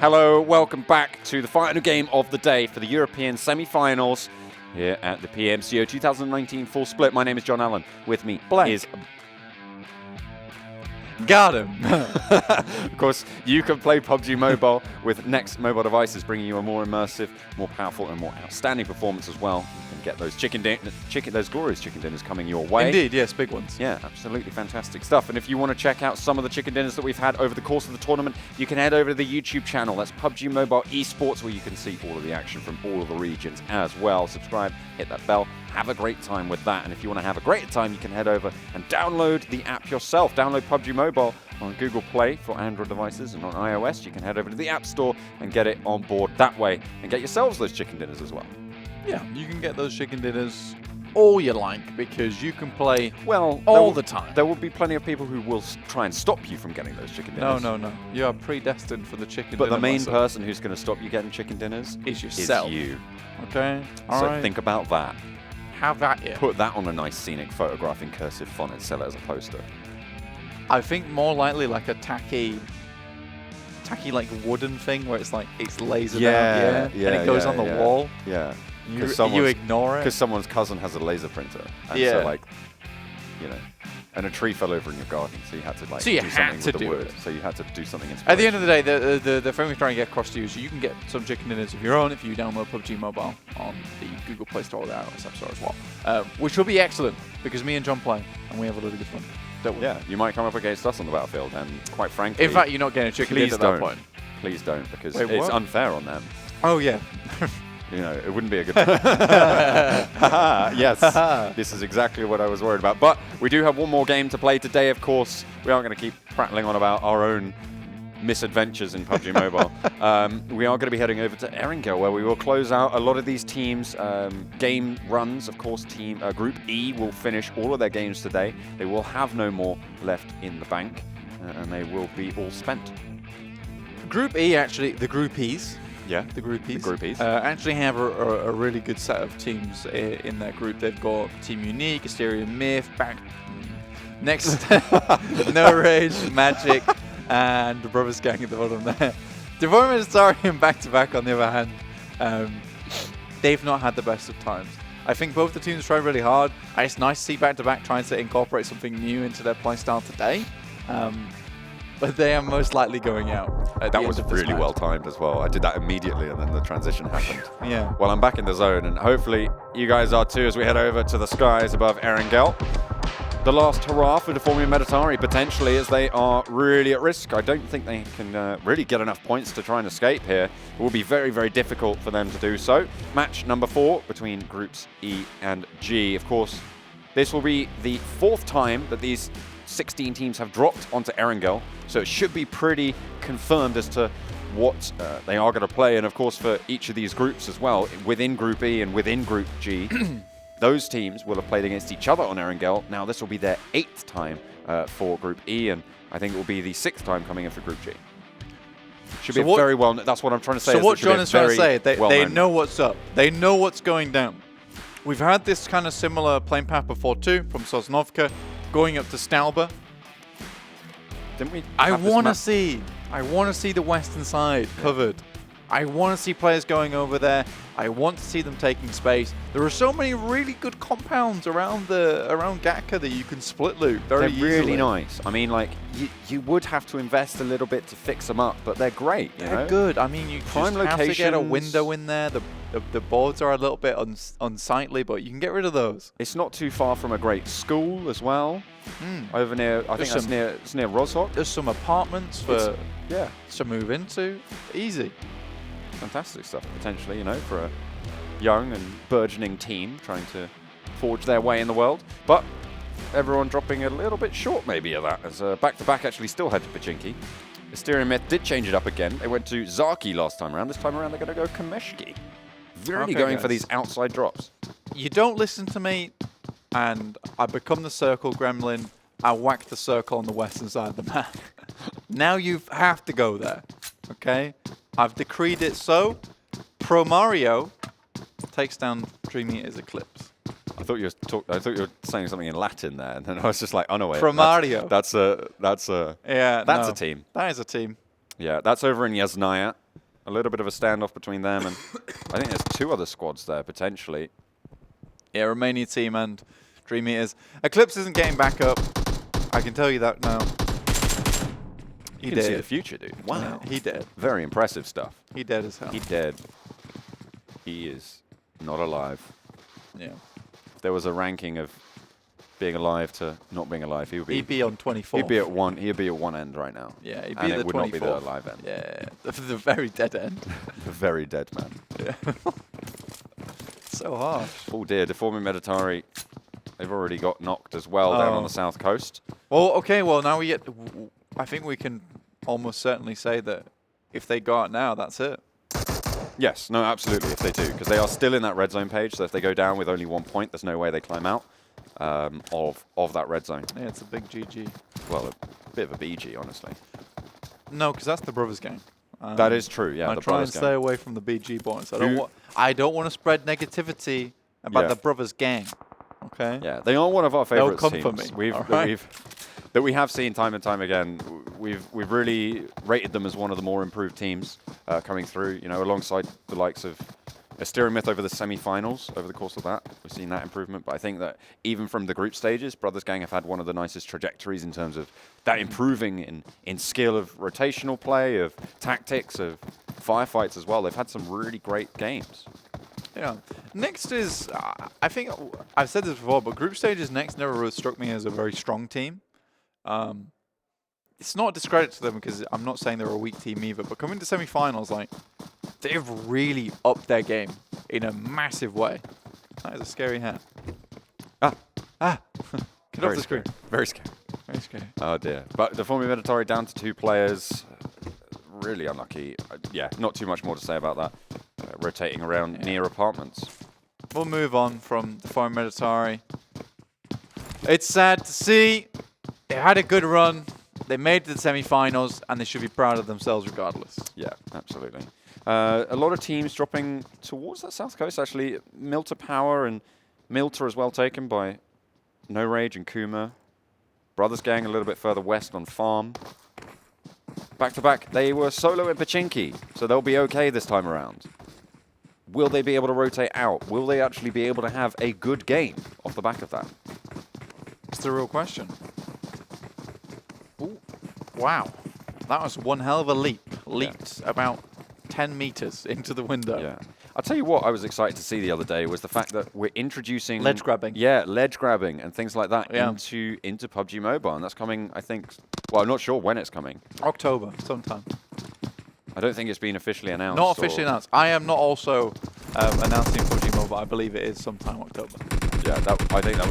Hello, welcome back to the final game of the day for the European semi-finals here at the PMCO 2019 full split. My name is John Allen. With me is... Got him. Of course, you can play PUBG Mobile with NEX mobile devices, bringing you a more immersive, more powerful, and more outstanding performance as well. You can get those those glorious chicken dinners coming your way. Indeed, yes, big ones. Yeah, absolutely fantastic stuff. And if you want to check out some of the chicken dinners that we've had over the course of the tournament, you can head over to the YouTube channel. That's PUBG Mobile Esports, where you can see all of the action from all of the regions as well. Subscribe, hit that bell, have a great time with that. And if you want to have a great time, you can head over and download the app yourself. Download PUBG Mobile on Google Play for Android devices, and on iOS, you can head over to the App Store and get it on board that way and get yourselves those chicken dinners as well. Yeah, you can get those chicken dinners all you like because you can play well all the time. There will be plenty of people who will try and stop you from getting those chicken dinners. No. You are predestined for the chicken dinner. But the main person who's going to stop you getting chicken dinners is yourself. Is you. Okay, all right. Think about that. Have that here. Put that on a nice scenic photograph in cursive font and sell it as a poster. I think more likely like a tacky like wooden thing where it's like it's lasered out, and it goes on the wall. Yeah. You ignore it because someone's cousin has a laser printer, and so like, you know, and a tree fell over in your garden, so you had to like do something with the wood. So you had to do something. At the end of the day, the thing we're trying to get across to you is you can get some chicken dinners of your own if you download PUBG Mobile on the Google Play Store or the iOS App Store as well, which will be excellent because me and John play and we have a little bit of fun. Yeah, you might come up against us on the battlefield, and quite frankly, in fact, you're not getting a chicken dinner at that point. Please don't, because it's unfair on them. Oh yeah. You know, it wouldn't be a good time. Yes, this is exactly what I was worried about. But we do have one more game to play today, of course. We aren't going to keep prattling on about our own misadventures in PUBG Mobile. We are going to be heading over to Erangel, where we will close out a lot of these teams' game runs. Of course, Group E will finish all of their games today. They will have no more left in the bank, and they will be all spent. Group E, actually, the groupies. Yeah, the groupies. The groupies. Actually have a really good set of teams in their group. They've got Team Unique, Asterion, Myth, next, No Rage, Magic, and the Brothers Gang at the bottom there. Deformia and Asterion back-to-back, on the other hand, they've not had the best of times. I think both the teams tried really hard. It's nice to see back-to-back trying to incorporate something new into their playstyle today. But they are most likely going out. That was really well timed as well. I did that immediately, and then the transition happened. Yeah. Well, I'm back in the zone, and hopefully you guys are too as we head over to the skies above Erangel. The last hurrah for Deformia and Meditari, potentially, as they are really at risk. I don't think they can really get enough points to try and escape here. It will be very, very difficult for them to do so. Match number 4 between groups E and G. Of course, this will be the 4th time that these 16 teams have dropped onto Erangel, so it should be pretty confirmed as to what they are going to play. And of course, for each of these groups as well, within Group E and within Group G, those teams will have played against each other on Erangel. Now, this will be their 8th time for Group E, and I think it will be the 6th time coming in for Group G. Should be very well. That's what I'm trying to say. So what John is trying to say, they know what's up. They know what's going down. We've had this kind of similar playing path before too, from Sosnovka going up to Stalba. Didn't we? I want to see the western side covered. I want to see players going over there. I want to see them taking space. There are so many really good compounds around Gatka that you can split loot very easily. They're really nice. I mean, like, you would have to invest a little bit to fix them up, but they're great. They're good. I mean, you just have to get a window in there. The boards are a little bit unsightly, but you can get rid of those. It's not too far from a great school as well. Over near, I think it's near Rozhok. There's some apartments to move into. Easy. Fantastic stuff, potentially, you know, for a young and burgeoning team trying to forge their way in the world. But everyone dropping a little bit short, maybe, of that, as back-to-back actually still had to Pachinki. Asterion Myth did change it up again. They went to Zaki last time around. This time around, they're going to go Kameshki. Really going for these outside drops. You don't listen to me, and I become the circle gremlin. I whack the circle on the western side of the map. Now you have to go there, okay? I've decreed it so. Pro Mario takes down DreamEaters Eclipse. I thought you were saying something in Latin there, and then I was just like, oh no, wait. Pro Mario. That's a team. That is a team. Yeah, that's over in Yasnaya. a little bit of a standoff between them, and I think there's 2 other squads there, potentially. Yeah, Romania team and DreamEaters. Eclipse isn't getting back up. I can tell you that now. You can see the future, dude. Wow. Yeah, he dead. Very impressive stuff. He dead as hell. He dead. He is not alive. Yeah. If there was a ranking of being alive to not being alive, he would be. He'd be on 24. He'd be at one. He'd be at one end right now. Yeah, he'd be and at it the would 24th. not be the live end. Yeah, the very dead end. The very dead man. Yeah. So harsh. Oh dear, Deformia Meditari. They've already got knocked as well down on the south coast. Well, okay. Well, now we get. I think we can almost certainly say that if they go out now, that's it. Yes, no, absolutely, if they do, because they are still in that red zone page. So if they go down with only 1 point, there's no way they climb out of that red zone. Yeah, it's a big GG. Well, a bit of a BG, honestly. No, because that's the brothers game. That is true. Yeah, I the try and brothers stay game. away from the BG boys. I don't want to spread negativity about the brothers gang. Okay. Yeah, they are one of our favorites They'll come teams. for me. That we have seen time and time again. We've really rated them as one of the more improved teams coming through. You know, alongside the likes of Asterion over the semi-finals. Over the course of that, we've seen that improvement. But I think that even from the group stages, Brothers Gang have had one of the nicest trajectories in terms of that improving in skill of rotational play, of tactics, of firefights as well. They've had some really great games. Yeah. Next is, I think I've said this before, but group stages Next never really struck me as a very strong team. It's not a discredit to them because I'm not saying they're a weak team either, but coming to semi-finals, like, they've really upped their game in a massive way. That is a scary hat. Get off the screen. Very scary. Very scary. Oh dear. But Deformia Meditari down to 2 players. Really unlucky. Yeah, not too much more to say about that. Rotating around near apartments. We'll move on from Deformia Meditari. It's sad to see. They had a good run. They made it to the semi-finals, and they should be proud of themselves regardless. Yeah, absolutely. A lot of teams dropping towards that south coast, actually. Milta Power and Milta as well taken by No Rage and KUMA. Brothers Gang a little bit further west on Farm. Back-to-back, they were solo in Pachinki, so they'll be okay this time around. Will they be able to rotate out? Will they actually be able to have a good game off the back of that? It's the real question. Ooh, wow. That was one hell of a leap. Leaped about 10 meters into the window. Yeah. I'll tell you what I was excited to see the other day was the fact that we're introducing... Ledge grabbing. Yeah, ledge grabbing and things like that into PUBG Mobile. And that's coming, I think... Well, I'm not sure when it's coming. October, sometime. I don't think it's been officially announced. Not officially announced. I am not also announcing PUBG Mobile. I believe it is sometime October. Yeah, I think that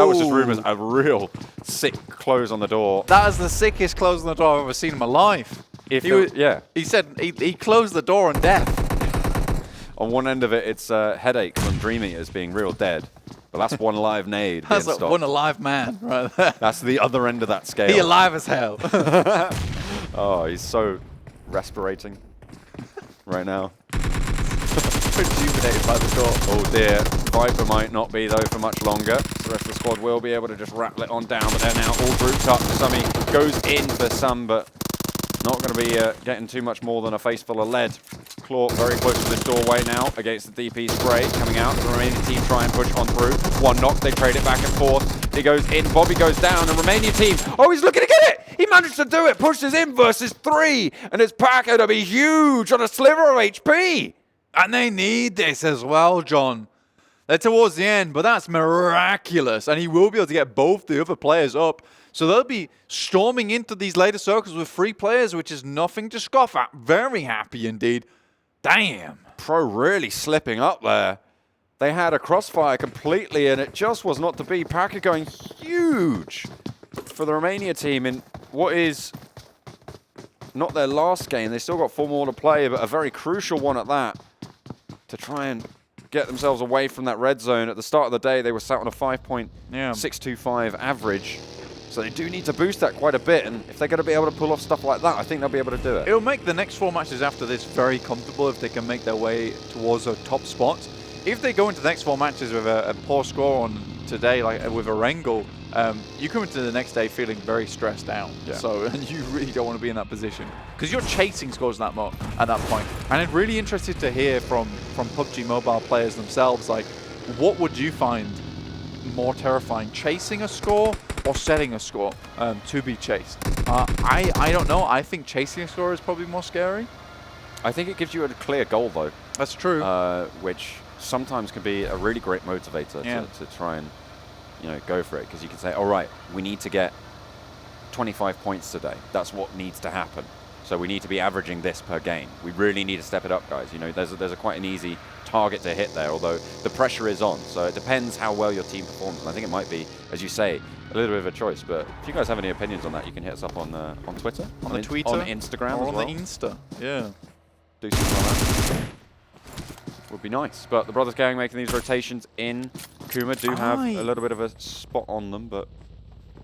was just rumors. A real sick close on the door. That is the sickest close on the door I've ever seen in my life. He said he closed the door on death. On one end of it, it's Headache from DreamEaters being real dead. But that's one live nade. That's like one alive man right there. That's the other end of that scale. He alive as hell. Oh, he's so respirating right now. Rejuvenated by the door. Oh dear. Viper might not be though for much longer. The rest of the squad will be able to just rattle it on down, but they're now all grouped up. Summy goes in for some, but not going to be getting too much more than a face full of lead. Claw very close to this doorway now against the DP spray coming out. The remaining team try and push on through. One knock, they trade it back and forth. He goes in, Bobby goes down, and Romania team, oh, he's looking to get it! He managed to do it, pushes in versus 3, and it's Packer to be huge on a sliver of HP. And they need this as well, John. They're towards the end, but that's miraculous. And he will be able to get both the other players up. So they'll be storming into these later circles with 3 players, which is nothing to scoff at. Very happy indeed. Damn. Pro really slipping up there. They had a crossfire completely, and it just was not to be. Packer going huge for the Romania team in what is not their last game. They still got 4 more to play, but a very crucial one at that to try and get themselves away from that red zone. At the start of the day, they were sat on a 5.625 average. So they do need to boost that quite a bit, and if they're going to be able to pull off stuff like that, I think they'll be able to do it. It'll make the next 4 matches after this very comfortable if they can make their way towards a top spot. If they go into the next 4 matches with a poor score on today, like with Erangel, you come into the next day feeling very stressed out. Yeah. So you really don't want to be in that position because you're chasing scores at that point. And I'm really interested to hear from PUBG Mobile players themselves, like, what would you find more terrifying, chasing a score or setting a score to be chased? I don't know. I think chasing a score is probably more scary. I think it gives you a clear goal, though. That's true. Which sometimes can be a really great motivator to try and, you know, go for it. Because you can say, all right, we need to get 25 points today. That's what needs to happen. So we need to be averaging this per game. We really need to step it up, guys. You know, there's a quite an easy target to hit there, although the pressure is on. So it depends how well your team performs. And I think it might be, as you say, a little bit of a choice. But if you guys have any opinions on that, you can hit us up on Twitter, on the Twitter, on Instagram, or as well. on the Insta. Yeah. Do something like that. Would be nice. But the Brothers Gang making these rotations in. KUMA do have a little bit of a spot on them, but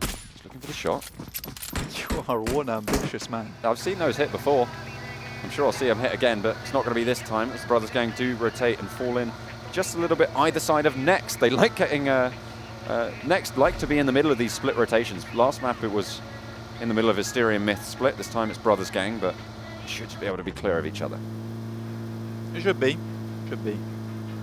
just looking for the shot. You are one ambitious man. I've seen those hit before. I'm sure I'll see them hit again, but it's not going to be this time, as the Brothers Gang do rotate and fall in just a little bit either side of NEX. They like getting NEX like to be in the middle of these split rotations. Last map it was in the middle of Asterion Myth split. This time it's Brothers Gang, but should be able to be clear of each other. It should be. Should be.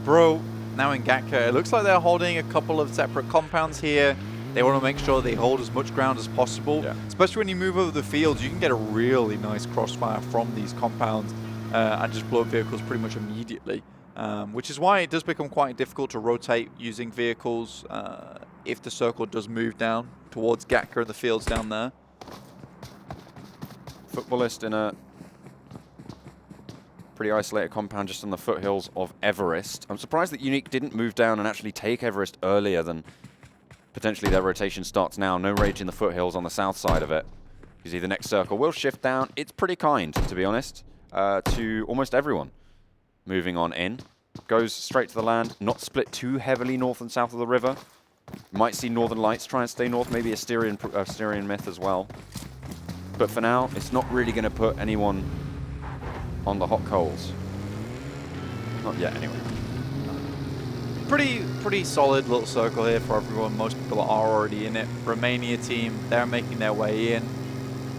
Bro, now in Gatka, it looks like they're holding a couple of separate compounds here. They want to make sure they hold as much ground as possible. Yeah. Especially when you move over the fields, you can get a really nice crossfire from these compounds and just blow up vehicles pretty much immediately. Which is why it does become quite difficult to rotate using vehicles if the circle does move down towards Gatka and the fields down there. FUTBOLIST in a pretty isolated compound just on the foothills of Everest. I'm surprised that Unique didn't move down and actually take Everest earlier than potentially their rotation starts now. No rage in the foothills on the south side of it. You see the next circle will shift down. It's pretty kind, to be honest, to almost everyone. Moving on in. Goes straight to the land, not split too heavily north and south of the river. Might see Northern Lights try and stay north, maybe Asterion Myth as well. But for now, it's not really going to put anyone on the hot coals. Not yet, anyway. Pretty solid little circle here for everyone. Most people are already in it. Romania team, they're making their way in.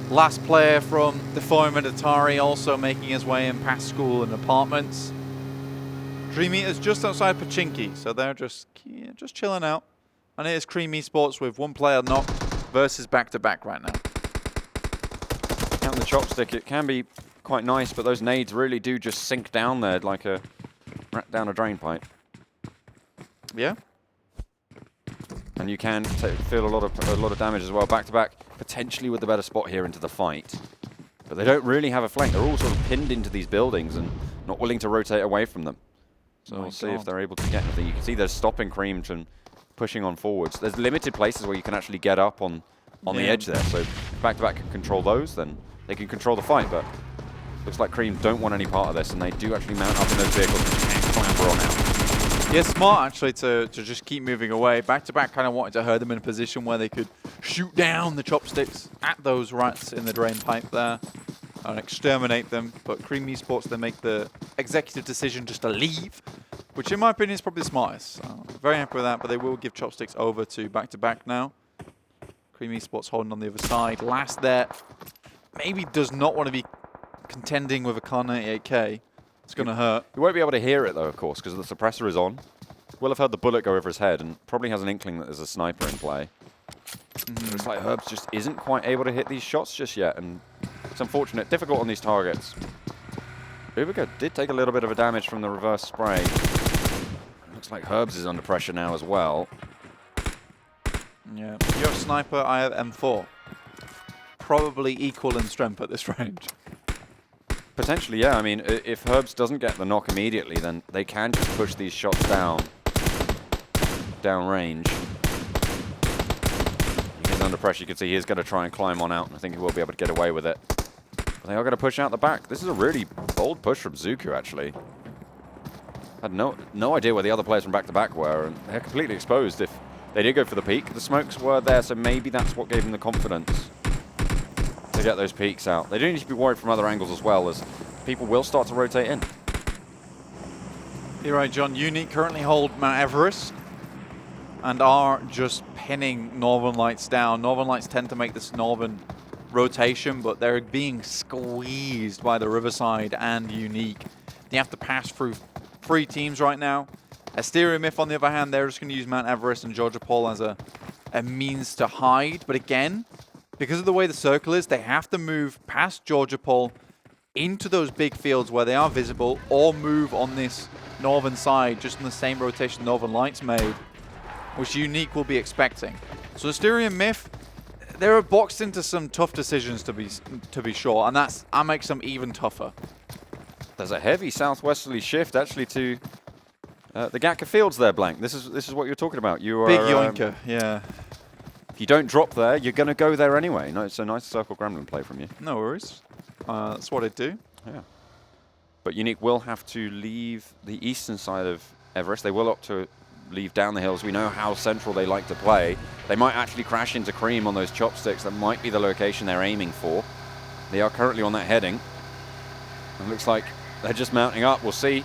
Last player from Deformia Meditari also making his way in past school and apartments. DreamEaters just outside Pachinki, so they're just chilling out. And it is Cream Esports with one player knocked versus back-to-back right now. Count the chopstick, it can be quite nice, but those nades really do just sink down there like a rat down a drain pipe. Yeah. And you can feel a lot of damage as well. Back to back, potentially with the better spot here into the fight. But they don't really have a flank. They're all sort of pinned into these buildings and not willing to rotate away from them. So we'll see if they're able to get anything. You can see they're stopping Cream from pushing on forwards. There's limited places where you can actually get up on the edge there. So back to back can control those, then they can control the fight. But looks like Cream don't want any part of this, and they do actually mount up in those vehicles and clamber on out. Yeah, smart actually to just keep moving away. Back-to-back kind of wanted to herd them in a position where they could shoot down the chopsticks at those rats in the drain pipe there and exterminate them. But Cream Esports, they make the executive decision just to leave, which in my opinion is probably the smartest. So very happy with that, but they will give chopsticks over to back-to-back now. Cream Esports holding on the other side. Last there, maybe does not want to be contending with a Kar 98K. It's going to hurt. You won't be able to hear it, though, of course, because the suppressor is on. Will have heard the bullet go over his head and probably has an inkling that there's a sniper in play. Looks like Herbs just isn't quite able to hit these shots just yet, and it's unfortunate. Difficult on these targets. Ubica did take a little bit of a damage from the reverse spray. Looks like Herbs is under pressure now as well. Yeah, you're a sniper, I have M4. Probably equal in strength at this range. Potentially, yeah. I mean, if Herbs doesn't get the knock immediately, then they can just push these shots down range. He's under pressure. You can see he's going to try and climb on out, and I think he will be able to get away with it. But they are going to push out the back. This is a really bold push from Zuku, actually. I had no idea where the other players from back-to-back were, and they're completely exposed. If they did go for the peak, the smokes were there, so maybe that's what gave them the confidence to get those peaks out. They do need to be worried from other angles as well, as people will start to rotate in. You're right, John. Unique currently hold Mount Everest. and are just pinning Northern Lights down. Northern Lights tend to make this Northern rotation, but they're being squeezed by the Riverside and Unique. They have to pass through 3 teams right now. Asterion Myth, on the other hand, they're just going to use Mount Everest and Georgia Paul as a means to hide. But again, because of the way the circle is, they have to move past Georgia Paul into those big fields where they are visible, or move on this northern side, just in the same rotation Northern Lights made, which Unique will be expecting. So Asterion Myth, they're boxed into some tough decisions to be sure, and that makes them even tougher. There's a heavy southwesterly shift actually to the Gatka Fields there, Blank. This is what you're talking about. You are big yoinker, yeah. If you don't drop there, you're going to go there anyway. No, it's a nice circle Gremlin play from you. No worries. That's what I do. Yeah. But Unique will have to leave the eastern side of Everest. They will opt to leave down the hills. We know how central they like to play. They might actually crash into Cream on those chopsticks. That might be the location they're aiming for. They are currently on that heading. It looks like they're just mounting up. We'll see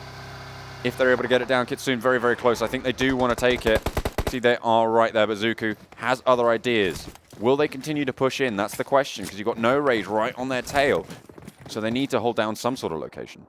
if they're able to get it down. Kitsune very, very close. I think they do want to take it. See, they are right there, but Zuku has other ideas. Will they continue to push in? That's the question, because you've got No Rage right on their tail. So they need to hold down some sort of location.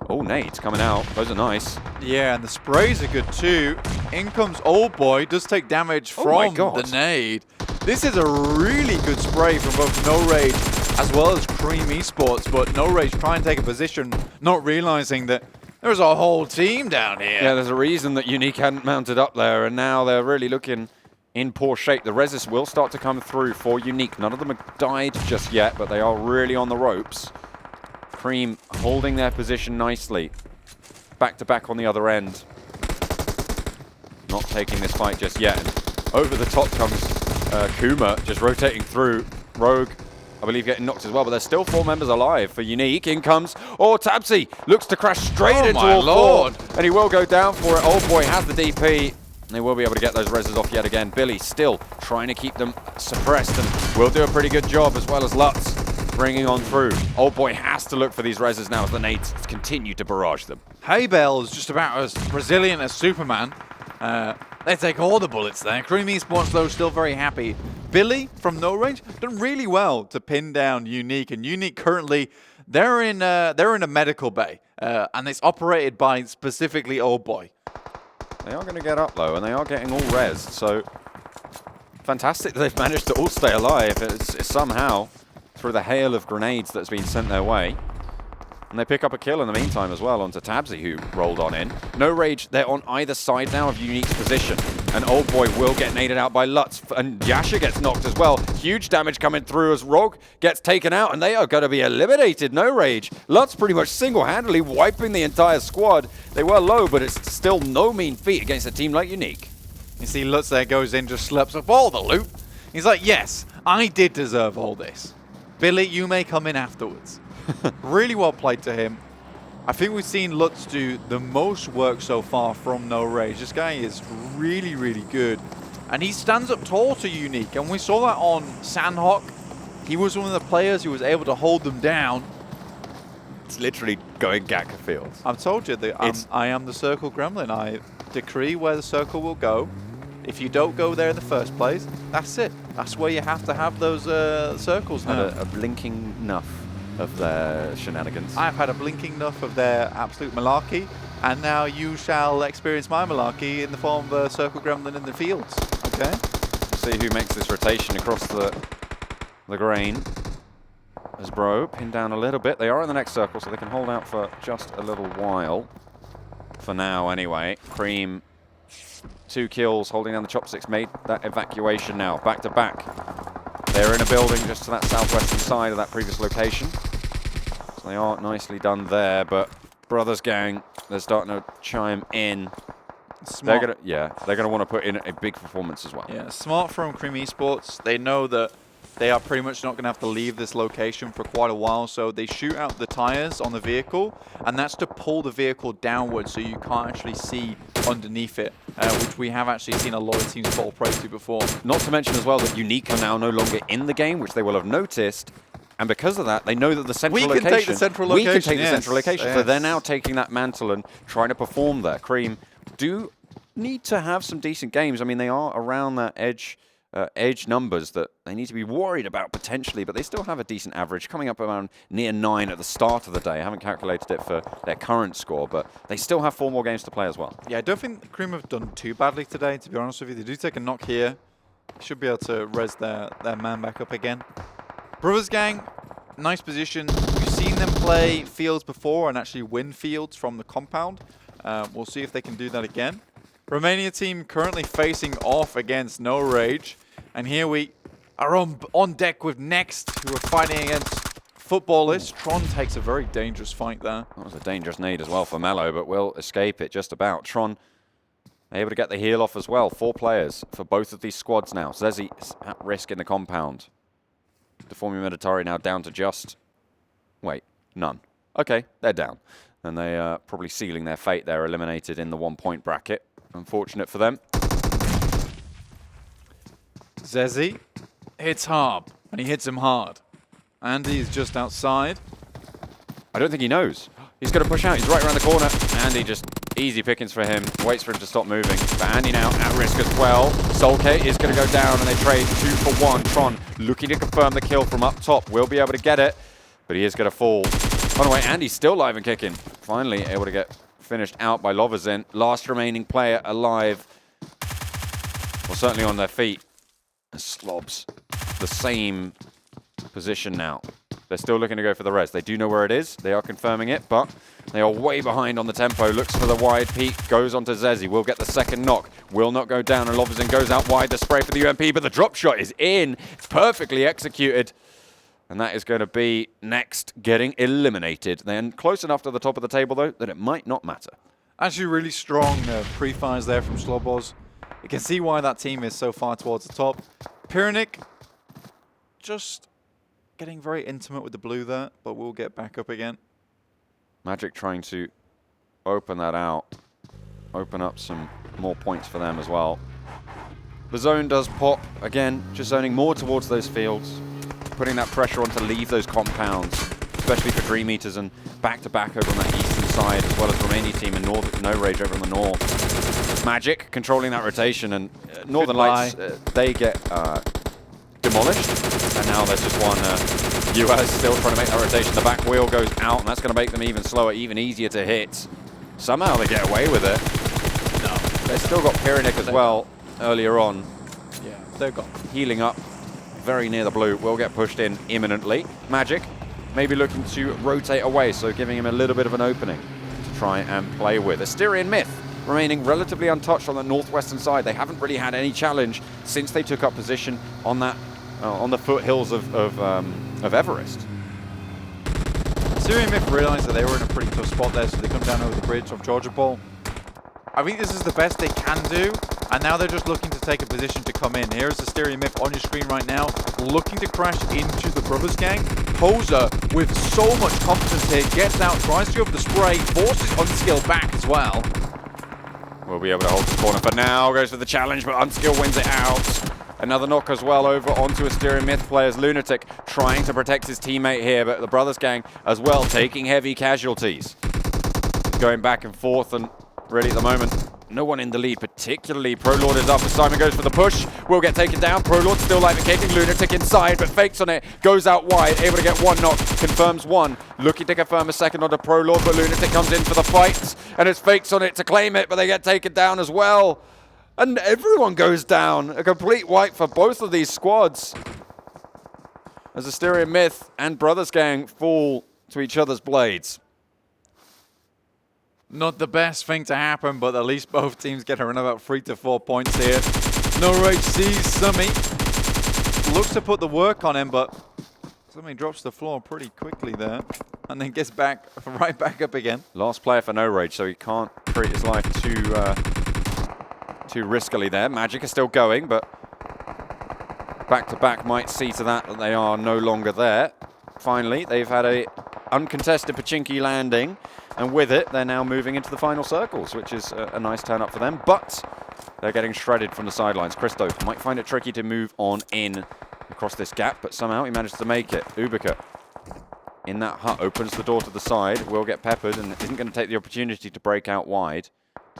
Oh, nades coming out. Those are nice. Yeah, and the sprays are good too. In comes Old Boy, does take damage from the nade. This is a really good spray from both No Rage as well as Cream Esports, but No Rage try and take a position, not realizing that there's a whole team down here. Yeah, there's a reason that Unique hadn't mounted up there, and now they're really looking in poor shape. The resist will start to come through for Unique. None of them have died just yet, but they are really on the ropes. Cream holding their position nicely. Back to back on the other end. Not taking this fight just yet. And over the top comes KUMA, just rotating through. Rogue, I believe, getting knocked as well, but there's still 4 members alive for Unique. In comes, Tabsy looks to crash straight into all 4. And he will go down for it. Old Boy has the DP. They will be able to get those reses off yet again. Billy still trying to keep them suppressed and will do a pretty good job, as well as Lutz bringing on through. Old Boy has to look for these reses now as the nades continue to barrage them. Haybell is just about as resilient as Superman. They take all the bullets there. Cream Esports, though, still very happy. Billy, from No Range, done really well to pin down Unique. And Unique currently, they're in a medical bay. And it's operated by specifically Old Boy. They are going to get up, though, and they are getting all res. So, fantastic that they've managed to all stay alive. It's somehow through the hail of grenades that's been sent their way. And they pick up a kill in the meantime as well onto Tabsy, who rolled on in. No Rage, they're on either side now of Unique's position. And Old Boy will get naded out by Lutz. And Yasha gets knocked as well. Huge damage coming through as Rogue gets taken out. And they are going to be eliminated. No Rage. Lutz pretty much single-handedly wiping the entire squad. They were low, but it's still no mean feat against a team like Unique. You see Lutz there goes in, just slurps up all the loot. He's like, yes, I did deserve all this. Billy, you may come in afterwards. Really well played to him. I think we've seen Lutz do the most work so far from No Rage. This guy is really, really good. And he stands up tall to Unique. And we saw that on Sanhok. He was one of the players who was able to hold them down. It's literally going Gatka Fields. I've told you that I am the Circle Gremlin. I decree where the circle will go. If you don't go there in the first place, that's it. That's where you have to have those circles now. A blinking enough of their shenanigans. I've had a blinking enough of their absolute malarkey, and now you shall experience my malarkey in the form of a Circle Gremlin in the fields. Okay? See who makes this rotation across the grain. As Bro pinned down a little bit. They are in the next circle, so they can hold out for just a little while. For now, anyway. Cream, 2 kills, holding down the chopsticks, made that evacuation now. Back to back. They're in a building just to that southwestern side of that previous location. So they are nicely done there, but Brothers Gang, they're starting to chime in. Smart. They're gonna want to put in a big performance as well. Yeah, smart from Cream Esports. They know that they are pretty much not going to have to leave this location for quite a while, so they shoot out the tires on the vehicle, and that's to pull the vehicle downwards so you can't actually see underneath it, which we have actually seen a lot of teams fall prey to before. Not to mention as well that Unique are now no longer in the game, which they will have noticed, and because of that, they know that the central location... We can take the central location, We can take the central location, yes. so they're now taking that mantle and trying to perform there. Cream do need to have some decent games. I mean, they are around that edge numbers that they need to be worried about potentially, but they still have a decent average, coming up around near 9 at the start of the day. I haven't calculated it for their current score, but they still have 4 more games to play as well. Yeah, I don't think KUMA have done too badly today, to be honest with you. They do take a knock here. Should be able to res their man back up again. Brothers Gang, nice position. We've seen them play fields before and actually win fields from the compound. We'll see if they can do that again. Romania team currently facing off against No Rage. And here we are on deck with NEX, who are fighting against FUTBOLIST. Tron takes a very dangerous fight there. That was a dangerous nade as well for Mello, but will escape it just about. Tron able to get the heal off as well. 4 players for both of these squads now. Zezzy is at risk in the compound. Deformia Meditari now down to just... Wait, none. Okay, they're down. And they are probably sealing their fate. They're eliminated in the 1-point bracket. Unfortunate for them. Zezzy hits hard, and he hits him hard. Andy is just outside. I don't think he knows. He's going to push out. He's right around the corner. Andy just easy pickings for him. Waits for him to stop moving. But Andy now at risk as well. Solke is going to go down, and they trade 2 for 1. Tron looking to confirm the kill from up top. Will be able to get it, but he is going to fall. By the way, Andy's still live and kicking. Finally able to get finished out by Lovazin. Last remaining player alive. Well, certainly on their feet. And Slobs, the same position now. They're still looking to go for the res. They do know where it is. They are confirming it, but they are way behind on the tempo. Looks for the wide peak. Goes on to Zezzy. Will get the second knock. Will not go down. And Lovazin goes out wide to spray for the UMP, but the drop shot is in. It's perfectly executed. And that is going to be NEX getting eliminated. They're close enough to the top of the table, though, that it might not matter. Actually, really strong pre-fires there from Slobos. You can see why that team is so far towards the top. Pyrenik just getting very intimate with the blue there, but we'll get back up again. Magic trying to open that out. Open up some more points for them as well. The zone does pop. Again, just zoning more towards those fields. Putting that pressure on to leave those compounds, especially for DreamEaters and back-to-back over on that eastern side, as well as Romania team and No Rage over on the north. Magic controlling that rotation, and Northern Lights, they get demolished. And now there's just one US still trying to make that rotation. The back wheel goes out, and that's going to make them even slower, even easier to hit. Somehow they get away with it. No. They've still got Pyrenik as well earlier on. Yeah, they've got healing up very near the blue. Will get pushed in imminently. Magic maybe looking to rotate away, so giving him a little bit of an opening to try and play with. Asterion Myth remaining relatively untouched on the northwestern side. They haven't really had any challenge since they took up position on that on the foothills of Everest. Asterion Myth realized that they were in a pretty tough spot there, so they come down over the bridge of Georgia Ball. I think this is the best they can do, and now they're just looking to take a position to come in. Here's Asterion Myth on your screen right now, looking to crash into the Brothers Gang. Poser, with so much confidence here, gets out, tries to go for the spray, forces Unskill back as well. Will be able to hold the corner for now, goes for the challenge, but Unskill wins it out. Another knock as well over onto Asterion Myth players. Lunatic trying to protect his teammate here, but the Brothers Gang as well taking heavy casualties. Going back and forth, and really at the moment, no one in the lead particularly. Prolord is up as Simon goes for the push. Will get taken down. Prolord still live and kicking. Lunatic inside, but fakes on it. Goes out wide, able to get one knock. Confirms one. Looking to confirm a second onto Prolord, but Lunatic comes in for the fight. And it's fakes on it to claim it, but they get taken down as well. And everyone goes down. A complete wipe for both of these squads. As Asterion Myth and Brothers Gang fall to each other's blades. Not the best thing to happen, but at least both teams get around about 3 to 4 points here. No Rage sees Summy. Looks to put the work on him, but Summy drops the floor pretty quickly there. And then gets back, right back up again. Last player for No Rage, so he can't treat his life too riskily there. Magic is still going, but back-to-back might see to that they are no longer there. Finally, they've had a uncontested Pachinki landing. And with it, they're now moving into the final circles, which is a nice turn up for them. But they're getting shredded from the sidelines. Christo might find it tricky to move on in across this gap, but somehow he manages to make it. Ubika in that hut opens the door to the side. Will get peppered and isn't going to take the opportunity to break out wide.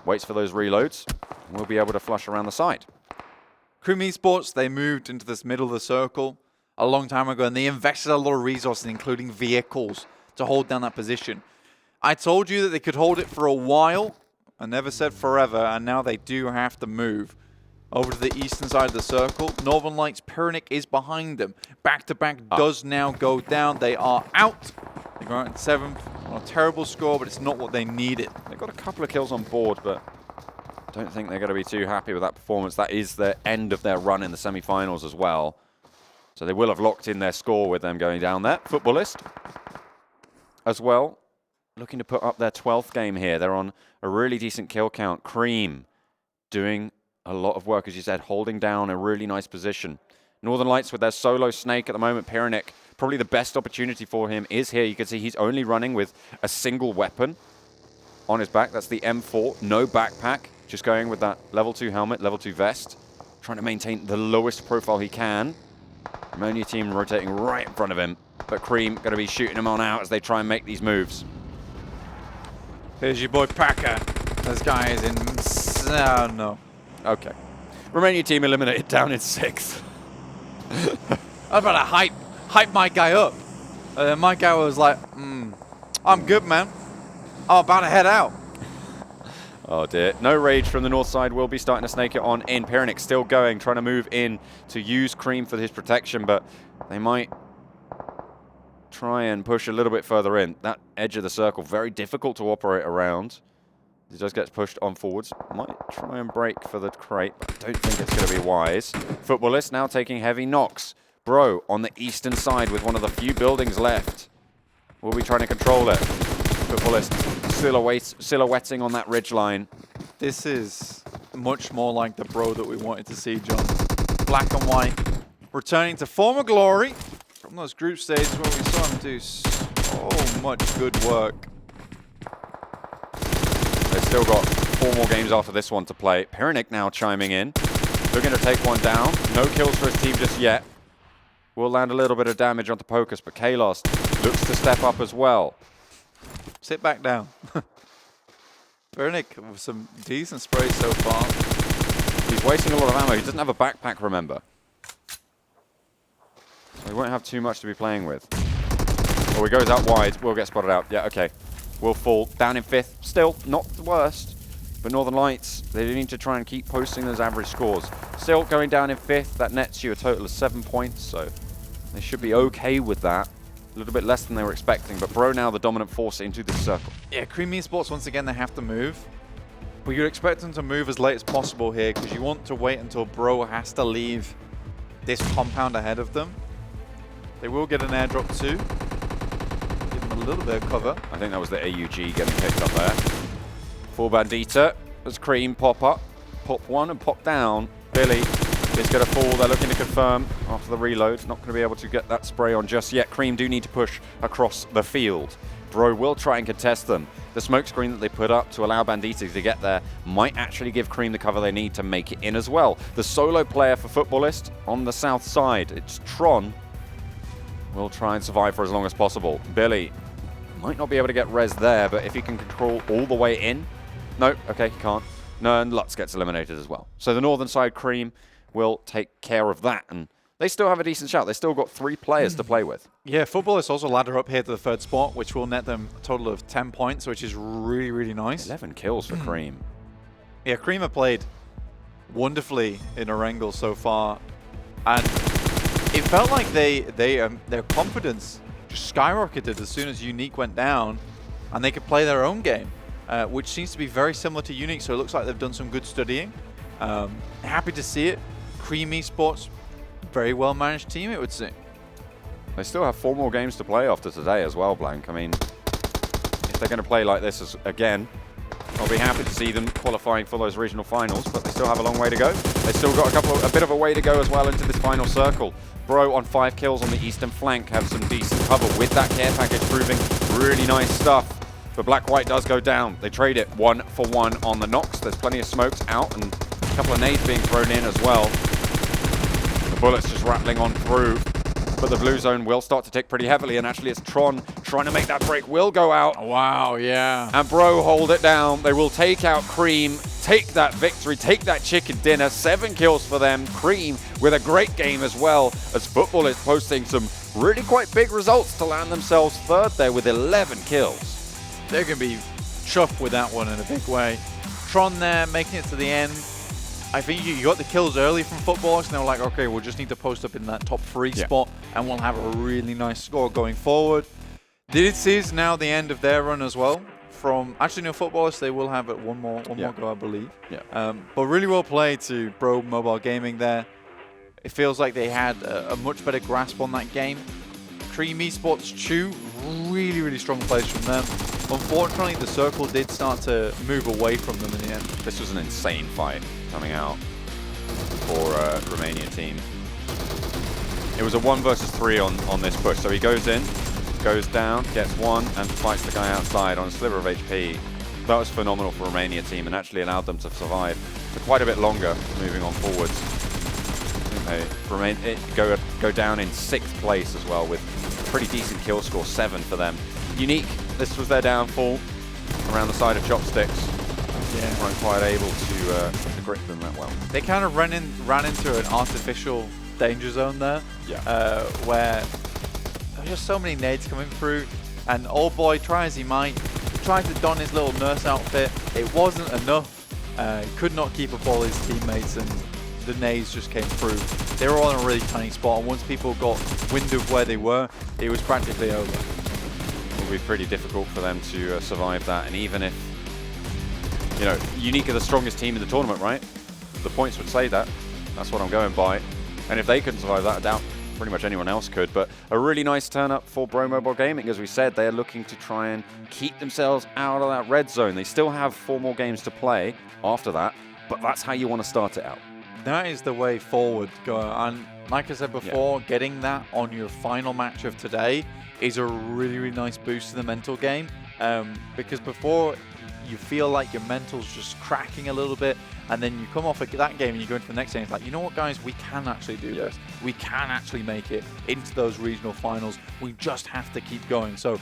waits for those reloads, and we'll be able to flush around the side. KUMA Esports, they moved into this middle of the circle a long time ago, and they invested a lot of resources, including vehicles, to hold down that position. I told you that they could hold it for a while. I never said forever, and now they do have to move over to the eastern side of the circle. Northern Lights, Pyrenik is behind them. Back-to-back does now go down. They are out. They go out in 7th. Not a terrible score, but it's not what they needed. They've got a couple of kills on board, but I don't think they're going to be too happy with that performance. That is the end of their run in the semi-finals as well. So they will have locked in their score with them going down there. FUTBOLIST as well, looking to put up their 12th game here. They're on a really decent kill count. Cream doing a lot of work, as you said, holding down a really nice position. Northern Lights with their solo snake at the moment. Pyrenik, probably the best opportunity for him is here. You can see he's only running with a single weapon on his back. That's the M4, no backpack. Just going with that level 2 helmet, level 2 vest. Trying to maintain the lowest profile he can. Romania team rotating right in front of him. But Cream going to be shooting him on out as they try and make these moves. Here's your boy Packer. This guy is in... Oh, no. Okay. Romania team eliminated down in 6th. I was about to hype my guy up. My guy was like, I'm good, man. I'm about to head out. Oh dear. No rage from the north side. Will be starting to snake it on in. Pyrenik still going, trying to move in to use Cream for his protection, but they might try and push a little bit further in. That edge of the circle, very difficult to operate around. He just gets pushed on forwards. Might try and break for the crate, but I don't think it's going to be wise. FUTBOLIST now taking heavy knocks. Bro on the eastern side with one of the few buildings left. Will be trying to control it. FUTBOLIST silhouetting on that ridge line. This is much more like the Bro that we wanted to see, John. Black and white. Returning to former glory from those group stages where we saw him do so much good work. They've still got 4 more games after this one to play. Pyrenik now chiming in. They're going to take one down. No kills for his team just yet. Will land a little bit of damage onto Pocus, but Kalos looks to step up as well. Sit back down. Pyrenik with some decent sprays so far. He's wasting a lot of ammo. He doesn't have a backpack, remember. So he won't have too much to be playing with. Oh, he goes out wide. Will get spotted out. Yeah, okay. Will fall down in 5th. Still not the worst. But Northern Lights, they need to try and keep posting those average scores. Still going down in 5th. That nets you a total of 7 points. So they should be okay with that. A little bit less than they were expecting. But Bro now the dominant force into this circle. Yeah, KUMA Esports, once again, they have to move. But you'd expect them to move as late as possible here because you want to wait until Bro has to leave this compound ahead of them. They will get an airdrop too. Give them a little bit of cover. I think that was the AUG getting picked up there. Full Bandita. As Cream pop up. Pop one and pop down. Billy is going to fall. They're looking to confirm after the reload. Not going to be able to get that spray on just yet. Cream do need to push across the field. Bro will try and contest them. The smoke screen that they put up to allow Bandita to get there might actually give Cream the cover they need to make it in as well. The solo player for FUTBOLIST on the south side, it's Tron, will try and survive for as long as possible. Billy might not be able to get res there, but if he can control all the way in. No, okay, he can't. No, and Lutz gets eliminated as well. So the northern side, Cream, will take care of that. And they still have a decent shout. They still got 3 players to play with. Yeah, FUTBOLIST also ladder up here to the 3rd spot, which will net them a total of 10 points, which is really, really nice. 11 kills for Cream. Yeah, Cream have played wonderfully in Erangel so far. And it felt like their confidence just skyrocketed as soon as Unique went down and they could play their own game, which seems to be very similar to Unique, so it looks like they've done some good studying. Happy to see it. KUMA Esports, very well managed team, it would seem. They still have 4 more games to play after today as well, Blank. I mean, if they're going to play like this again, I'll be happy to see them qualifying for those regional finals, but they still have a long way to go. They've still got a bit of a way to go as well into this final circle. Bro on 5 kills on the eastern flank, have some decent cover with that care package, proving really nice stuff. But Black-White does go down. They trade it 1 for 1 on the Nox. There's plenty of smokes out and a couple of nades being thrown in as well. The bullets just rattling on through. but the blue zone will start to tick pretty heavily, and actually it's Tron trying to make that break. Will go out. Wow, yeah. And Bro hold it down. They will take out Cream, take that victory, take that chicken dinner. 7 kills for them. Cream with a great game as well, as Futbolist posting some really quite big results to land themselves third there with 11 kills. They're going to be chuffed with that one in a big way. Tron there, making it to the end. I think you got the kills early from Futbolist, and they were like, okay, we'll just need to post up in that top 3 spot, and we'll have a really nice score going forward. This is now the end of their run as well. Actually, no, Futbolist, they will have it one more go, I believe. Yeah. But really well played to Bro Mobile Gaming there. It feels like they had a much better grasp on that game. Cream Esports, Chew, really, really strong plays from them. Unfortunately, the circle did start to move away from them in the end. This was an insane fight coming out for Romania team. It was a 1 versus 3 on this push. So he goes in, goes down, gets 1, and fights the guy outside on a sliver of HP. That was phenomenal for Romania team and actually allowed them to survive for quite a bit longer moving on forwards. Go down in 6th place as well with a pretty decent kill score, 7 for them. Unique, this was their downfall around the side of Chopsticks. Yeah. Weren't quite able to grip them that well. They kind of ran into an artificial danger zone there. Yeah. Where there's just so many nades coming through, and old boy, try as he might, tried to don his little nurse outfit. It wasn't enough. He could not keep up all his teammates, and the nades just came through. They were all in a really tiny spot, and once people got wind of where they were, it was practically over. It will be pretty difficult for them to survive that, and even if, you know, Unique are the strongest team in the tournament, right? The points would say that. That's what I'm going by. And if they couldn't survive that, I doubt pretty much anyone else could. But a really nice turn up for Bro Mobile Gaming. As we said, they are looking to try and keep themselves out of that red zone. They still have 4 more games to play after that, but that's how you want to start it out. That is the way forward. And like I said before, getting that on your final match of today is a really, really nice boost to the mental game. Because before, you feel like your mental's just cracking a little bit, and then you come off of that game and you go into the next game, it's like, you know what, guys, we can actually do this. We can actually make it into those regional finals. We just have to keep going. So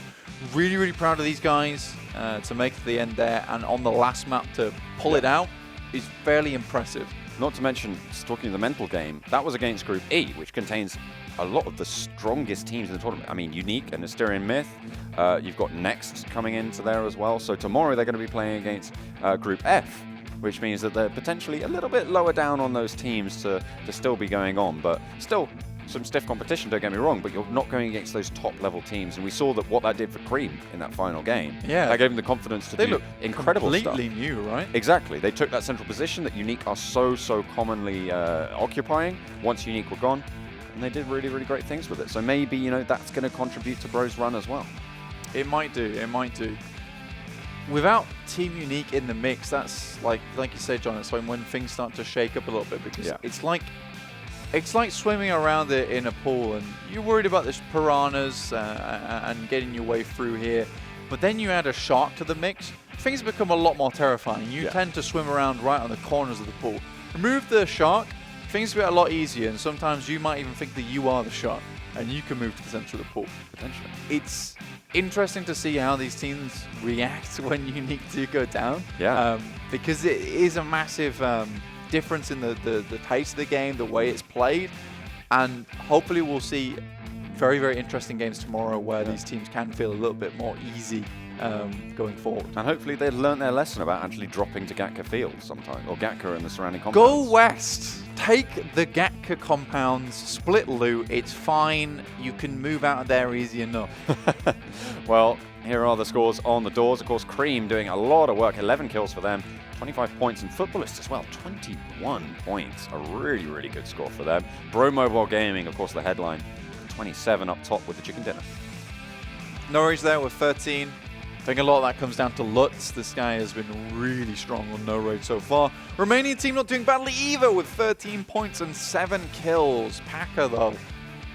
really, really proud of these guys to make it to the end there, and on the last map to pull it out is fairly impressive. Not to mention, talking of the mental game, that was against Group E, which contains a lot of the strongest teams in the tournament. I mean, Unique and Asterion Myth. You've got NEX coming into there as well. So tomorrow they're going to be playing against Group F, which means that they're potentially a little bit lower down on those teams to still be going on. But still, some stiff competition, don't get me wrong, but you're not going against those top-level teams. And we saw that what that did for Cream in that final game. Yeah. That gave them the confidence to do incredible stuff. Completely new, right? Exactly. They took that central position that Unique are so commonly occupying once Unique were gone, and they did really, really great things with it. So maybe, you know, that's going to contribute to Bro's run as well. It might do. It might do. Without Team Unique in the mix, that's like you said, John, it's when things start to shake up a little bit, because it's like swimming around it in a pool, and you're worried about the piranhas and getting your way through here. But then you add a shark to the mix, things become a lot more terrifying. You tend to swim around right on the corners of the pool. Remove the shark, things get a lot easier, and sometimes you might even think that you are the shark, and you can move to the center of the pool, potentially. It's interesting to see how these teams react when Unique do go down. Yeah. Because it is a massive difference in the pace of the game, the way it's played, and hopefully we'll see very, very interesting games tomorrow where these teams can feel a little bit more easy going forward. And hopefully they've learned their lesson about actually dropping to Gatka Field sometime, or Gatka and the surrounding Go compounds. west! Take the Gatka compounds, split loot, it's fine. You can move out of there easy enough. Well, here are the scores on the doors. Of course, Cream doing a lot of work, 11 kills for them, 25 points, and Futbolist as well, 21 points. A really, really good score for them. Bro Mobile Gaming, of course, the headline, 27 up top with the chicken dinner. Norwich there with 13. I think a lot of that comes down to Lutz. This guy has been really strong on No Rage so far. Romanian team not doing badly either with 13 points and 7 kills. Packer, though,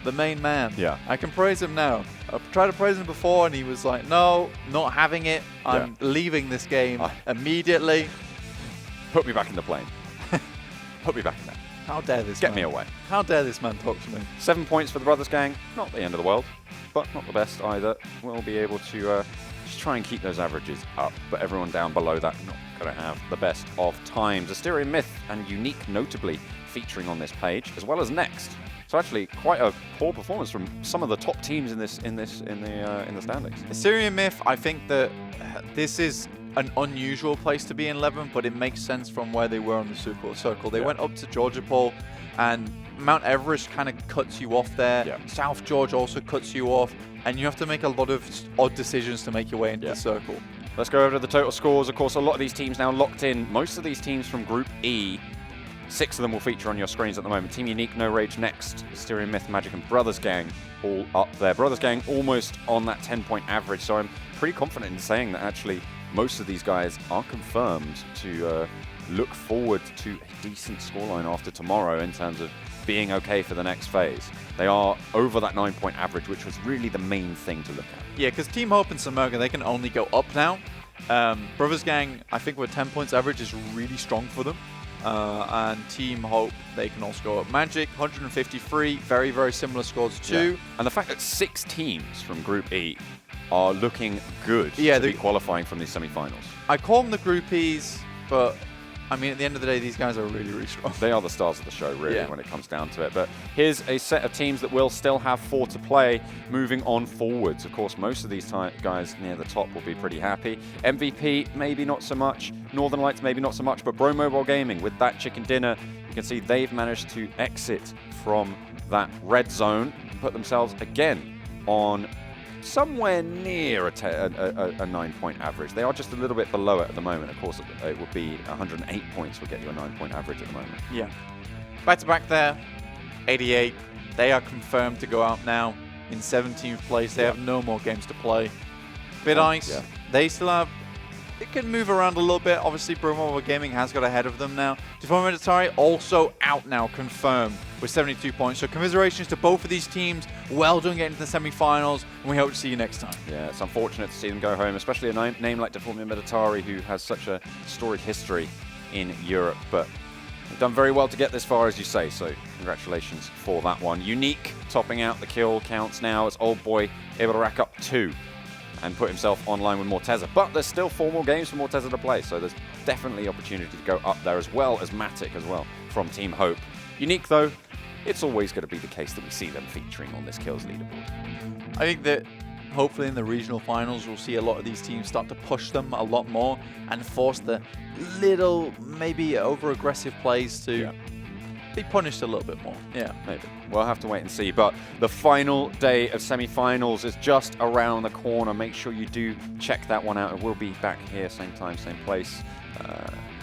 the main man. Yeah. I can praise him now. I've tried to praise him before, and he was like, no, not having it. I'm leaving this game immediately. Put me back in the plane. Put me back in there. How dare this Get man? me away. How dare this man talk to me? 7 points for the Brothers gang. Not the end of the world, but not the best either. We'll be able to just try and keep those averages up, but everyone down below that not going to have the best of times. Asterion Myth and Unique notably featuring on this page, as well as Next. So actually, quite a poor performance from some of the top teams in the standings. Asterion Myth, I think that this is an unusual place to be in 11, but it makes sense from where they were on the Super Circle. They went up to Georgia Pole, and Mount Everest kind of cuts you off there. Yeah. South Georgia also cuts you off, and you have to make a lot of odd decisions to make your way into the circle. Let's go over to the total scores. Of course, a lot of these teams now locked in. Most of these teams from Group E, 6 of them will feature on your screens at the moment. Team Unique, No Rage, Next, Asterion Myth, Magic, and Brothers Gang all up there. Brothers Gang almost on that 10-point average, so I'm pretty confident in saying that actually most of these guys are confirmed to look forward to a decent scoreline after tomorrow in terms of being okay for the next phase. They are over that 9-point average, which was really the main thing to look at. Yeah, because Team Hope and Samoga, they can only go up now. Brothers Gang, I think with 10 points average is really strong for them. And Team Hope, they can also go up. Magic, 153, very, very similar scores too. Yeah. And the fact that 6 teams from Group E are looking good to be qualifying from these semi-finals. I call them the groupies, but I mean, at the end of the day, these guys are really, really strong. They are the stars of the show, really, when it comes down to it. But here's a set of teams that will still have 4 to play moving on forwards. Of course, most of these guys near the top will be pretty happy. MVP, maybe not so much. Northern Lights, maybe not so much. But Bro Mobile Gaming, with that chicken dinner, you can see they've managed to exit from that red zone and put themselves again on somewhere near a 9-point average. They are just a little bit below it at the moment. Of course, it would be 108 points would get you a 9-point average at the moment. Yeah. Back-to-back there, 88. They are confirmed to go out now in 17th place. They have no more games to play. Bit Ice, they still have... It can move around a little bit. Obviously, Pro Mobile Gaming has got ahead of them now. Deformia Meditari also out now, confirmed, with 72 points. So commiserations to both of these teams. Well done getting to the semi-finals, and we hope to see you next time. Yeah, it's unfortunate to see them go home, especially a name like Deformia Meditari, who has such a storied history in Europe. But they've done very well to get this far, as you say, so congratulations for that one. Unique topping out the kill counts now as Old Boy able to rack up 2. And put himself online with Morteza. But there's still 4 more games for Morteza to play, so there's definitely opportunity to go up there, as well as Matic as well from Team Hope. Unique, though, it's always going to be the case that we see them featuring on this kills leaderboard. I think that hopefully in the regional finals, we'll see a lot of these teams start to push them a lot more and force the little, maybe over-aggressive plays to be punished a little bit more. Yeah, maybe. We'll have to wait and see. But the final day of semi-finals is just around the corner. Make sure you do check that one out. It will be back here, same time, same place,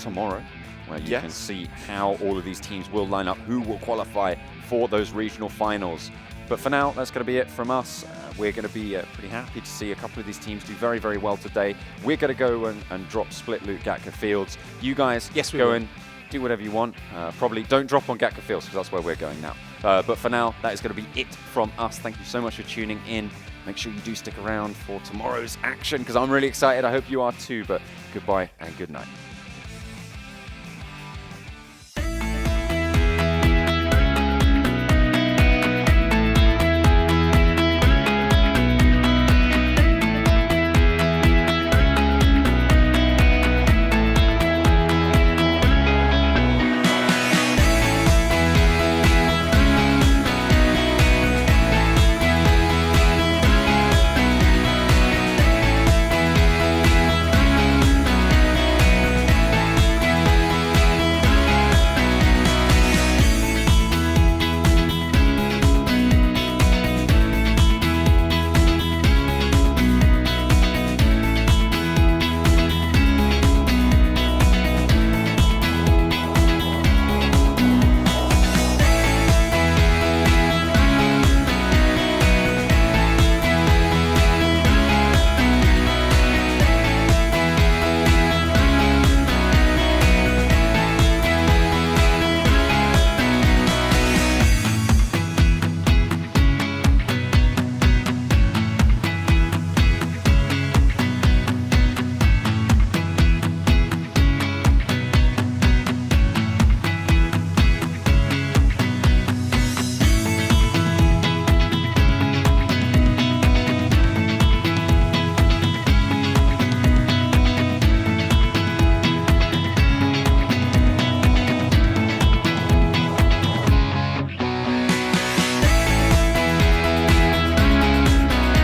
tomorrow, where you can see how all of these teams will line up, who will qualify for those regional finals. But for now, that's going to be it from us. We're going to be pretty happy to see a couple of these teams do very, very well today. We're going to go and drop Split Loot Gatka Fields. You guys go and do whatever you want. Probably don't drop on Gatka Fields, because that's where we're going now. But for now, that is going to be it from us. Thank you so much for tuning in. Make sure you do stick around for tomorrow's action, because I'm really excited. I hope you are too. But goodbye and good night.